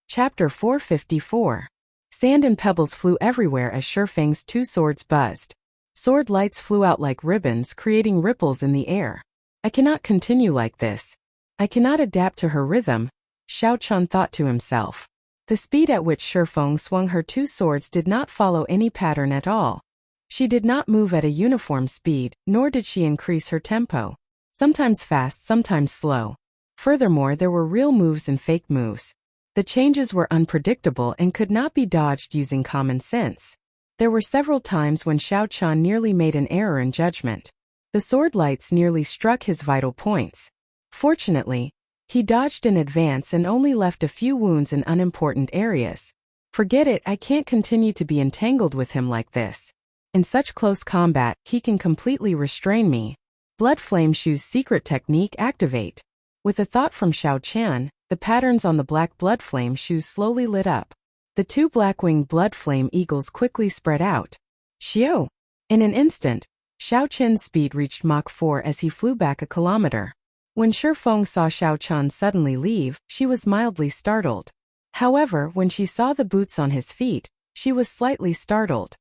Chapter 454. Sand and pebbles flew everywhere as Shifeng's two swords buzzed. Sword lights flew out like ribbons, creating ripples in the air. I cannot continue like this. I cannot adapt to her rhythm, Xiao Chun thought to himself. The speed at which Shifeng swung her two swords did not follow any pattern at all. She did not move at a uniform speed, nor did she increase her tempo. Sometimes fast, sometimes slow. Furthermore, there were real moves and fake moves. The changes were unpredictable and could not be dodged using common sense. There were several times when Xiao Chun nearly made an error in judgment. The sword lights nearly struck his vital points. Fortunately, he dodged in advance and only left a few wounds in unimportant areas. Forget it, I can't continue to be entangled with him like this. In such close combat, he can completely restrain me. Blood Flame Shoe's secret technique activate. With a thought from Xiao Chen, the patterns on the black blood flame shoes slowly lit up. The two black-winged blood flame eagles quickly spread out. Xiao! In an instant, Xiao Chen's speed reached Mach 4 as he flew back a kilometer. When Shifeng saw Xiao Chun suddenly leave, she was mildly startled. However, when she saw the boots on his feet, she was slightly startled.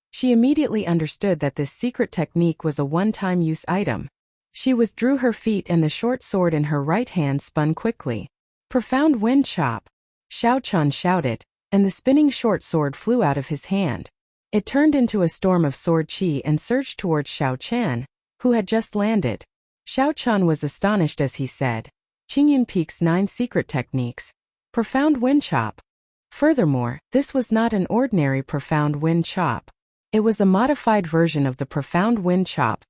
She immediately understood that this secret technique was a one-time use item. She withdrew her feet and the short sword in her right hand spun quickly. Profound wind chop! Xiao Chun shouted, and the spinning short sword flew out of his hand. It turned into a storm of sword qi and surged towards Xiao Chen, who had just landed. Xiao Chun was astonished as he said, Qingyun Peak's 9 secret techniques. Profound wind chop. Furthermore, this was not an ordinary profound wind chop. It was a modified version of the profound wind chop,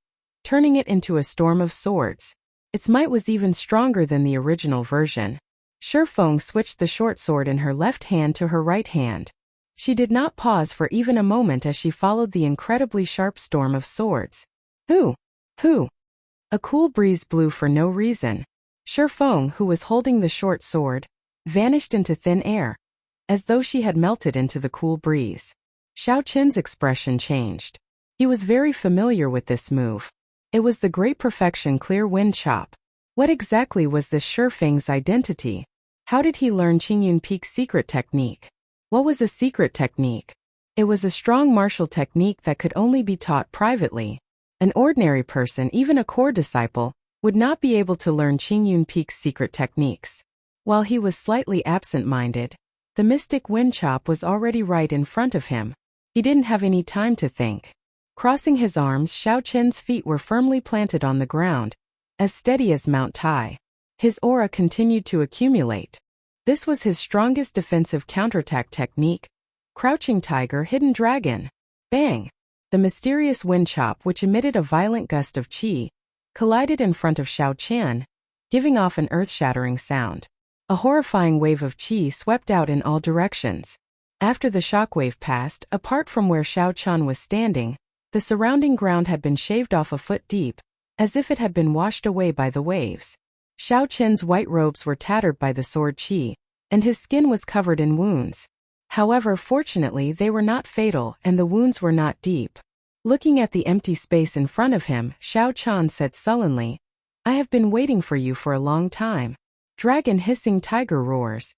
turning it into a storm of swords. Its might was even stronger than the original version. Shifeng switched the short sword in her left hand to her right hand. She did not pause for even a moment as she followed the incredibly sharp storm of swords. Hoo! Hoo! A cool breeze blew for no reason. Shifeng, who was holding the short sword, vanished into thin air, as though she had melted into the cool breeze. Xiao Chen's expression changed. He was very familiar with this move. It was the great perfection clear wind chop. What exactly was this Shifeng's identity? How did he learn Qingyun Peak's secret technique? What was a secret technique? It was a strong martial technique that could only be taught privately. An ordinary person, even a core disciple, would not be able to learn Qingyun Peak's secret techniques. While he was slightly absent-minded, the mystic wind chop was already right in front of him. He didn't have any time to think. Crossing his arms, Xiao Chen's feet were firmly planted on the ground, as steady as Mount Tai. His aura continued to accumulate. This was his strongest defensive counterattack technique, Crouching Tiger, Hidden Dragon. Bang! The mysterious wind chop, which emitted a violent gust of qi, collided in front of Xiao Chen, giving off an earth-shattering sound. A horrifying wave of qi swept out in all directions. After the shockwave passed, apart from where Xiao Qian was standing, the surrounding ground had been shaved off a foot deep, as if it had been washed away by the waves. Xiao Qian's white robes were tattered by the sword qi, and his skin was covered in wounds. However, fortunately they were not fatal and the wounds were not deep. Looking at the empty space in front of him, Xiao Qian said sullenly, "I have been waiting for you for a long time." Dragon hissing tiger roars.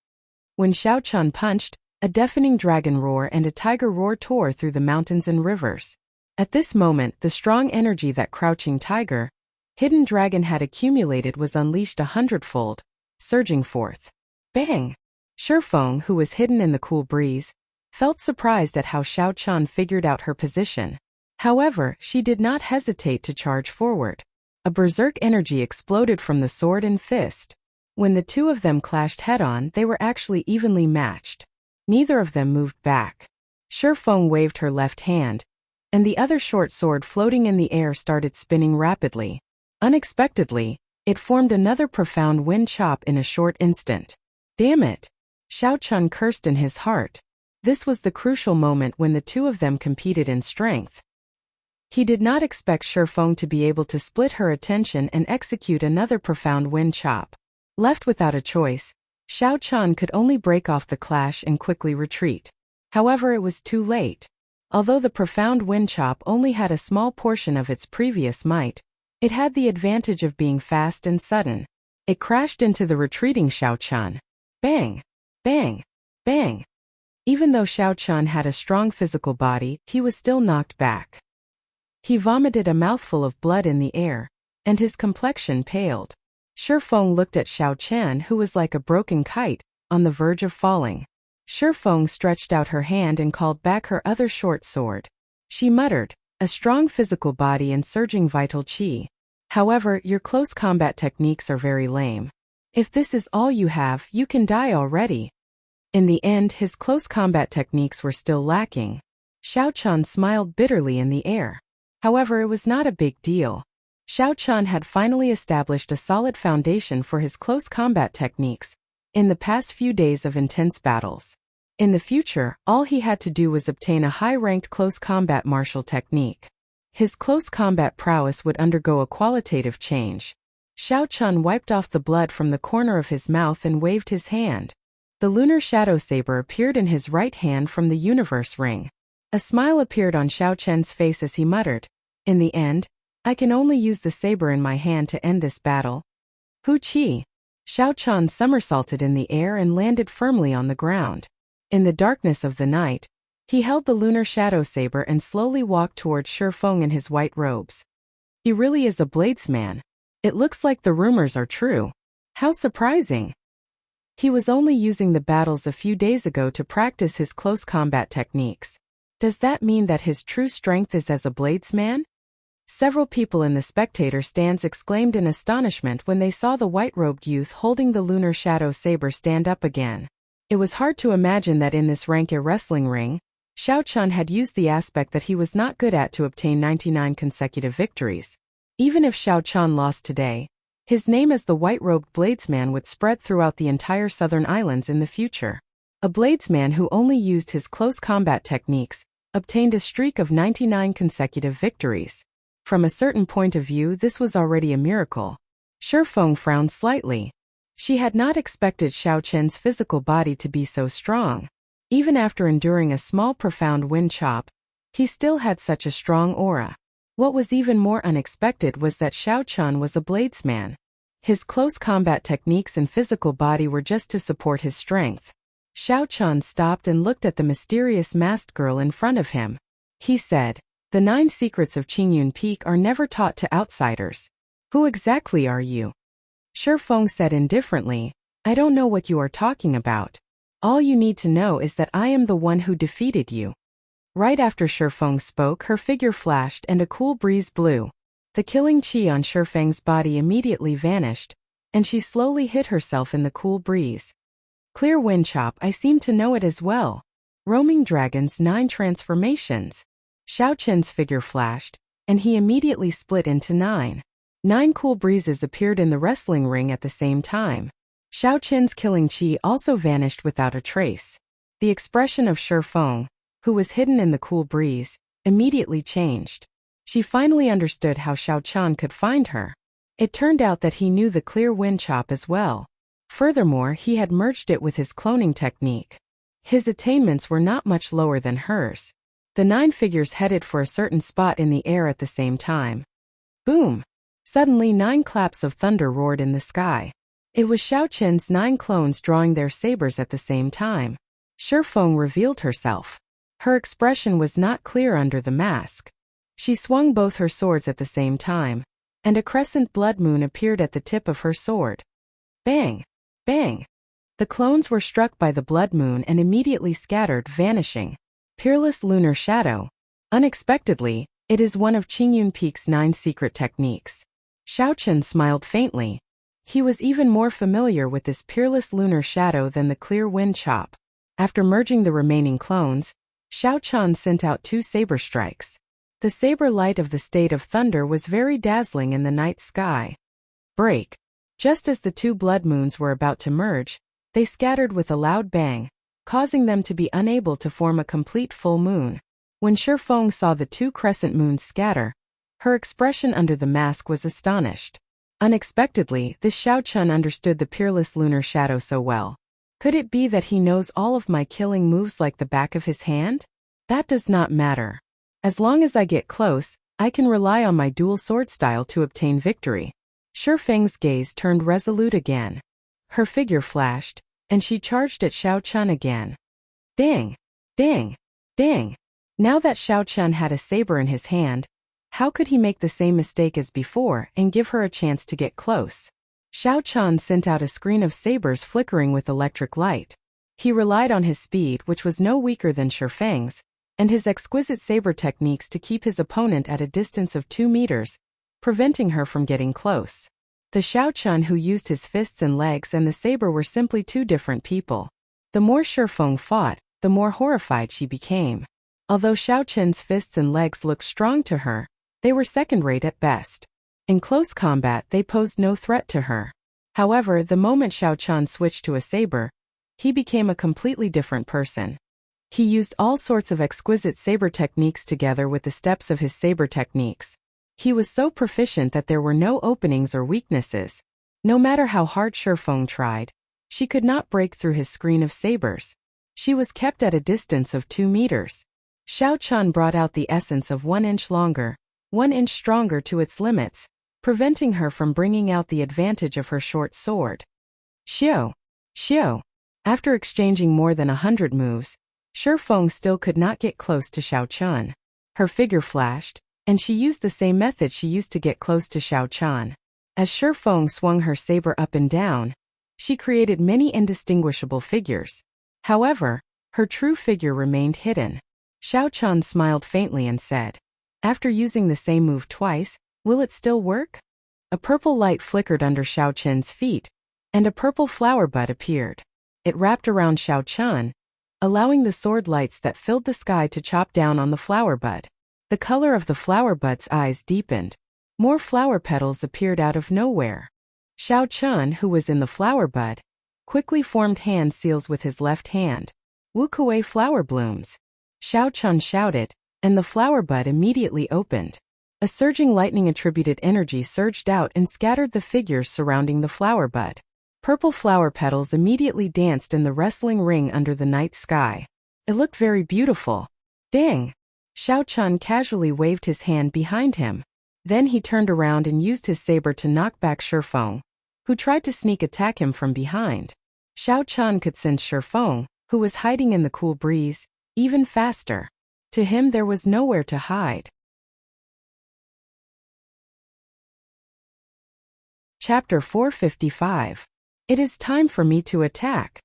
When Xiao Qian punched, a deafening dragon roar and a tiger roar tore through the mountains and rivers. At this moment, the strong energy that crouching tiger, hidden dragon had accumulated was unleashed 100-fold, surging forth. Bang! Shifeng, who was hidden in the cool breeze, felt surprised at how Xiao Qian figured out her position. However, she did not hesitate to charge forward. A berserk energy exploded from the sword and fist. When the two of them clashed head-on, they were actually evenly matched. Neither of them moved back. Shifeng waved her left hand, and the other short sword floating in the air started spinning rapidly. Unexpectedly, it formed another profound wind chop in a short instant. Damn it! Xiao Qian cursed in his heart. This was the crucial moment when the two of them competed in strength. He did not expect Shifeng to be able to split her attention and execute another profound wind chop. Left without a choice, Xiao Qian could only break off the clash and quickly retreat. However, it was too late. Although the profound wind chop only had a small portion of its previous might, it had the advantage of being fast and sudden. It crashed into the retreating Xiao Qian. Bang! Bang! Bang! Even though Xiao Qian had a strong physical body, he was still knocked back. He vomited a mouthful of blood in the air, and his complexion paled. Shifeng looked at Xiao Qian, who was like a broken kite, on the verge of falling. Shifeng stretched out her hand and called back her other short sword. She muttered, "A strong physical body and surging vital qi. However, your close combat techniques are very lame. If this is all you have, you can die already." In the end, his close combat techniques were still lacking. Xiao Qian smiled bitterly in the air. However, it was not a big deal. Xiao Qian had finally established a solid foundation for his close combat techniques in the past few days of intense battles. In the future, all he had to do was obtain a high-ranked close combat martial technique. His close combat prowess would undergo a qualitative change. Xiao Qian wiped off the blood from the corner of his mouth and waved his hand. The lunar shadow saber appeared in his right hand from the universe ring. A smile appeared on Xiao Qian's face as he muttered, "In the end, I can only use the saber in my hand to end this battle." Hu Qi! Xiao Qian somersaulted in the air and landed firmly on the ground. In the darkness of the night, he held the lunar shadow saber and slowly walked towards Shifeng in his white robes. He really is a bladesman. It looks like the rumors are true. How surprising! He was only using the battles a few days ago to practice his close combat techniques. Does that mean that his true strength is as a bladesman? Several people in the spectator stands exclaimed in astonishment when they saw the white-robed youth holding the lunar shadow saber stand up again. It was hard to imagine that in this rank A wrestling ring, Xiao Qian had used the aspect that he was not good at to obtain 99 consecutive victories. Even if Xiao Qian lost today, his name as the white-robed bladesman would spread throughout the entire southern islands in the future. A bladesman who only used his close combat techniques obtained a streak of 99 consecutive victories. From a certain point of view, this was already a miracle. Shifeng frowned slightly. She had not expected Xiao Qian's physical body to be so strong. Even after enduring a small profound wind chop, he still had such a strong aura. What was even more unexpected was that Xiao Qian was a bladesman. His close combat techniques and physical body were just to support his strength. Xiao Qian stopped and looked at the mysterious masked girl in front of him. He said, "The 9 secrets of Qingyun Peak are never taught to outsiders. Who exactly are you?" Shifeng said indifferently, "I don't know what you are talking about. All you need to know is that I am the one who defeated you." Right after Shifeng spoke, her figure flashed and a cool breeze blew. The killing qi on Shifeng's body immediately vanished, and she slowly hid herself in the cool breeze. Clear wind chop, I seem to know it as well. Roaming Dragon's 9 transformations. Xiao Qian's figure flashed, and he immediately split into 9. 9 cool breezes appeared in the wrestling ring at the same time. Xiao Qian's killing qi also vanished without a trace. The expression of Shi Feng, who was hidden in the cool breeze, immediately changed. She finally understood how Xiao Qian could find her. It turned out that he knew the clear wind chop as well. Furthermore, he had merged it with his cloning technique. His attainments were not much lower than hers. The 9 figures headed for a certain spot in the air at the same time. Boom! Suddenly 9 claps of thunder roared in the sky. It was Xiao Qin's 9 clones drawing their sabers at the same time. Shi Feng revealed herself. Her expression was not clear under the mask. She swung both her swords at the same time, and a crescent blood moon appeared at the tip of her sword. Bang! Bang! The clones were struck by the blood moon and immediately scattered, vanishing. Peerless lunar shadow. Unexpectedly, it is one of Qingyun Peak's 9 secret techniques. Xiao Qian smiled faintly. He was even more familiar with this peerless lunar shadow than the clear wind chop. After merging the remaining clones, Xiao Qian sent out 2 saber strikes. The saber light of the state of thunder was very dazzling in the night sky. Break. Just as the 2 blood moons were about to merge, they scattered with a loud bang, causing them to be unable to form a complete full moon. When Shi Feng saw the 2 crescent moons scatter, her expression under the mask was astonished. Unexpectedly, this Xiao Qian understood the peerless lunar shadow so well. Could it be that he knows all of my killing moves like the back of his hand? That does not matter. As long as I get close, I can rely on my dual sword style to obtain victory. Shi Feng's gaze turned resolute again. Her figure flashed, and she charged at Xiao Qian again. Dang! Dang! Dang! Now that Xiao Qian had a saber in his hand, how could he make the same mistake as before and give her a chance to get close? Xiao Qian sent out a screen of sabers flickering with electric light. He relied on his speed, which was no weaker than Shi Feng's, and his exquisite saber techniques to keep his opponent at a distance of 2 meters, preventing her from getting close. The Xiao Qian who used his fists and legs and the saber were simply 2 different people. The more Shi Feng fought, the more horrified she became. Although Xiao Qian's fists and legs looked strong to her, they were second-rate at best. In close combat they posed no threat to her. However, the moment Xiao Qian switched to a saber, he became a completely different person. He used all sorts of exquisite saber techniques together with the steps of his saber techniques. He was so proficient that there were no openings or weaknesses. No matter how hard Shi Feng tried, she could not break through his screen of sabers. She was kept at a distance of 2 meters. Xiao Qian brought out the essence of 1 inch longer, 1 inch stronger to its limits, preventing her from bringing out the advantage of her short sword. Xiao! Xiao! After exchanging more than 100 moves, Shi Feng still could not get close to Xiao Qian. Her figure flashed, and she used the same method she used to get close to Xiao Qian. As Shi Feng swung her saber up and down, she created many indistinguishable figures. However, her true figure remained hidden. Xiao Qian smiled faintly and said, "After using the same move twice, will it still work?" A purple light flickered under Xiao Qian's feet, and a purple flower bud appeared. It wrapped around Xiao Qian, allowing the sword lights that filled the sky to chop down on the flower bud. The color of the flower bud's eyes deepened. More flower petals appeared out of nowhere. Xiao Qian, who was in the flower bud, quickly formed hand seals with his left hand. Wuxia flower blooms. Xiao Qian shouted, and the flower bud immediately opened. A surging lightning-attributed energy surged out and scattered the figures surrounding the flower bud. Purple flower petals immediately danced in the wrestling ring under the night sky. It looked very beautiful. Dang! Xiao Qian casually waved his hand behind him. Then he turned around and used his saber to knock back Shi Feng, who tried to sneak attack him from behind. Xiao Qian could sense Shi Feng, who was hiding in the cool breeze, even faster. To him there was nowhere to hide. Chapter 455. It is time for me to attack.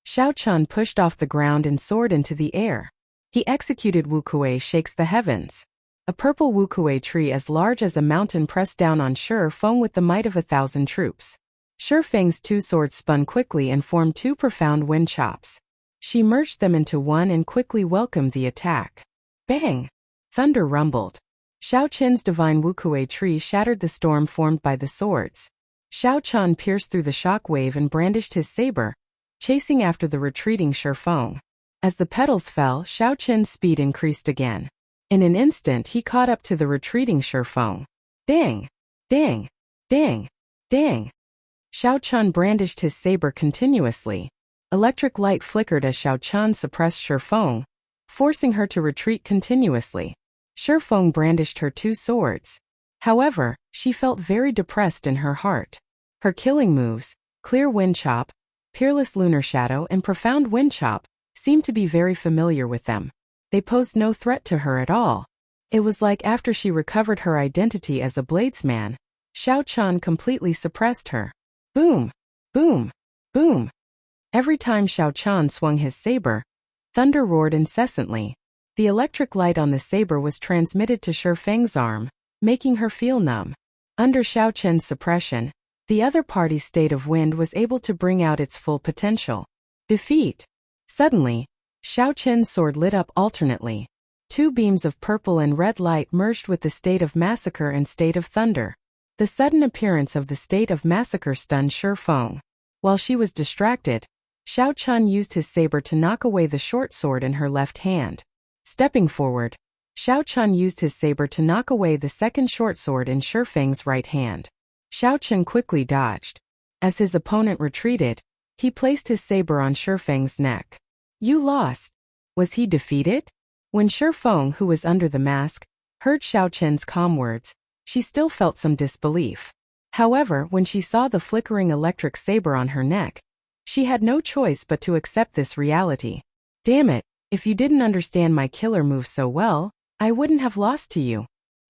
Xiao Qian pushed off the ground and soared into the air. He executed Wuxia shakes the heavens. A purple Wuxia tree as large as a mountain pressed down on Shi Feng with the might of 1,000 troops. Shi Feng's 2 swords spun quickly and formed 2 profound wind chops. She merged them into one and quickly welcomed the attack. Bang! Thunder rumbled. Xiao Qian's divine Wuxia tree shattered the storm formed by the swords. Xiao Qian pierced through the shock wave and brandished his saber, chasing after the retreating Shi Feng. As the petals fell, Xiao Qin's speed increased again. In an instant he caught up to the retreating Shifeng. Ding! Ding! Ding! Ding! Xiao Qin brandished his saber continuously. Electric light flickered as Xiao Qin suppressed Shifeng, forcing her to retreat continuously. Shifeng brandished her two swords. However, she felt very depressed in her heart. Her killing moves, Clear Wind Chop, Peerless Lunar Shadow and Profound Wind Chop, seemed to be very familiar with them. They posed no threat to her at all. It was like after she recovered her identity as a bladesman, Xiao Qin completely suppressed her. Boom! Boom! Boom! Every time Xiao Qin swung his saber, thunder roared incessantly. The electric light on the saber was transmitted to Shifeng's arm, making her feel numb. Under Xiao Qin's suppression, the other party's state of wind was able to bring out its full potential. Defeat! Suddenly, Xiao Qin's sword lit up alternately. Two beams of purple and red light merged with the state of massacre and state of thunder. The sudden appearance of the state of massacre stunned Shifeng. While she was distracted, Xiao Qin used his saber to knock away the short sword in her left hand. Stepping forward, Xiao Qin used his saber to knock away the second short sword in Shifeng's right hand. Xiao Qin quickly dodged. As his opponent retreated, he placed his saber on Shifeng's neck. You lost. Was he defeated? When Shifeng, who was under the mask, heard Xiao Qin's calm words, she still felt some disbelief. However, when she saw the flickering electric saber on her neck, she had no choice but to accept this reality. Damn it, if you didn't understand my killer move so well, I wouldn't have lost to you.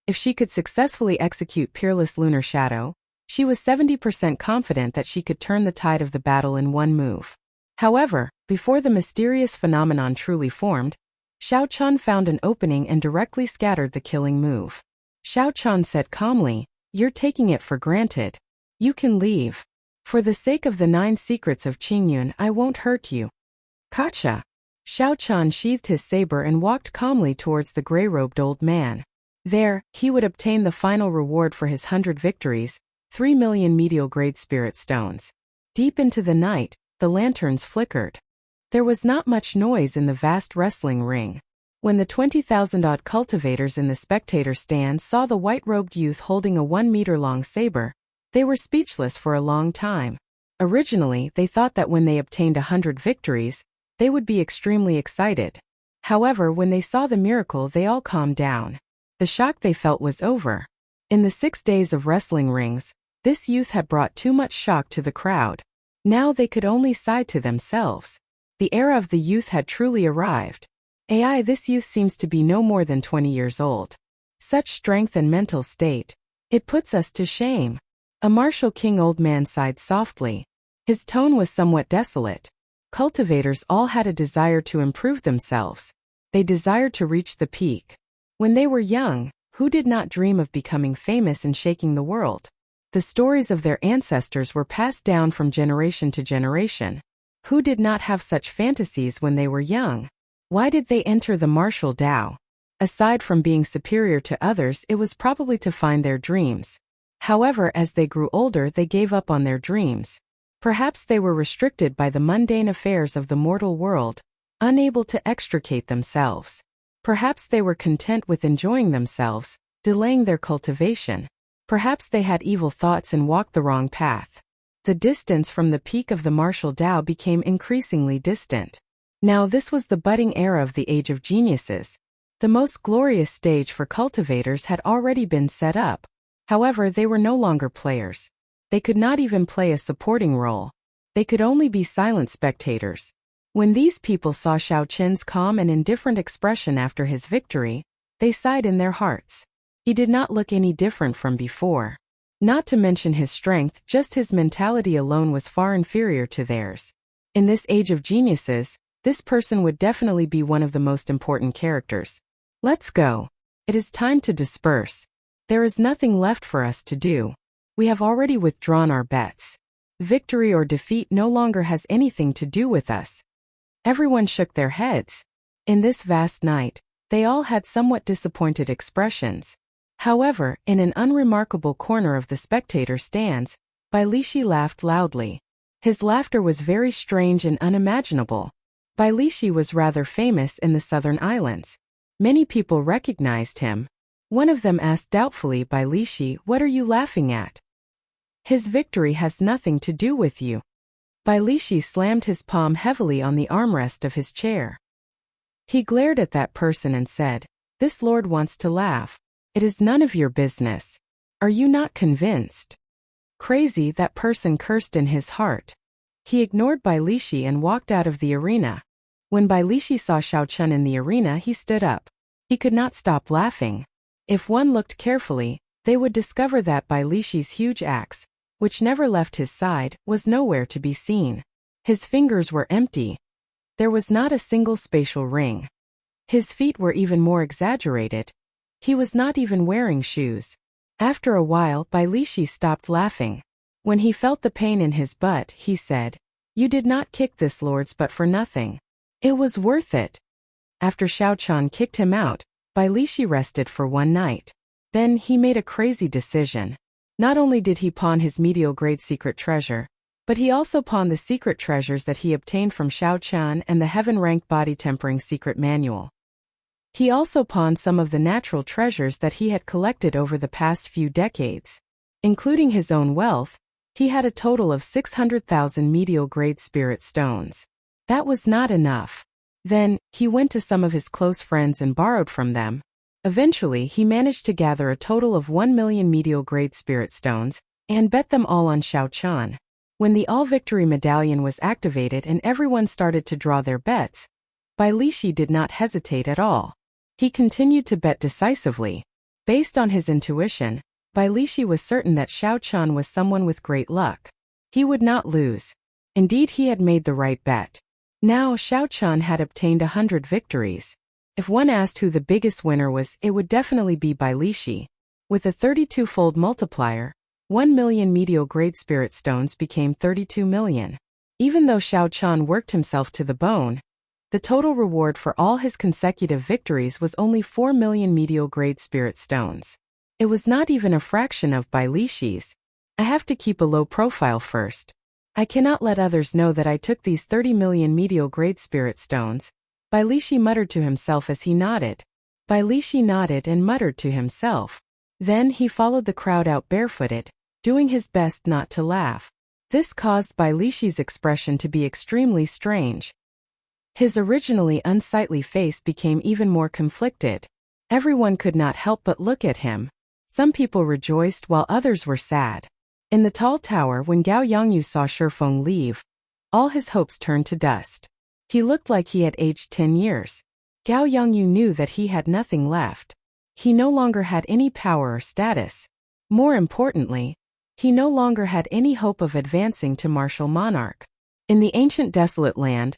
If she could successfully execute Peerless Lunar Shadow, she was 70% confident that she could turn the tide of the battle in one move. However, before the mysterious phenomenon truly formed, Xiao Qin found an opening and directly scattered the killing move. Xiao Qin said calmly, "You're taking it for granted. You can leave. For the sake of the 9 secrets of Qingyun, I won't hurt you." Gotcha. Xiao Qin sheathed his saber and walked calmly towards the gray-robed old man. There, he would obtain the final reward for his 100 victories, 3 million medial-grade spirit stones. Deep into the night, the lanterns flickered. There was not much noise in the vast wrestling ring. When the 20,000-odd cultivators in the spectator stand saw the white-robed youth holding a 1-meter-long saber, they were speechless for a long time. Originally, they thought that when they obtained 100 victories, they would be extremely excited. However, when they saw the miracle, they all calmed down. The shock they felt was over. In the 6 days of wrestling rings, this youth had brought too much shock to the crowd. Now they could only sigh to themselves. The era of the youth had truly arrived. This youth seems to be no more than 20 years old. Such strength and mental state. It puts us to shame. A martial king old man sighed softly. His tone was somewhat desolate. Cultivators all had a desire to improve themselves. They desired to reach the peak. When they were young, who did not dream of becoming famous and shaking the world? The stories of their ancestors were passed down from generation to generation. Who did not have such fantasies when they were young? Why did they enter the martial Tao? Aside from being superior to others, it was probably to find their dreams. However, as they grew older, they gave up on their dreams. Perhaps they were restricted by the mundane affairs of the mortal world, unable to extricate themselves. Perhaps they were content with enjoying themselves, delaying their cultivation. Perhaps they had evil thoughts and walked the wrong path. The distance from the peak of the martial Tao became increasingly distant. Now this was the budding era of the Age of Geniuses. The most glorious stage for cultivators had already been set up. However, they were no longer players. They could not even play a supporting role. They could only be silent spectators. When these people saw Xiao Qin's calm and indifferent expression after his victory, they sighed in their hearts. He did not look any different from before. Not to mention his strength, just his mentality alone was far inferior to theirs. In this Age of Geniuses, this person would definitely be one of the most important characters. Let's go. It is time to disperse. There is nothing left for us to do. We have already withdrawn our bets. Victory or defeat no longer has anything to do with us. Everyone shook their heads. In this vast night, they all had somewhat disappointed expressions. However, in an unremarkable corner of the spectator stands, Bai Lishi laughed loudly. His laughter was very strange and unimaginable. Bai Lishi was rather famous in the southern islands. Many people recognized him. One of them asked doubtfully Bai Lishi, "What are you laughing at? His victory has nothing to do with you." Bai Lishi slammed his palm heavily on the armrest of his chair. He glared at that person and said, "This lord wants to laugh. It is none of your business. Are you not convinced?" Crazy, that person cursed in his heart. He ignored Bai Lishi and walked out of the arena. When Bai Lishi saw Xiao Chun in the arena, he stood up. He could not stop laughing. If one looked carefully, they would discover that Bai Lishi's huge axe, which never left his side, was nowhere to be seen. His fingers were empty. There was not a single spatial ring. His feet were even more exaggerated. He was not even wearing shoes. After a while, Bai Lishi stopped laughing. When he felt the pain in his butt, he said, "You did not kick this lord's butt for nothing. It was worth it." After Xiao Chun kicked him out, Bai Lishi rested for one night. Then he made a crazy decision. Not only did he pawn his medial-grade secret treasure, but he also pawned the secret treasures that he obtained from Xiao Chun and the heaven-ranked body-tempering secret manual. He also pawned some of the natural treasures that he had collected over the past few decades. Including his own wealth, he had a total of 600,000 medial-grade spirit stones. That was not enough. Then, he went to some of his close friends and borrowed from them. Eventually, he managed to gather a total of 1 million medial-grade spirit stones, and bet them all on Xiao Chun. When the All-Victory Medallion was activated and everyone started to draw their bets, Bai Lishi did not hesitate at all. He continued to bet decisively. Based on his intuition, Bai Lishi was certain that Xiao Chun was someone with great luck. He would not lose. Indeed, he had made the right bet. Now Xiao Chun had obtained 100 victories. If one asked who the biggest winner was, it would definitely be Bai Lishi. With a 32-fold multiplier, 1 million medial-grade spirit stones became 32 million. Even though Xiao Chun worked himself to the bone, the total reward for all his consecutive victories was only 4 million medial-grade spirit stones. It was not even a fraction of Bai Lishi's. "I have to keep a low profile first. I cannot let others know that I took these 30 million medial-grade spirit stones," Bai Lishi muttered to himself as he nodded. Bai Lishi nodded and muttered to himself. Then he followed the crowd out barefooted, doing his best not to laugh. This caused Bai Lishi's expression to be extremely strange. His originally unsightly face became even more conflicted. Everyone could not help but look at him. Some people rejoiced while others were sad. In the tall tower, when Gao Yongyu saw Shifeng leave, all his hopes turned to dust. He looked like he had aged 10 years. Gao Yongyu knew that he had nothing left. He no longer had any power or status. More importantly, he no longer had any hope of advancing to martial monarch. In the ancient desolate land,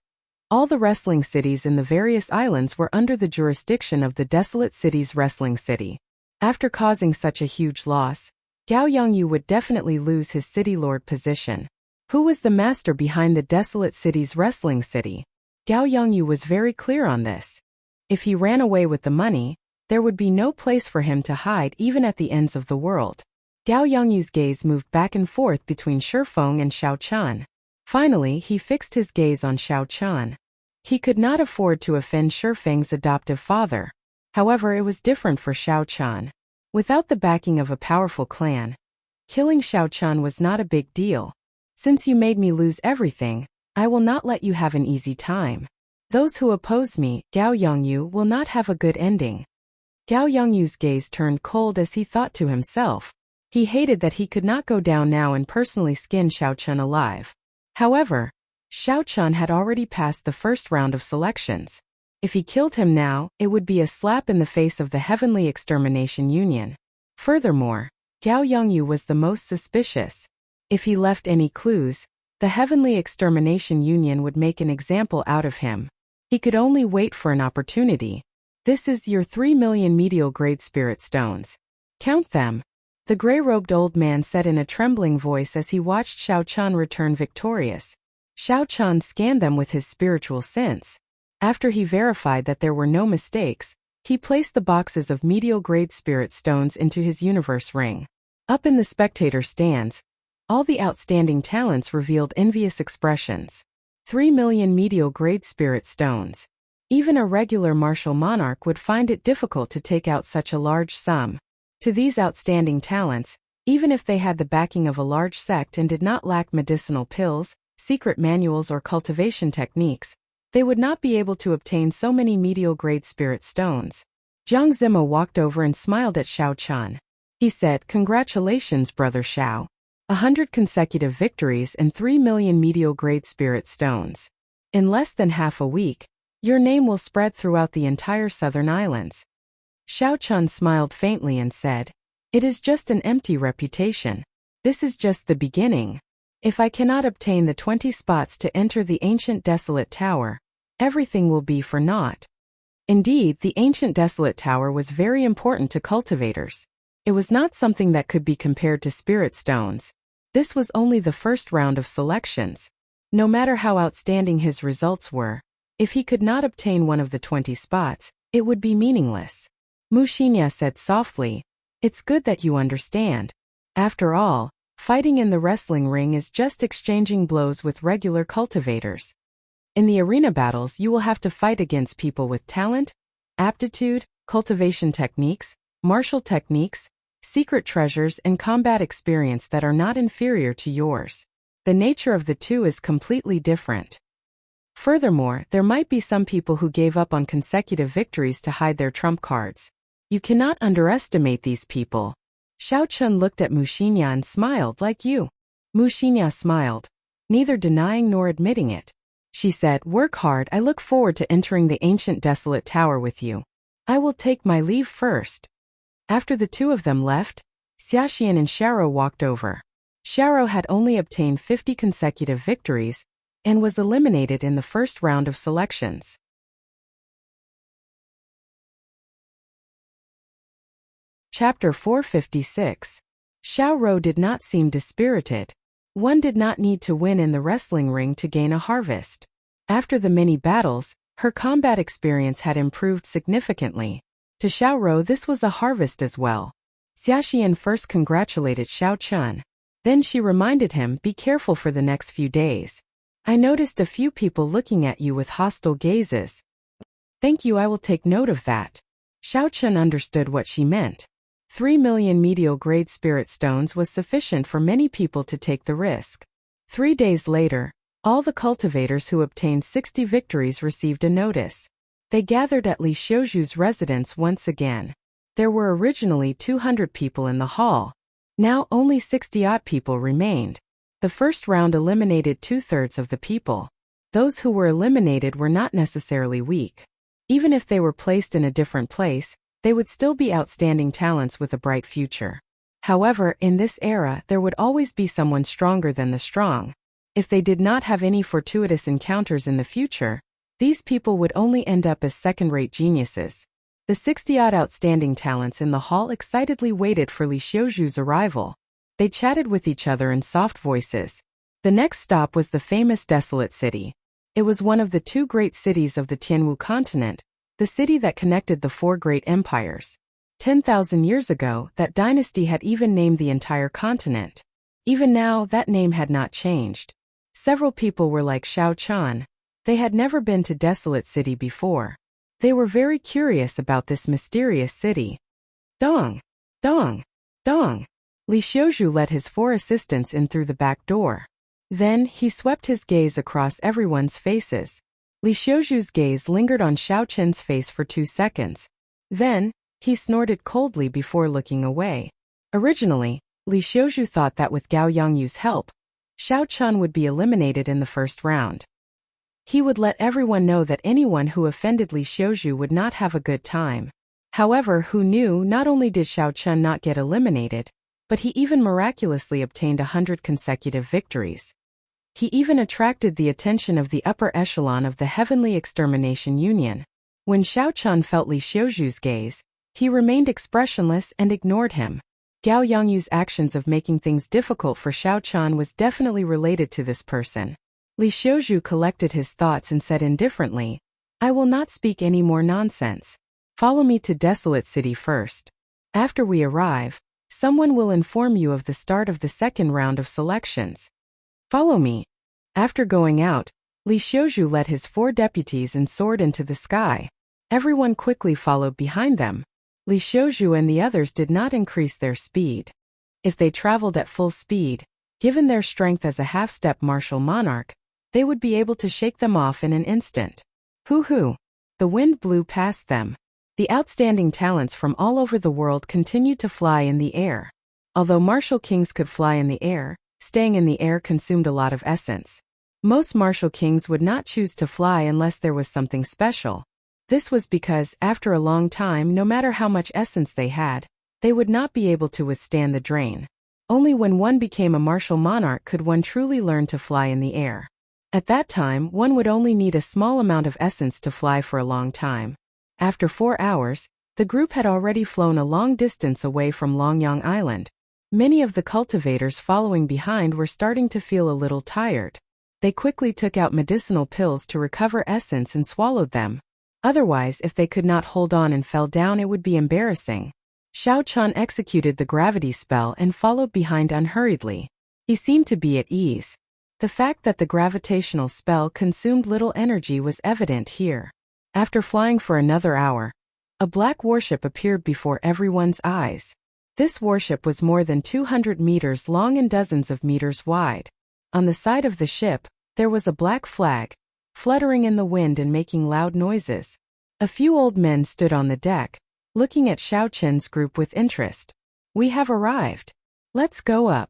all the wrestling cities in the various islands were under the jurisdiction of the Desolate Cities Wrestling City. After causing such a huge loss, Gao Yongyu would definitely lose his city lord position. Who was the master behind the Desolate Cities Wrestling City? Gao Yongyu was very clear on this. If he ran away with the money, there would be no place for him to hide even at the ends of the world. Gao Yongyu's gaze moved back and forth between Shifeng and Xiao Chun. Finally, he fixed his gaze on Xiao Chun. He could not afford to offend Shifeng's adoptive father. However, it was different for Xiao Chun. Without the backing of a powerful clan, killing Xiao Chun was not a big deal. "Since you made me lose everything, I will not let you have an easy time. Those who oppose me, Gao Yongyu, will not have a good ending." Gao Yongyu's gaze turned cold as he thought to himself. He hated that he could not go down now and personally skin Xiao Chun alive. However, Xiao Chun had already passed the first round of selections. If he killed him now, it would be a slap in the face of the Heavenly Extermination Union. Furthermore, Gao Yongyu was the most suspicious. If he left any clues, the Heavenly Extermination Union would make an example out of him. He could only wait for an opportunity. "This is your 3 million medial-grade spirit stones. Count them," the gray-robed old man said in a trembling voice as he watched Xiao Chun return victorious. Xiao Chun scanned them with his spiritual sense. After he verified that there were no mistakes, he placed the boxes of medial-grade spirit stones into his universe ring. Up in the spectator stands, all the outstanding talents revealed envious expressions. 3 million medial-grade spirit stones. Even a regular martial monarch would find it difficult to take out such a large sum. To these outstanding talents, even if they had the backing of a large sect and did not lack medicinal pills, secret manuals or cultivation techniques, they would not be able to obtain so many medial-grade spirit stones. Jiang Zima walked over and smiled at Xiao Chun. He said, "Congratulations, Brother Xiao. 100 consecutive victories and 3 million medial-grade spirit stones. In less than half a week, your name will spread throughout the entire southern islands." Xiao Chun smiled faintly and said, "It is just an empty reputation. This is just the beginning. If I cannot obtain the 20 spots to enter the ancient desolate tower, everything will be for naught." Indeed, the ancient desolate tower was very important to cultivators. It was not something that could be compared to spirit stones. This was only the first round of selections. No matter how outstanding his results were, if he could not obtain one of the 20 spots, it would be meaningless. Mu Xinya said softly, "It's good that you understand. After all, fighting in the wrestling ring is just exchanging blows with regular cultivators. In the arena battles, you will have to fight against people with talent, aptitude, cultivation techniques, martial techniques, secret treasures and combat experience that are not inferior to yours. The nature of the two is completely different. Furthermore, there might be some people who gave up on consecutive victories to hide their trump cards. You cannot underestimate these people." Xiao Chun looked at Mu Xinya and smiled. "Like you." Mu Xinya smiled, neither denying nor admitting it. She said, "Work hard. I look forward to entering the ancient desolate tower with you. I will take my leave first." After the two of them left, Xiaxian and Xiaoro walked over. Xiaoro had only obtained 50 consecutive victories and was eliminated in the first round of selections. Chapter 456. Xiaoro did not seem dispirited. One did not need to win in the wrestling ring to gain a harvest. After the many battles, her combat experience had improved significantly. To Xiaoro, this was a harvest as well. Xiaxian first congratulated Xiao Chun. Then she reminded him, "Be careful for the next few days. I noticed a few people looking at you with hostile gazes." "Thank you, I will take note of that." Xiao Chun understood what she meant. 3 million medial-grade spirit stones was sufficient for many people to take the risk. 3 days later, all the cultivators who obtained 60 victories received a notice. They gathered at Li Xiuzhu's residence once again. There were originally 200 people in the hall. Now only 60-odd people remained. The first round eliminated 2/3 of the people. Those who were eliminated were not necessarily weak. Even if they were placed in a different place, they would still be outstanding talents with a bright future. However, in this era, there would always be someone stronger than the strong. If they did not have any fortuitous encounters in the future, these people would only end up as second-rate geniuses. The 60-odd outstanding talents in the hall excitedly waited for Li Xiuzhu's arrival. They chatted with each other in soft voices. The next stop was the famous Desolate City. It was one of the 2 great cities of the Tianwu continent, the city that connected the 4 great empires. 10,000 years ago, that dynasty had even named the entire continent. Even now, that name had not changed. Several people were like Xiao Chun. They had never been to Desolate City before. They were very curious about this mysterious city. Dong! Dong! Dong! Li Xiuzhu let his 4 assistants in through the back door. Then, he swept his gaze across everyone's faces. Li Xiuzhu's gaze lingered on Xiao Chun's face for 2 seconds. Then, he snorted coldly before looking away. Originally, Li Xiuzhu thought that with Gao Yongyu's help, Xiao Chun would be eliminated in the first round. He would let everyone know that anyone who offended Li Xiuzhu would not have a good time. However, who knew, not only did Xiao Chun not get eliminated, but he even miraculously obtained 100 consecutive victories. He even attracted the attention of the upper echelon of the Heavenly Extermination Union. When Xiao Chun felt Li Xiuzhu's gaze, he remained expressionless and ignored him. Gao Yongyu's actions of making things difficult for Xiao Chun was definitely related to this person. Li Xiuzhu collected his thoughts and said indifferently, "I will not speak any more nonsense. Follow me to Desolate City first. After we arrive, someone will inform you of the start of the second round of selections. Follow me." After going out, Li Xiuzhu led his 4 deputies and soared into the sky. Everyone quickly followed behind them. Li Xiuzhu and the others did not increase their speed. If they traveled at full speed, given their strength as a half-step martial monarch, they would be able to shake them off in an instant. Hoo-hoo! The wind blew past them. The outstanding talents from all over the world continued to fly in the air. Although martial kings could fly in the air, staying in the air consumed a lot of essence. Most martial kings would not choose to fly unless there was something special. This was because, after a long time, no matter how much essence they had, they would not be able to withstand the drain. Only when one became a martial monarch could one truly learn to fly in the air. At that time, one would only need a small amount of essence to fly for a long time. After 4 hours, the group had already flown a long distance away from Longyang Island. Many of the cultivators following behind were starting to feel a little tired. They quickly took out medicinal pills to recover essence and swallowed them. Otherwise, if they could not hold on and fell down, it would be embarrassing. Xiao Chan executed the gravity spell and followed behind unhurriedly. He seemed to be at ease. The fact that the gravitational spell consumed little energy was evident here. After flying for another hour, a black warship appeared before everyone's eyes. This warship was more than 200 meters long and dozens of meters wide. On the side of the ship, there was a black flag, fluttering in the wind and making loud noises. A few old men stood on the deck, looking at Xiao Chen's group with interest. "We have arrived. Let's go up."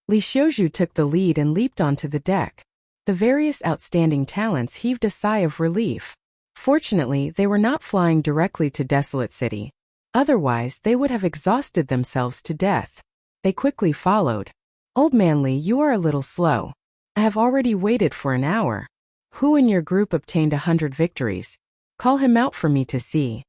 Li Xiuzhu took the lead and leaped onto the deck. The various outstanding talents heaved a sigh of relief. Fortunately, they were not flying directly to Desolate City. Otherwise, they would have exhausted themselves to death. They quickly followed. "Old man Li, you are a little slow. I have already waited for an hour. Who in your group obtained 100 victories? Call him out for me to see."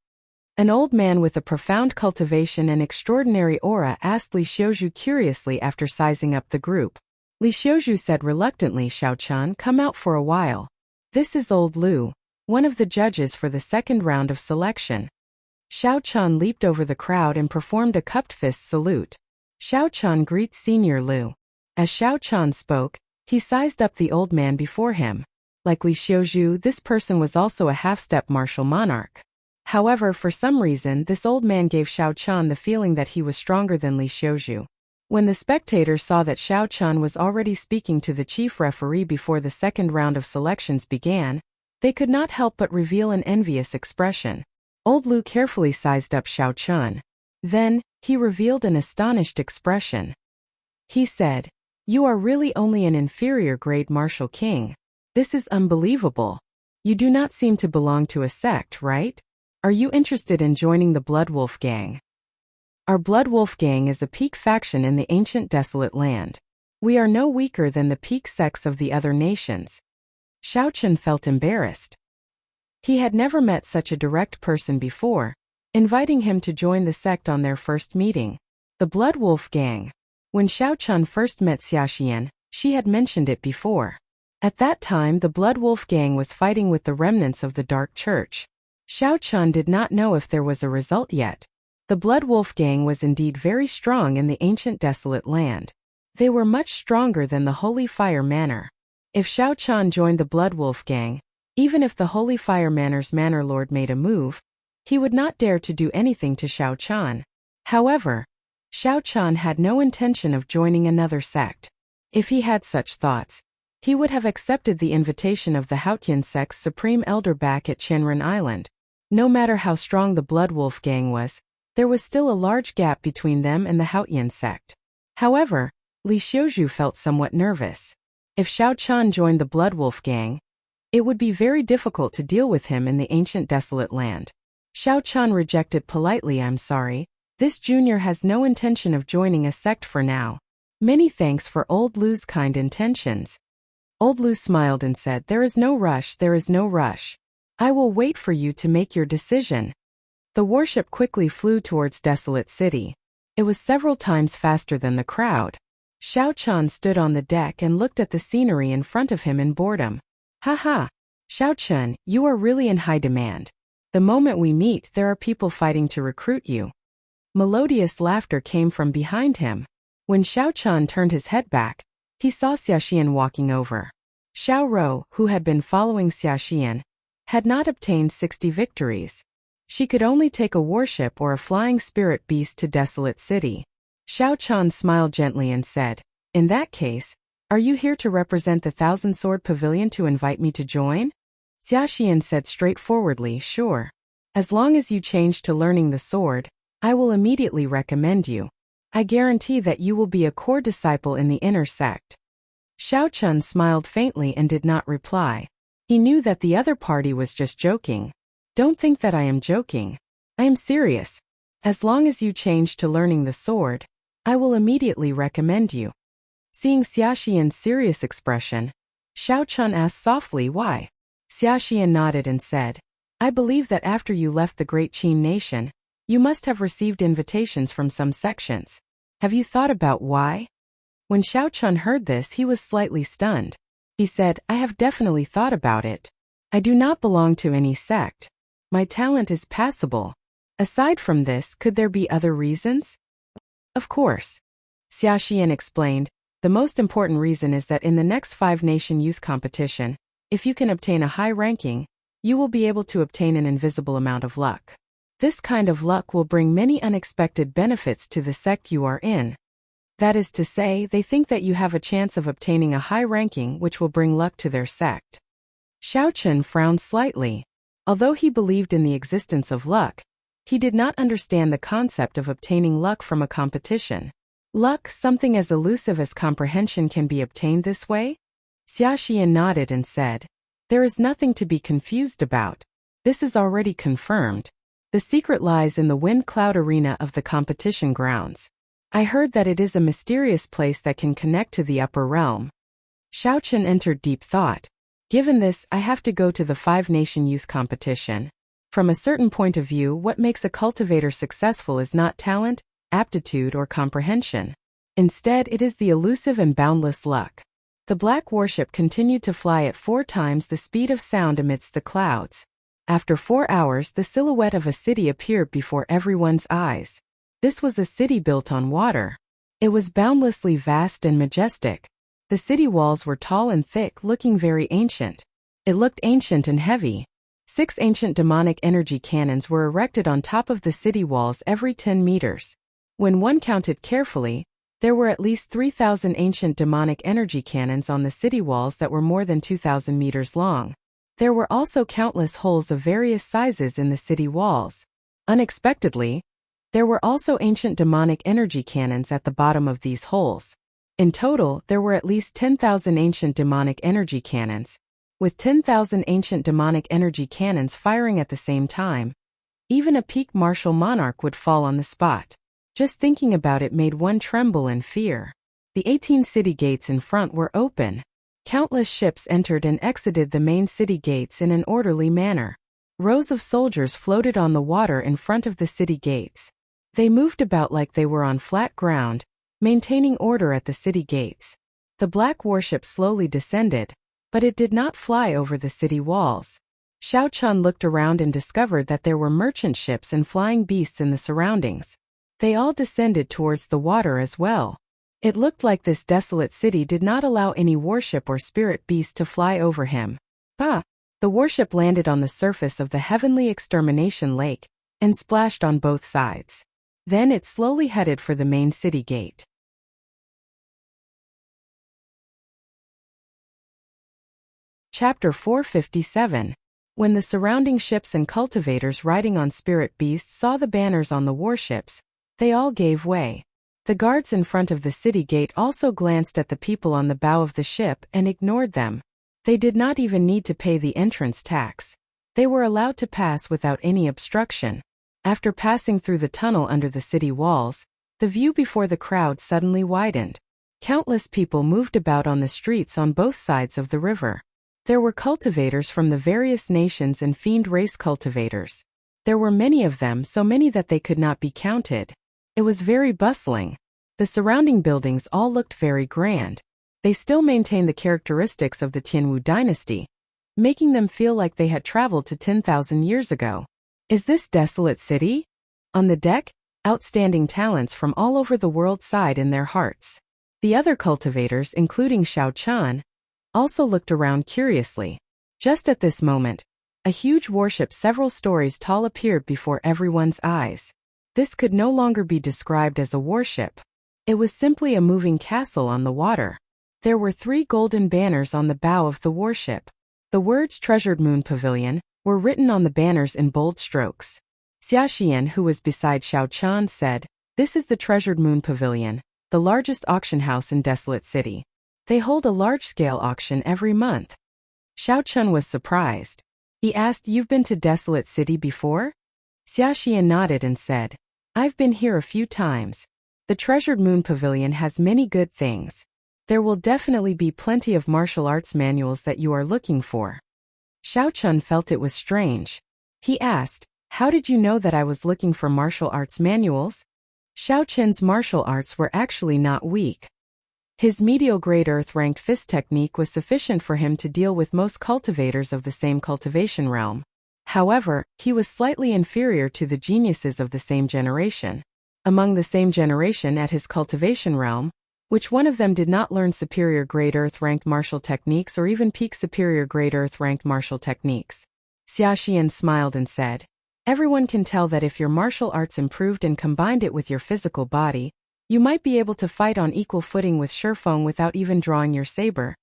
An old man with a profound cultivation and extraordinary aura asked Li Xiuzhu curiously after sizing up the group. Li Xiuzhu said reluctantly, "Xiao Chan, come out for a while. This is old Lu, one of the judges for the second round of selection." Xiao Chan leaped over the crowd and performed a cupped fist salute. "Xiao Chan greets Senior Lu." As Xiao Chan spoke, he sized up the old man before him. Like Li Xiuzhu, this person was also a half-step martial monarch. However, for some reason, this old man gave Xiao Chan the feeling that he was stronger than Li Xiuzhu. When the spectators saw that Xiao Chan was already speaking to the chief referee before the second round of selections began, they could not help but reveal an envious expression. Old Lu carefully sized up Xiao Chan. Then, he revealed an astonished expression. He said, "You are really only an inferior grade martial king. This is unbelievable. You do not seem to belong to a sect, right? Are you interested in joining the Blood Wolf Gang? Our Blood Wolf Gang is a peak faction in the ancient desolate land. We are no weaker than the peak sects of the other nations." Xiao Chen felt embarrassed. He had never met such a direct person before, inviting him to join the sect on their first meeting. The Blood Wolf Gang. When Xiao Chen first met Xiaxian, she had mentioned it before. At that time, the Blood Wolf Gang was fighting with the remnants of the Dark Church. Xiao Chen did not know if there was a result yet. The Blood Wolf Gang was indeed very strong in the ancient desolate land. They were much stronger than the Holy Fire Manor. If Xiao Chen joined the Blood Wolf Gang, even if the Holy Fire Manor's Manor Lord made a move, he would not dare to do anything to Xiao Chen. However, Xiao Chen had no intention of joining another sect. If he had such thoughts, he would have accepted the invitation of the Haotian sect's supreme elder back at Qianren Island. No matter how strong the Blood Wolf Gang was, there was still a large gap between them and the Haotian sect. However, Li Xiuzhu felt somewhat nervous. If Xiao Chen joined the Blood Wolf Gang, it would be very difficult to deal with him in the ancient desolate land. Xiao Chen rejected politely, "I'm sorry, this junior has no intention of joining a sect for now. Many thanks for old Lu's kind intentions." Old Lu smiled and said, "There is no rush, there is no rush. I will wait for you to make your decision." The warship quickly flew towards Desolate City. It was several times faster than the crowd. Xiao Chen stood on the deck and looked at the scenery in front of him in boredom. "Haha, Xiao Chen, you are really in high demand. The moment we meet, there are people fighting to recruit you." Melodious laughter came from behind him. When Xiao Chen turned his head back, he saw Xiaxian walking over. Xiao Rou, who had been following Xia Xian, had not obtained 60 victories. She could only take a warship or a flying spirit beast to Desolate City. Xiao Chan smiled gently and said, "In that case, are you here to represent the Thousand Sword Pavilion to invite me to join?" Xia Xian said straightforwardly, "Sure. As long as you change to learning the sword, I will immediately recommend you. I guarantee that you will be a core disciple in the inner sect." Xiao Chun smiled faintly and did not reply. He knew that the other party was just joking. "Don't think that I am joking. I am serious. As long as you change to learning the sword, I will immediately recommend you." Seeing Xia Xian's serious expression, Xiao Chun asked softly why. Xia Xian nodded and said, "I believe that after you left the Great Qin Nation, you must have received invitations from some sections. Have you thought about why?" When Xiao Chun heard this, he was slightly stunned. He said, "I have definitely thought about it. I do not belong to any sect. My talent is passable. Aside from this, could there be other reasons?" "Of course," Xia Xian explained, "the most important reason is that in the next 5-nation youth competition, if you can obtain a high ranking, you will be able to obtain an invisible amount of luck. This kind of luck will bring many unexpected benefits to the sect you are in. That is to say, they think that you have a chance of obtaining a high ranking which will bring luck to their sect." Xiao Chun frowned slightly. Although he believed in the existence of luck, he did not understand the concept of obtaining luck from a competition. Luck, something as elusive as comprehension, can be obtained this way? Xia Xian nodded and said, "There is nothing to be confused about. This is already confirmed. The secret lies in the wind cloud arena of the competition grounds. I heard that it is a mysterious place that can connect to the upper realm." Xiao Chun entered deep thought. Given this, I have to go to the 5-nation youth competition. From a certain point of view, what makes a cultivator successful is not talent, aptitude, or comprehension. Instead, it is the elusive and boundless luck. The black warship continued to fly at 4 times the speed of sound amidst the clouds. After 4 hours, the silhouette of a city appeared before everyone's eyes. This was a city built on water. It was boundlessly vast and majestic. The city walls were tall and thick, looking very ancient. It looked ancient and heavy. 6 ancient demonic energy cannons were erected on top of the city walls every 10 meters. When one counted carefully, there were at least 3,000 ancient demonic energy cannons on the city walls that were more than 2,000 meters long. There were also countless holes of various sizes in the city walls. Unexpectedly, there were also ancient demonic energy cannons at the bottom of these holes. In total, there were at least 10,000 ancient demonic energy cannons. With 10,000 ancient demonic energy cannons firing at the same time, even a peak martial monarch would fall on the spot. Just thinking about it made one tremble in fear. The 18 city gates in front were open. Countless ships entered and exited the main city gates in an orderly manner. Rows of soldiers floated on the water in front of the city gates. They moved about like they were on flat ground, maintaining order at the city gates. The black warship slowly descended, but it did not fly over the city walls. Xiao Chun looked around and discovered that there were merchant ships and flying beasts in the surroundings. They all descended towards the water as well. It looked like this desolate city did not allow any warship or spirit beast to fly over him. The warship landed on the surface of the heavenly extermination lake and splashed on both sides. Then it slowly headed for the main city gate. Chapter 457. When the surrounding ships and cultivators riding on spirit beasts saw the banners on the warships, they all gave way. The guards in front of the city gate also glanced at the people on the bow of the ship and ignored them. They did not even need to pay the entrance tax. They were allowed to pass without any obstruction. After passing through the tunnel under the city walls, the view before the crowd suddenly widened. Countless people moved about on the streets on both sides of the river. There were cultivators from the various nations and fiend race cultivators. There were many of them, so many that they could not be counted. It was very bustling. The surrounding buildings all looked very grand. They still maintained the characteristics of the Tianwu dynasty, making them feel like they had traveled to 10,000 years ago. Is this desolate city? On the deck, outstanding talents from all over the world sighed in their hearts. The other cultivators, including Xiao Chan, also looked around curiously. Just at this moment, a huge warship several stories tall appeared before everyone's eyes. This could no longer be described as a warship. It was simply a moving castle on the water. There were 3 golden banners on the bow of the warship. The words Treasured Moon Pavilion were written on the banners in bold strokes. Xia Xian, who was beside Xiao Qian, said, "This is the Treasured Moon Pavilion, the largest auction house in Desolate City. They hold a large-scale auction every month." Xiao Qian was surprised. He asked, "You've been to Desolate City before?" Xia Xian nodded and said, "I've been here a few times. The Treasured Moon Pavilion has many good things. There will definitely be plenty of martial arts manuals that you are looking for." Xiao Qian felt it was strange. He asked, "How did you know that I was looking for martial arts manuals?" Xiao Qian's martial arts were actually not weak. His medial grade earth-ranked fist technique was sufficient for him to deal with most cultivators of the same cultivation realm. However, he was slightly inferior to the geniuses of the same generation. Among the same generation at his cultivation realm, which one of them did not learn superior grade earth-ranked martial techniques or even peak superior grade earth-ranked martial techniques? Xia Xian smiled and said, "Everyone can tell that if your martial arts improved and combined it with your physical body, you might be able to fight on equal footing with Shifeng without even drawing your saber."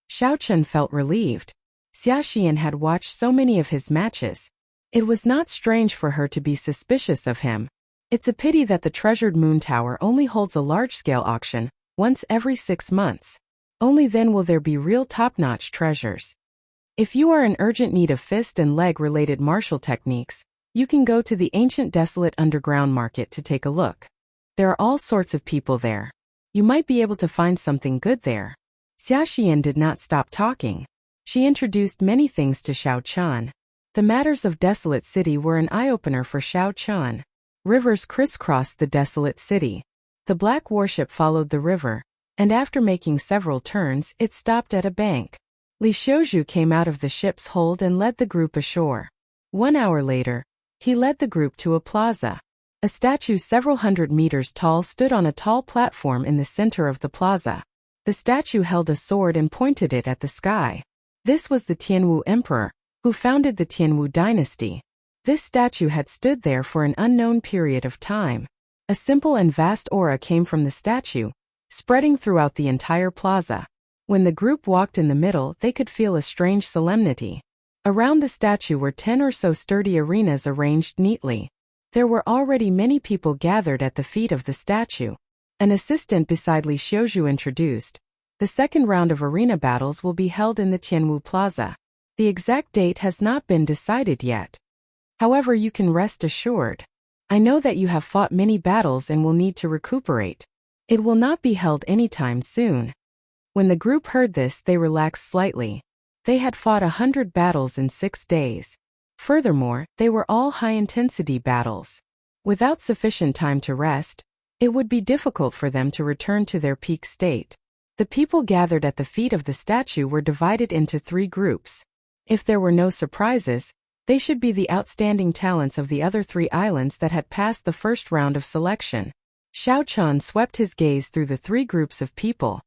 Xiao Qian felt relieved. Xia Xian had watched so many of his matches. It was not strange for her to be suspicious of him. It's a pity that the Treasured Moon Tower only holds a large-scale auction once every 6 months. Only then will there be real top-notch treasures. If you are in urgent need of fist and leg-related martial techniques, you can go to the ancient desolate underground market to take a look. There are all sorts of people there. You might be able to find something good there. Xia Xian did not stop talking. She introduced many things to Xiao Qian. The matters of Desolate City were an eye-opener for Xiao Qian. Rivers crisscrossed the Desolate City. The black warship followed the river, and after making several turns, it stopped at a bank. Li Xiuzhu came out of the ship's hold and led the group ashore. 1 hour later, he led the group to a plaza. A statue several hundred meters tall stood on a tall platform in the center of the plaza. The statue held a sword and pointed it at the sky. This was the Tianwu Emperor, who founded the Tianwu dynasty. This statue had stood there for an unknown period of time. A simple and vast aura came from the statue, spreading throughout the entire plaza. When the group walked in the middle, they could feel a strange solemnity. Around the statue were 10 or so sturdy arenas arranged neatly. There were already many people gathered at the feet of the statue. An assistant beside Li Xiuzhu introduced, "The second round of arena battles will be held in the Tianwu Plaza. The exact date has not been decided yet. However, you can rest assured. I know that you have fought many battles and will need to recuperate. It will not be held anytime soon." When the group heard this, they relaxed slightly. They had fought 100 battles in 6 days. Furthermore, they were all high-intensity battles. Without sufficient time to rest, it would be difficult for them to return to their peak state. The people gathered at the feet of the statue were divided into 3 groups. If there were no surprises, they should be the outstanding talents of the other 3 islands that had passed the first round of selection. Xiao Qian swept his gaze through the 3 groups of people.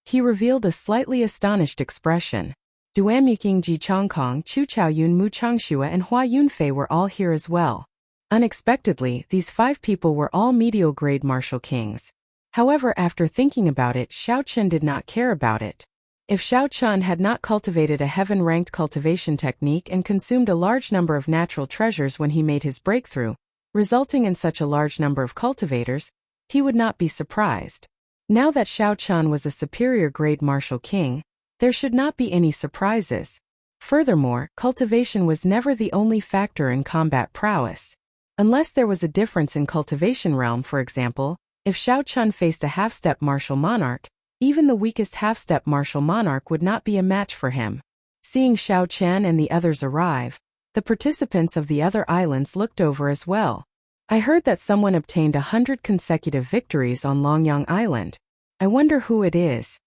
He revealed a slightly astonished expression. Duamiqing Ji Chongkong, Chu Chaoyun, Mu Changxue and Hua Yunfei were all here as well. Unexpectedly, these 5 people were all medial grade martial kings. However, after thinking about it, Xiao Qian did not care about it. If Xiao Qian had not cultivated a heaven-ranked cultivation technique and consumed a large number of natural treasures when he made his breakthrough, resulting in such a large number of cultivators, he would not be surprised. Now that Xiao Qian was a superior grade martial king, there should not be any surprises. Furthermore, cultivation was never the only factor in combat prowess. Unless there was a difference in cultivation realm, for example, if Xiao Qian faced a half-step martial monarch, even the weakest half-step martial monarch would not be a match for him. Seeing Xiao Qian and the others arrive, the participants of the other islands looked over as well. "I heard that someone obtained 100 consecutive victories on Longyang Island. I wonder who it is.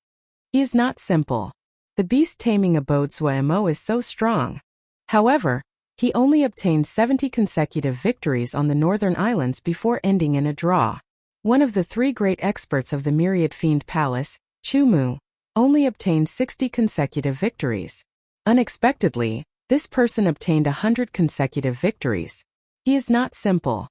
He is not simple. The beast taming abode Suemo is so strong. However, he only obtained 70 consecutive victories on the northern islands before ending in a draw." One of the 3 great experts of the Myriad Fiend Palace, Chu Mu, only obtained 60 consecutive victories. Unexpectedly, this person obtained 100 consecutive victories. He is not simple.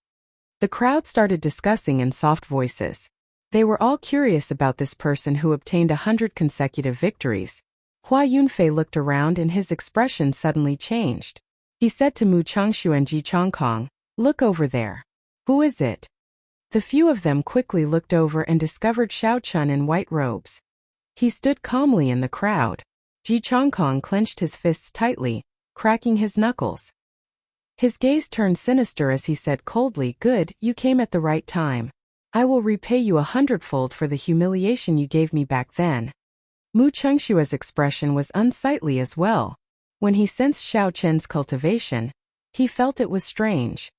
The crowd started discussing in soft voices. They were all curious about this person who obtained 100 consecutive victories. Hua Yunfei looked around and his expression suddenly changed. He said to Mu Changshu and Ji Chongkong, "Look over there. Who is it?" The few of them quickly looked over and discovered Xiao Chun in white robes. He stood calmly in the crowd. Ji Chongkong clenched his fists tightly, cracking his knuckles. His gaze turned sinister as he said coldly, "Good, you came at the right time. I will repay you 100-fold for the humiliation you gave me back then." Mu Chengshua's expression was unsightly as well. When he sensed Xiao Chen's cultivation, he felt it was strange.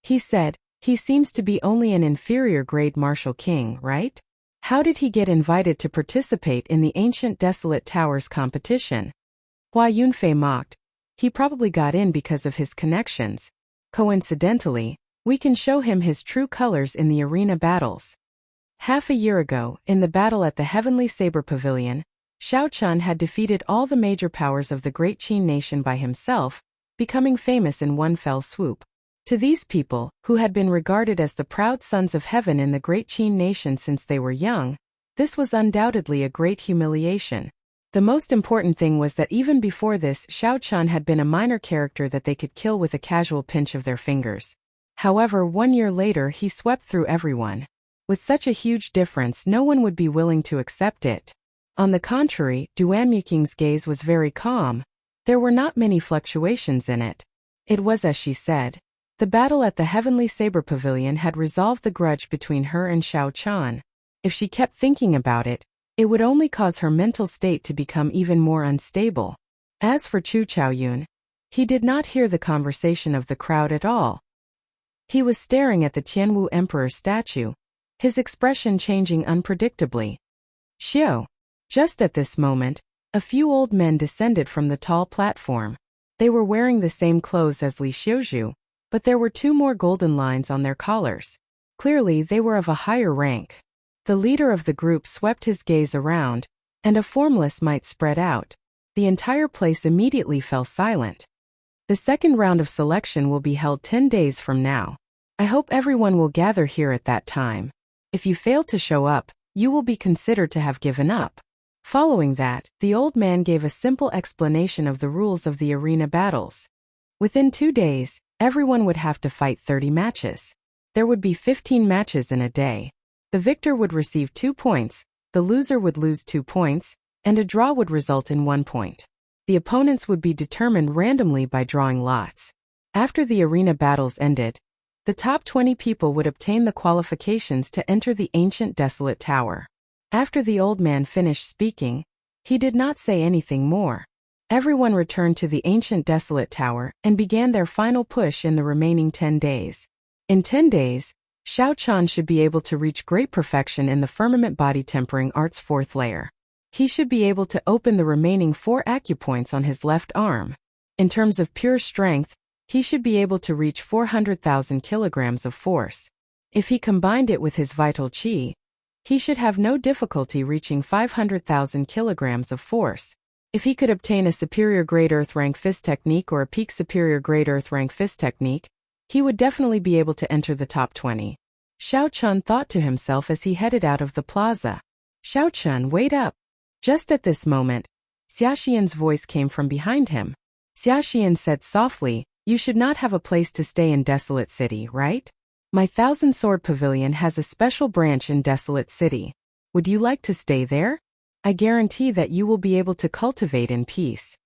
He said, "He seems to be only an inferior grade martial king, right? How did he get invited to participate in the ancient desolate towers competition?" Hua Yunfei mocked. "He probably got in because of his connections. Coincidentally, we can show him his true colors in the arena battles." Half a year ago, in the battle at the Heavenly Saber Pavilion, Xiao Chun had defeated all the major powers of the Great Qin nation by himself, becoming famous in one fell swoop. To these people, who had been regarded as the proud sons of heaven in the Great Qin nation since they were young, this was undoubtedly a great humiliation. The most important thing was that even before this, Xiao Chun had been a minor character that they could kill with a casual pinch of their fingers. However, 1 year later he swept through everyone. With such a huge difference, no one would be willing to accept it. On the contrary, Duanmuking's gaze was very calm. There were not many fluctuations in it. It was as she said. The battle at the Heavenly Saber Pavilion had resolved the grudge between her and Xiao Chun. If she kept thinking about it, it would only cause her mental state to become even more unstable. As for Chu Chaoyun, he did not hear the conversation of the crowd at all. He was staring at the Tianwu Emperor's statue, his expression changing unpredictably. "Xiao." Just at this moment, a few old men descended from the tall platform. They were wearing the same clothes as Li Xiuzhu, but there were 2 more golden lines on their collars. Clearly, they were of a higher rank. The leader of the group swept his gaze around, and a formless might spread out. The entire place immediately fell silent. The second round of selection will be held 10 days from now. I hope everyone will gather here at that time. If you fail to show up, you will be considered to have given up. Following that, the old man gave a simple explanation of the rules of the arena battles. Within 2 days, everyone would have to fight 30 matches. There would be 15 matches in a day. The victor would receive 2 points, the loser would lose 2 points, and a draw would result in 1 point. The opponents would be determined randomly by drawing lots. After the arena battles ended, the top 20 people would obtain the qualifications to enter the ancient desolate tower. After the old man finished speaking, he did not say anything more. Everyone returned to the ancient desolate tower and began their final push in the remaining 10 days. In 10 days, Xiao Chun should be able to reach great perfection in the firmament body tempering art's 4th layer. He should be able to open the remaining 4 acupoints on his left arm. In terms of pure strength, he should be able to reach 400,000 kilograms of force. If he combined it with his vital qi, he should have no difficulty reaching 500,000 kilograms of force. If he could obtain a superior grade earth rank fist technique or a peak superior grade earth rank fist technique, he would definitely be able to enter the top 20. Xiao Chun thought to himself as he headed out of the plaza. "Xiao Chun, wait up." Just at this moment, Xia Xian's voice came from behind him. Xia Xian said softly, "You should not have a place to stay in Desolate City, right? My 1,000-sword pavilion has a special branch in Desolate City. Would you like to stay there? I guarantee that you will be able to cultivate in peace."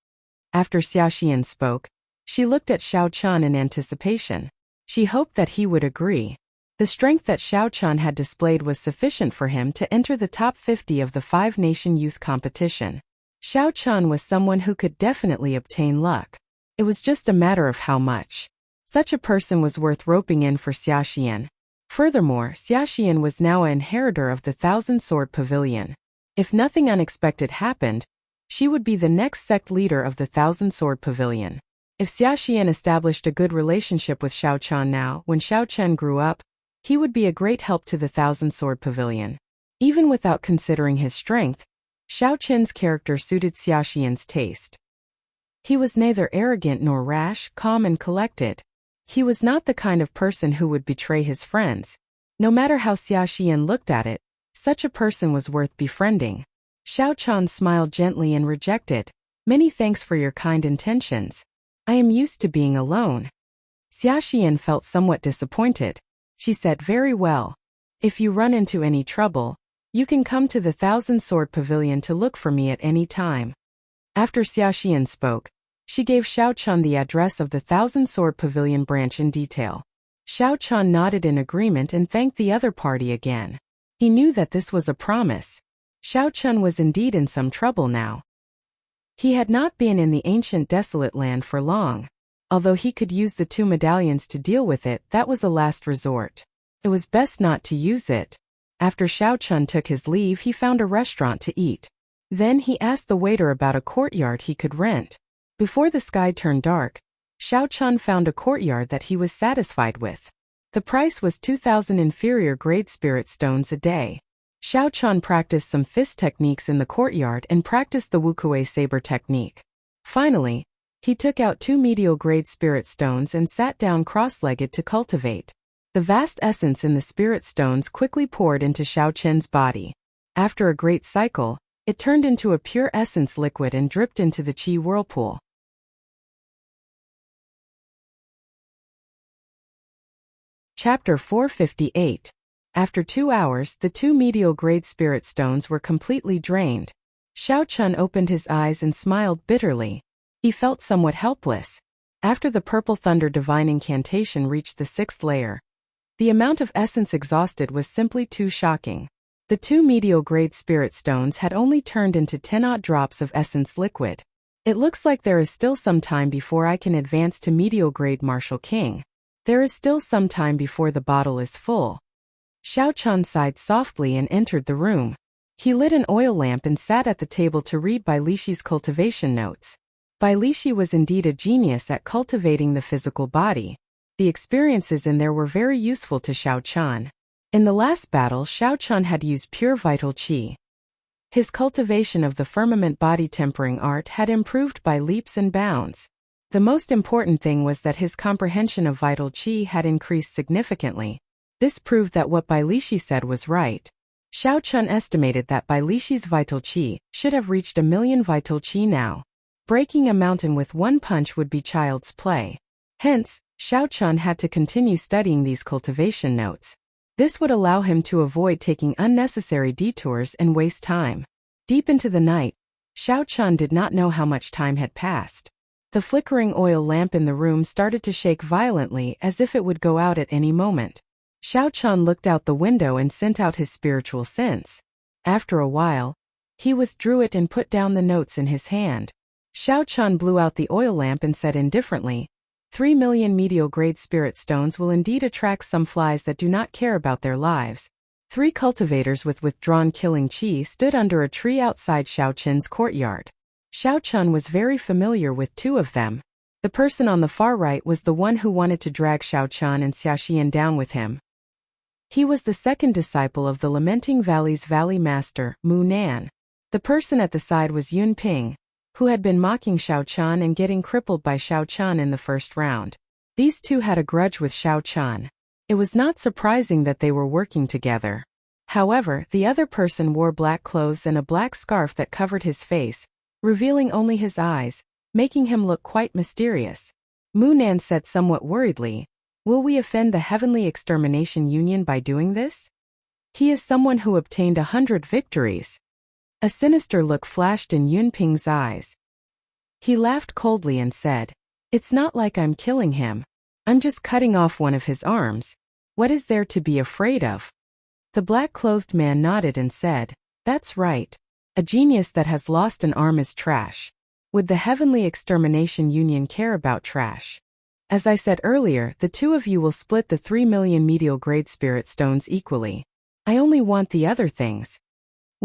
After Xia Xian spoke, she looked at Xiao Chun in anticipation. She hoped that he would agree. The strength that Xiao Chun had displayed was sufficient for him to enter the top 50 of the 5-nation youth competition. Xiao Chun was someone who could definitely obtain luck. It was just a matter of how much. Such a person was worth roping in for Xia Xian. Furthermore, Xia Xian was now an inheritor of the 1,000-sword pavilion. If nothing unexpected happened, she would be the next sect leader of the 1,000-sword pavilion. If Xia Xian established a good relationship with Xiao Chun now, when Xiao Chun grew up, he would be a great help to the 1,000-sword pavilion. Even without considering his strength, Xiao Qin's character suited Xia Xian's taste. He was neither arrogant nor rash, calm and collected. He was not the kind of person who would betray his friends. No matter how Xia Xian looked at it, such a person was worth befriending. Xiao Qian smiled gently and rejected. Many thanks for your kind intentions. I am used to being alone. Xia Xian felt somewhat disappointed. She said, very well. If you run into any trouble, you can come to the Thousand Sword Pavilion to look for me at any time. After Xia Xian spoke, she gave Xiao Qian the address of the Thousand Sword Pavilion branch in detail. Xiao Qian nodded in agreement and thanked the other party again. He knew that this was a promise. Xiao Qian was indeed in some trouble now. He had not been in the ancient desolate land for long. Although he could use the 2 medallions to deal with it, that was a last resort. It was best not to use it. After Xiao Qian took his leave, he found a restaurant to eat. Then he asked the waiter about a courtyard he could rent. Before the sky turned dark, Xiao Qian found a courtyard that he was satisfied with. The price was 2,000 inferior grade spirit stones a day. Xiao Qian practiced some fist techniques in the courtyard and practiced the Wuxia saber technique. Finally, he took out 2 medial grade spirit stones and sat down cross-legged to cultivate. The vast essence in the spirit stones quickly poured into Xiao Qian's body. After a great cycle, it turned into a pure essence liquid and dripped into the qi whirlpool. Chapter 458. After 2 hours, the 2 medial grade spirit stones were completely drained. Xiao Qian opened his eyes and smiled bitterly. He felt somewhat helpless. After the purple thunder divine incantation reached the 6th layer, the amount of essence exhausted was simply too shocking. The 2 medial grade spirit stones had only turned into 10-odd drops of essence liquid. It looks like there is still some time before I can advance to medial grade Martial King. There is still some time before the bottle is full. Xiao Qian sighed softly and entered the room. He lit an oil lamp and sat at the table to read Bai Lixi's cultivation notes. Bai Lixi was indeed a genius at cultivating the physical body. The experiences in there were very useful to Xiao Qian. In the last battle, Xiao Qian had used pure vital qi. His cultivation of the firmament body tempering art had improved by leaps and bounds. The most important thing was that his comprehension of vital qi had increased significantly. This proved that what Bai Lixi said was right. Xiao Qian estimated that Bai Lixi's vital qi should have reached 1,000,000 vital qi now. Breaking a mountain with one punch would be child's play. Hence, Xiao Qian had to continue studying these cultivation notes. This would allow him to avoid taking unnecessary detours and waste time. Deep into the night, Xiao Qian did not know how much time had passed. The flickering oil lamp in the room started to shake violently as if it would go out at any moment. Xiao Qian looked out the window and sent out his spiritual sense. After a while, he withdrew it and put down the notes in his hand. Xiao Qian blew out the oil lamp and said indifferently, 3 million medial grade spirit stones will indeed attract some flies that do not care about their lives. 3 cultivators with withdrawn killing qi stood under a tree outside Xiao Qian's courtyard. Xiao Qian was very familiar with 2 of them. The person on the far right was the one who wanted to drag Xiao Qian and Xia Xian down with him. He was the second disciple of the Lamenting Valley's Valley Master, Mu Nan. The person at the side was Yun Ping, who had been mocking Xiao Qian and getting crippled by Xiao Qian in the first round. These 2 had a grudge with Xiao Qian. It was not surprising that they were working together. However, the other person wore black clothes and a black scarf that covered his face, revealing only his eyes, making him look quite mysterious. Mu Nan said somewhat worriedly, "Will we offend the Heavenly Extermination Union by doing this? He is someone who obtained 100 victories." A sinister look flashed in Yun Ping's eyes. He laughed coldly and said, "It's not like I'm killing him. I'm just cutting off one of his arms. What is there to be afraid of?" The black-clothed man nodded and said, "That's right. A genius that has lost an arm is trash. Would the Heavenly Extermination Union care about trash? As I said earlier, the 2 of you will split the 3 million medial grade spirit stones equally. I only want the other things."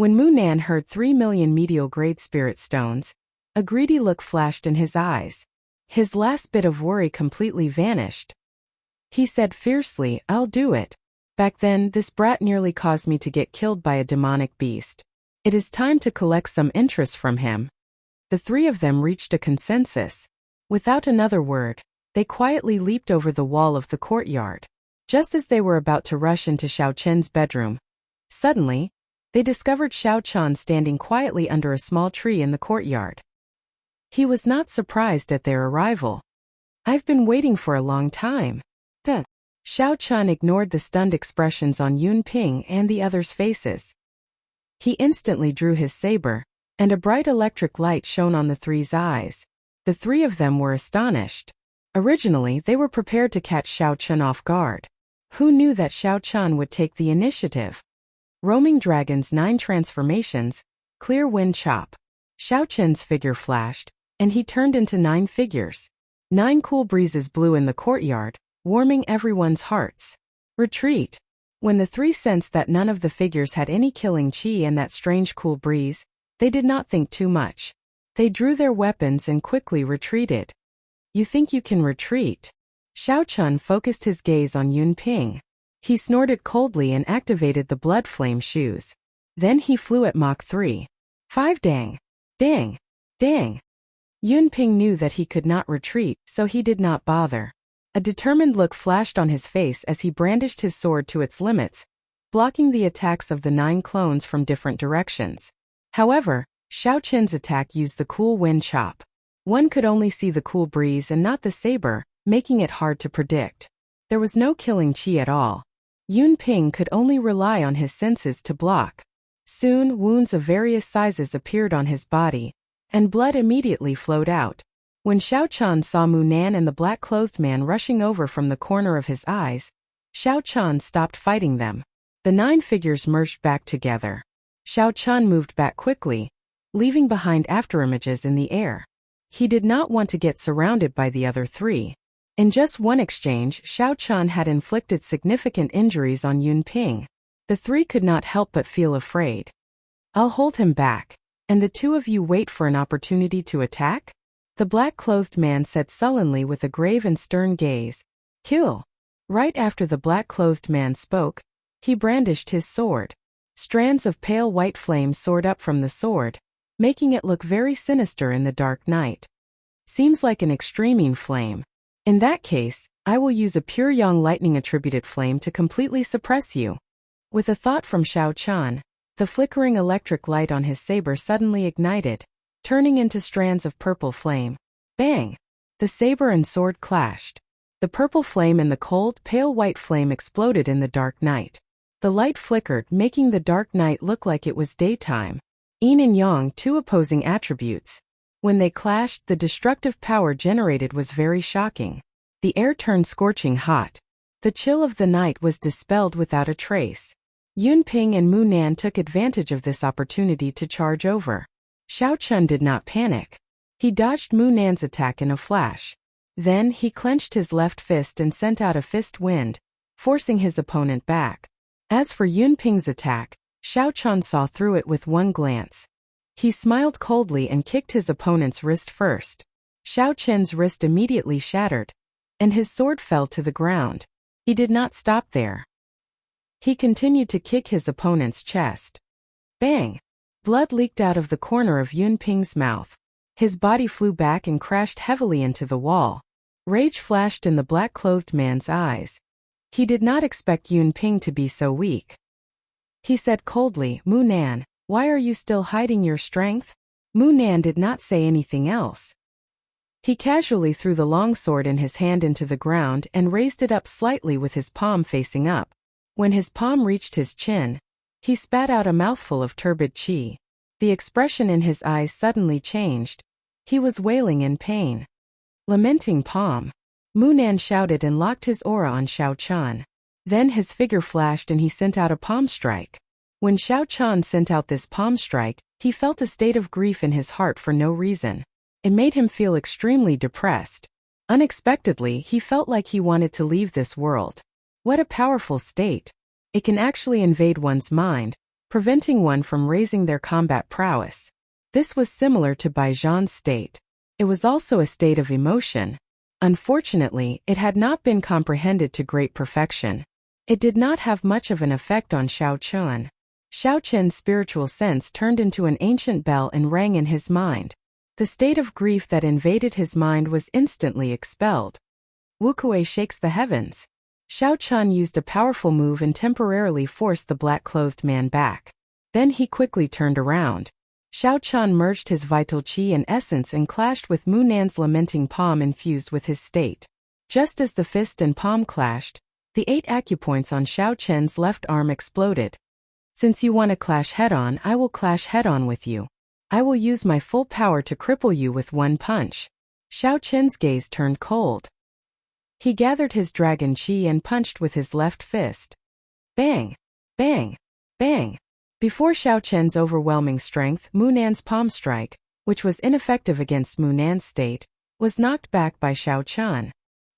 When Mu Nan heard 3 million medial grade spirit stones, a greedy look flashed in his eyes. His last bit of worry completely vanished. He said fiercely, "I'll do it. Back then, this brat nearly caused me to get killed by a demonic beast. It is time to collect some interest from him. The three of them reached a consensus. Without another word, they quietly leaped over the wall of the courtyard. Just as they were about to rush into Xiao Chen's bedroom, suddenly, they discovered Xiao Chen standing quietly under a small tree in the courtyard. He was not surprised at their arrival. "I've been waiting for a long time." Xiao Chen ignored the stunned expressions on Yun Ping and the others' faces. He instantly drew his saber, and a bright electric light shone on the three's eyes. The three of them were astonished. Originally, they were prepared to catch Xiao Chen off guard. Who knew that Xiao Chen would take the initiative? Roaming Dragon's 9 transformations, Clear Wind Chop. Xiao Chen's figure flashed, and he turned into 9 figures. 9 cool breezes blew in the courtyard, warming everyone's hearts. Retreat. When the three sensed that none of the figures had any killing chi and that strange cool breeze, they did not think too much. They drew their weapons and quickly retreated. "You think you can retreat?" Xiao Chen focused his gaze on Yun Ping. He snorted coldly and activated the blood flame shoes. Then he flew at Mach 3. 5 dang! Dang! Dang! Yun Ping knew that he could not retreat, so he did not bother. A determined look flashed on his face as he brandished his sword to its limits, blocking the attacks of the 9 clones from different directions. However, Xiao Chen's attack used the cool wind chop. One could only see the cool breeze and not the saber, making it hard to predict. There was no killing chi at all. Yun Ping could only rely on his senses to block. Soon, wounds of various sizes appeared on his body, and blood immediately flowed out. When Xiao Chen saw Mu Nan and the black-clothed man rushing over from the corner of his eyes, Xiao Chen stopped fighting them. The 9 figures merged back together. Xiao Chen moved back quickly, leaving behind afterimages in the air. He did not want to get surrounded by the other 3. In just one exchange, Xiao Chen had inflicted significant injuries on Yun Ping. The 3 could not help but feel afraid. "I'll hold him back, and the 2 of you wait for an opportunity to attack?" The black-clothed man said sullenly with a grave and stern gaze. "Kill." Right after the black-clothed man spoke, he brandished his sword. Strands of pale white flame soared up from the sword, making it look very sinister in the dark night. "Seems like an extremine flame. In that case, I will use a pure yang lightning-attributed flame to completely suppress you." With a thought from Xiao Chen, the flickering electric light on his saber suddenly ignited, turning into strands of purple flame. Bang! The saber and sword clashed. The purple flame and the cold, pale white flame exploded in the dark night. The light flickered, making the dark night look like it was daytime. Yin and yang, 2 opposing attributes. When they clashed, the destructive power generated was very shocking. The air turned scorching hot. The chill of the night was dispelled without a trace. Yun Ping and Mu Nan took advantage of this opportunity to charge over. Xiao Chen did not panic. He dodged Mu Nan's attack in a flash. Then he clenched his left fist and sent out a fist wind, forcing his opponent back. As for Yun Ping's attack, Xiao Chen saw through it with one glance. He smiled coldly and kicked his opponent's wrist first. Xiao Chen's wrist immediately shattered, and his sword fell to the ground. He did not stop there. He continued to kick his opponent's chest. Bang! Blood leaked out of the corner of Yun Ping's mouth. His body flew back and crashed heavily into the wall. Rage flashed in the black-clothed man's eyes. He did not expect Yun Ping to be so weak. He said coldly, "Mu Nan, why are you still hiding your strength?" Mu Nan did not say anything else. He casually threw the long sword in his hand into the ground and raised it up slightly with his palm facing up. When his palm reached his chin, he spat out a mouthful of turbid qi. The expression in his eyes suddenly changed. He was wailing in pain. Lamenting palm. Mu Nan shouted and locked his aura on Xiao Chen. Then his figure flashed and he sent out a palm strike. When Xiao Chen sent out this palm strike, he felt a state of grief in his heart for no reason. It made him feel extremely depressed. Unexpectedly, he felt like he wanted to leave this world. What a powerful state. It can actually invade one's mind, preventing one from raising their combat prowess. This was similar to Bai Zhan's state. It was also a state of emotion. Unfortunately, it had not been comprehended to great perfection. It did not have much of an effect on Xiao Chen. Xiao Qian's spiritual sense turned into an ancient bell and rang in his mind. The state of grief that invaded his mind was instantly expelled. Wuxia shakes the heavens. Xiao Qian used a powerful move and temporarily forced the black-clothed man back. Then he quickly turned around. Xiao Qian merged his vital qi and essence and clashed with Mu Nan's lamenting palm infused with his state. Just as the fist and palm clashed, the 8 acupoints on Xiao Qian's left arm exploded. Since you want to clash head-on, I will clash head-on with you. I will use my full power to cripple you with one punch. Xiao Qian's gaze turned cold. He gathered his dragon qi and punched with his left fist. Bang! Bang! Bang! Before Xiao Qian's overwhelming strength, Mu Nan's palm strike, which was ineffective against Mu Nan's state, was knocked back by Xiao Qian.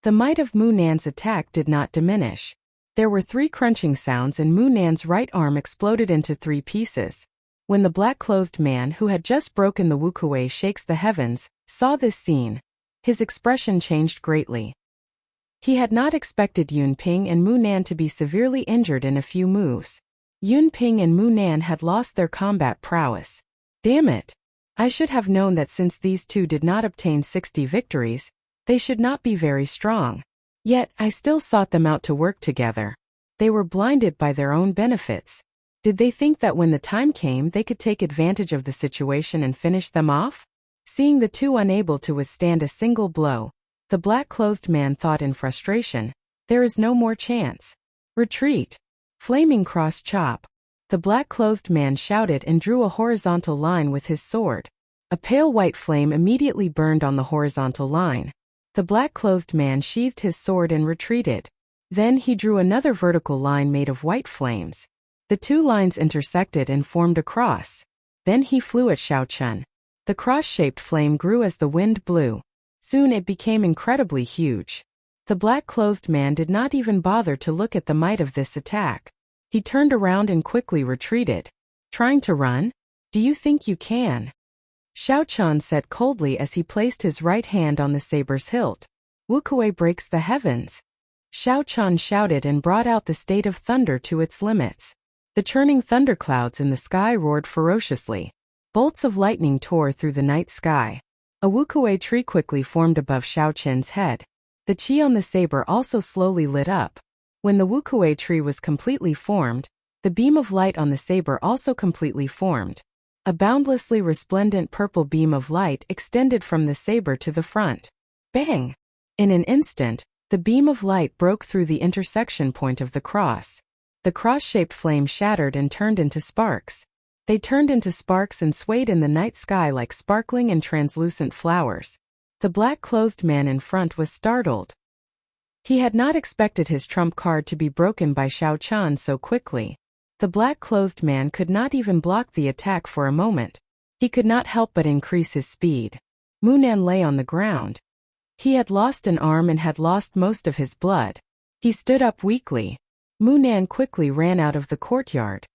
The might of Mu Nan's attack did not diminish. There were 3 crunching sounds and Mu Nan's right arm exploded into 3 pieces. When the black-clothed man who had just broken the Wuxia shakes the heavens saw this scene, his expression changed greatly. He had not expected Yun Ping and Mu Nan to be severely injured in a few moves. Yun Ping and Mu Nan had lost their combat prowess. Damn it! I should have known that since these two did not obtain 60 victories, they should not be very strong. Yet, I still sought them out to work together. They were blinded by their own benefits. Did they think that when the time came they could take advantage of the situation and finish them off? Seeing the two unable to withstand a single blow, the black-clothed man thought in frustration, there is no more chance. Retreat! Flaming cross chop. The black-clothed man shouted and drew a horizontal line with his sword. A pale white flame immediately burned on the horizontal line. The black-clothed man sheathed his sword and retreated. Then he drew another vertical line made of white flames. The 2 lines intersected and formed a cross. Then he flew at Xiao Qian. The cross-shaped flame grew as the wind blew. Soon it became incredibly huge. The black-clothed man did not even bother to look at the might of this attack. He turned around and quickly retreated. Trying to run? Do you think you can? Xiao Qian said coldly as he placed his right hand on the saber's hilt. Wuxia breaks the heavens. Xiao Qian shouted and brought out the state of thunder to its limits. The churning thunderclouds in the sky roared ferociously. Bolts of lightning tore through the night sky. A Wuxia tree quickly formed above Xiao Qian's head. The qi on the saber also slowly lit up. When the Wuxia tree was completely formed, the beam of light on the saber also completely formed. A boundlessly resplendent purple beam of light extended from the saber to the front. Bang! In an instant, the beam of light broke through the intersection point of the cross. The cross-shaped flame shattered and turned into sparks. They turned into sparks and swayed in the night sky like sparkling and translucent flowers. The black-clothed man in front was startled. He had not expected his trump card to be broken by Xiao Qian so quickly. The black-clothed man could not even block the attack for a moment. He could not help but increase his speed. Mu Nan lay on the ground. He had lost an arm and had lost most of his blood. He stood up weakly. Mu Nan quickly ran out of the courtyard.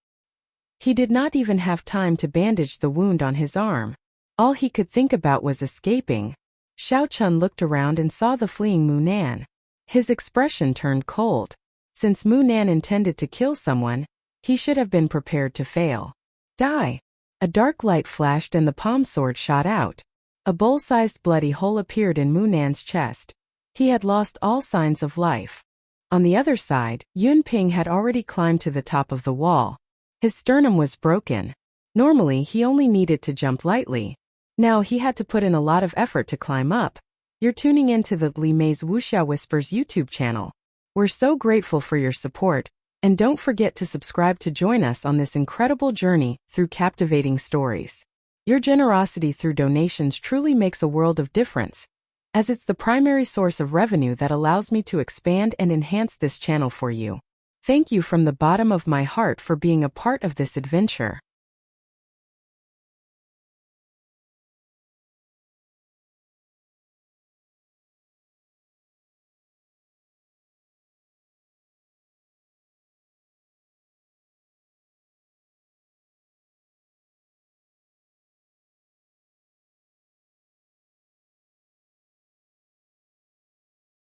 He did not even have time to bandage the wound on his arm. All he could think about was escaping. Xiao Qian looked around and saw the fleeing Mu Nan. His expression turned cold. Since Mu Nan intended to kill someone, he should have been prepared to fail. Die! A dark light flashed and the palm sword shot out. A bowl-sized bloody hole appeared in Mu Nan's chest. He had lost all signs of life. On the other side, Yun Ping had already climbed to the top of the wall. His sternum was broken. Normally he only needed to jump lightly. Now he had to put in a lot of effort to climb up. You're tuning into the Li Mei's Wuxia Whispers YouTube channel. We're so grateful for your support, and don't forget to subscribe to join us on this incredible journey through captivating stories. Your generosity through donations truly makes a world of difference, as it's the primary source of revenue that allows me to expand and enhance this channel for you. Thank you from the bottom of my heart for being a part of this adventure.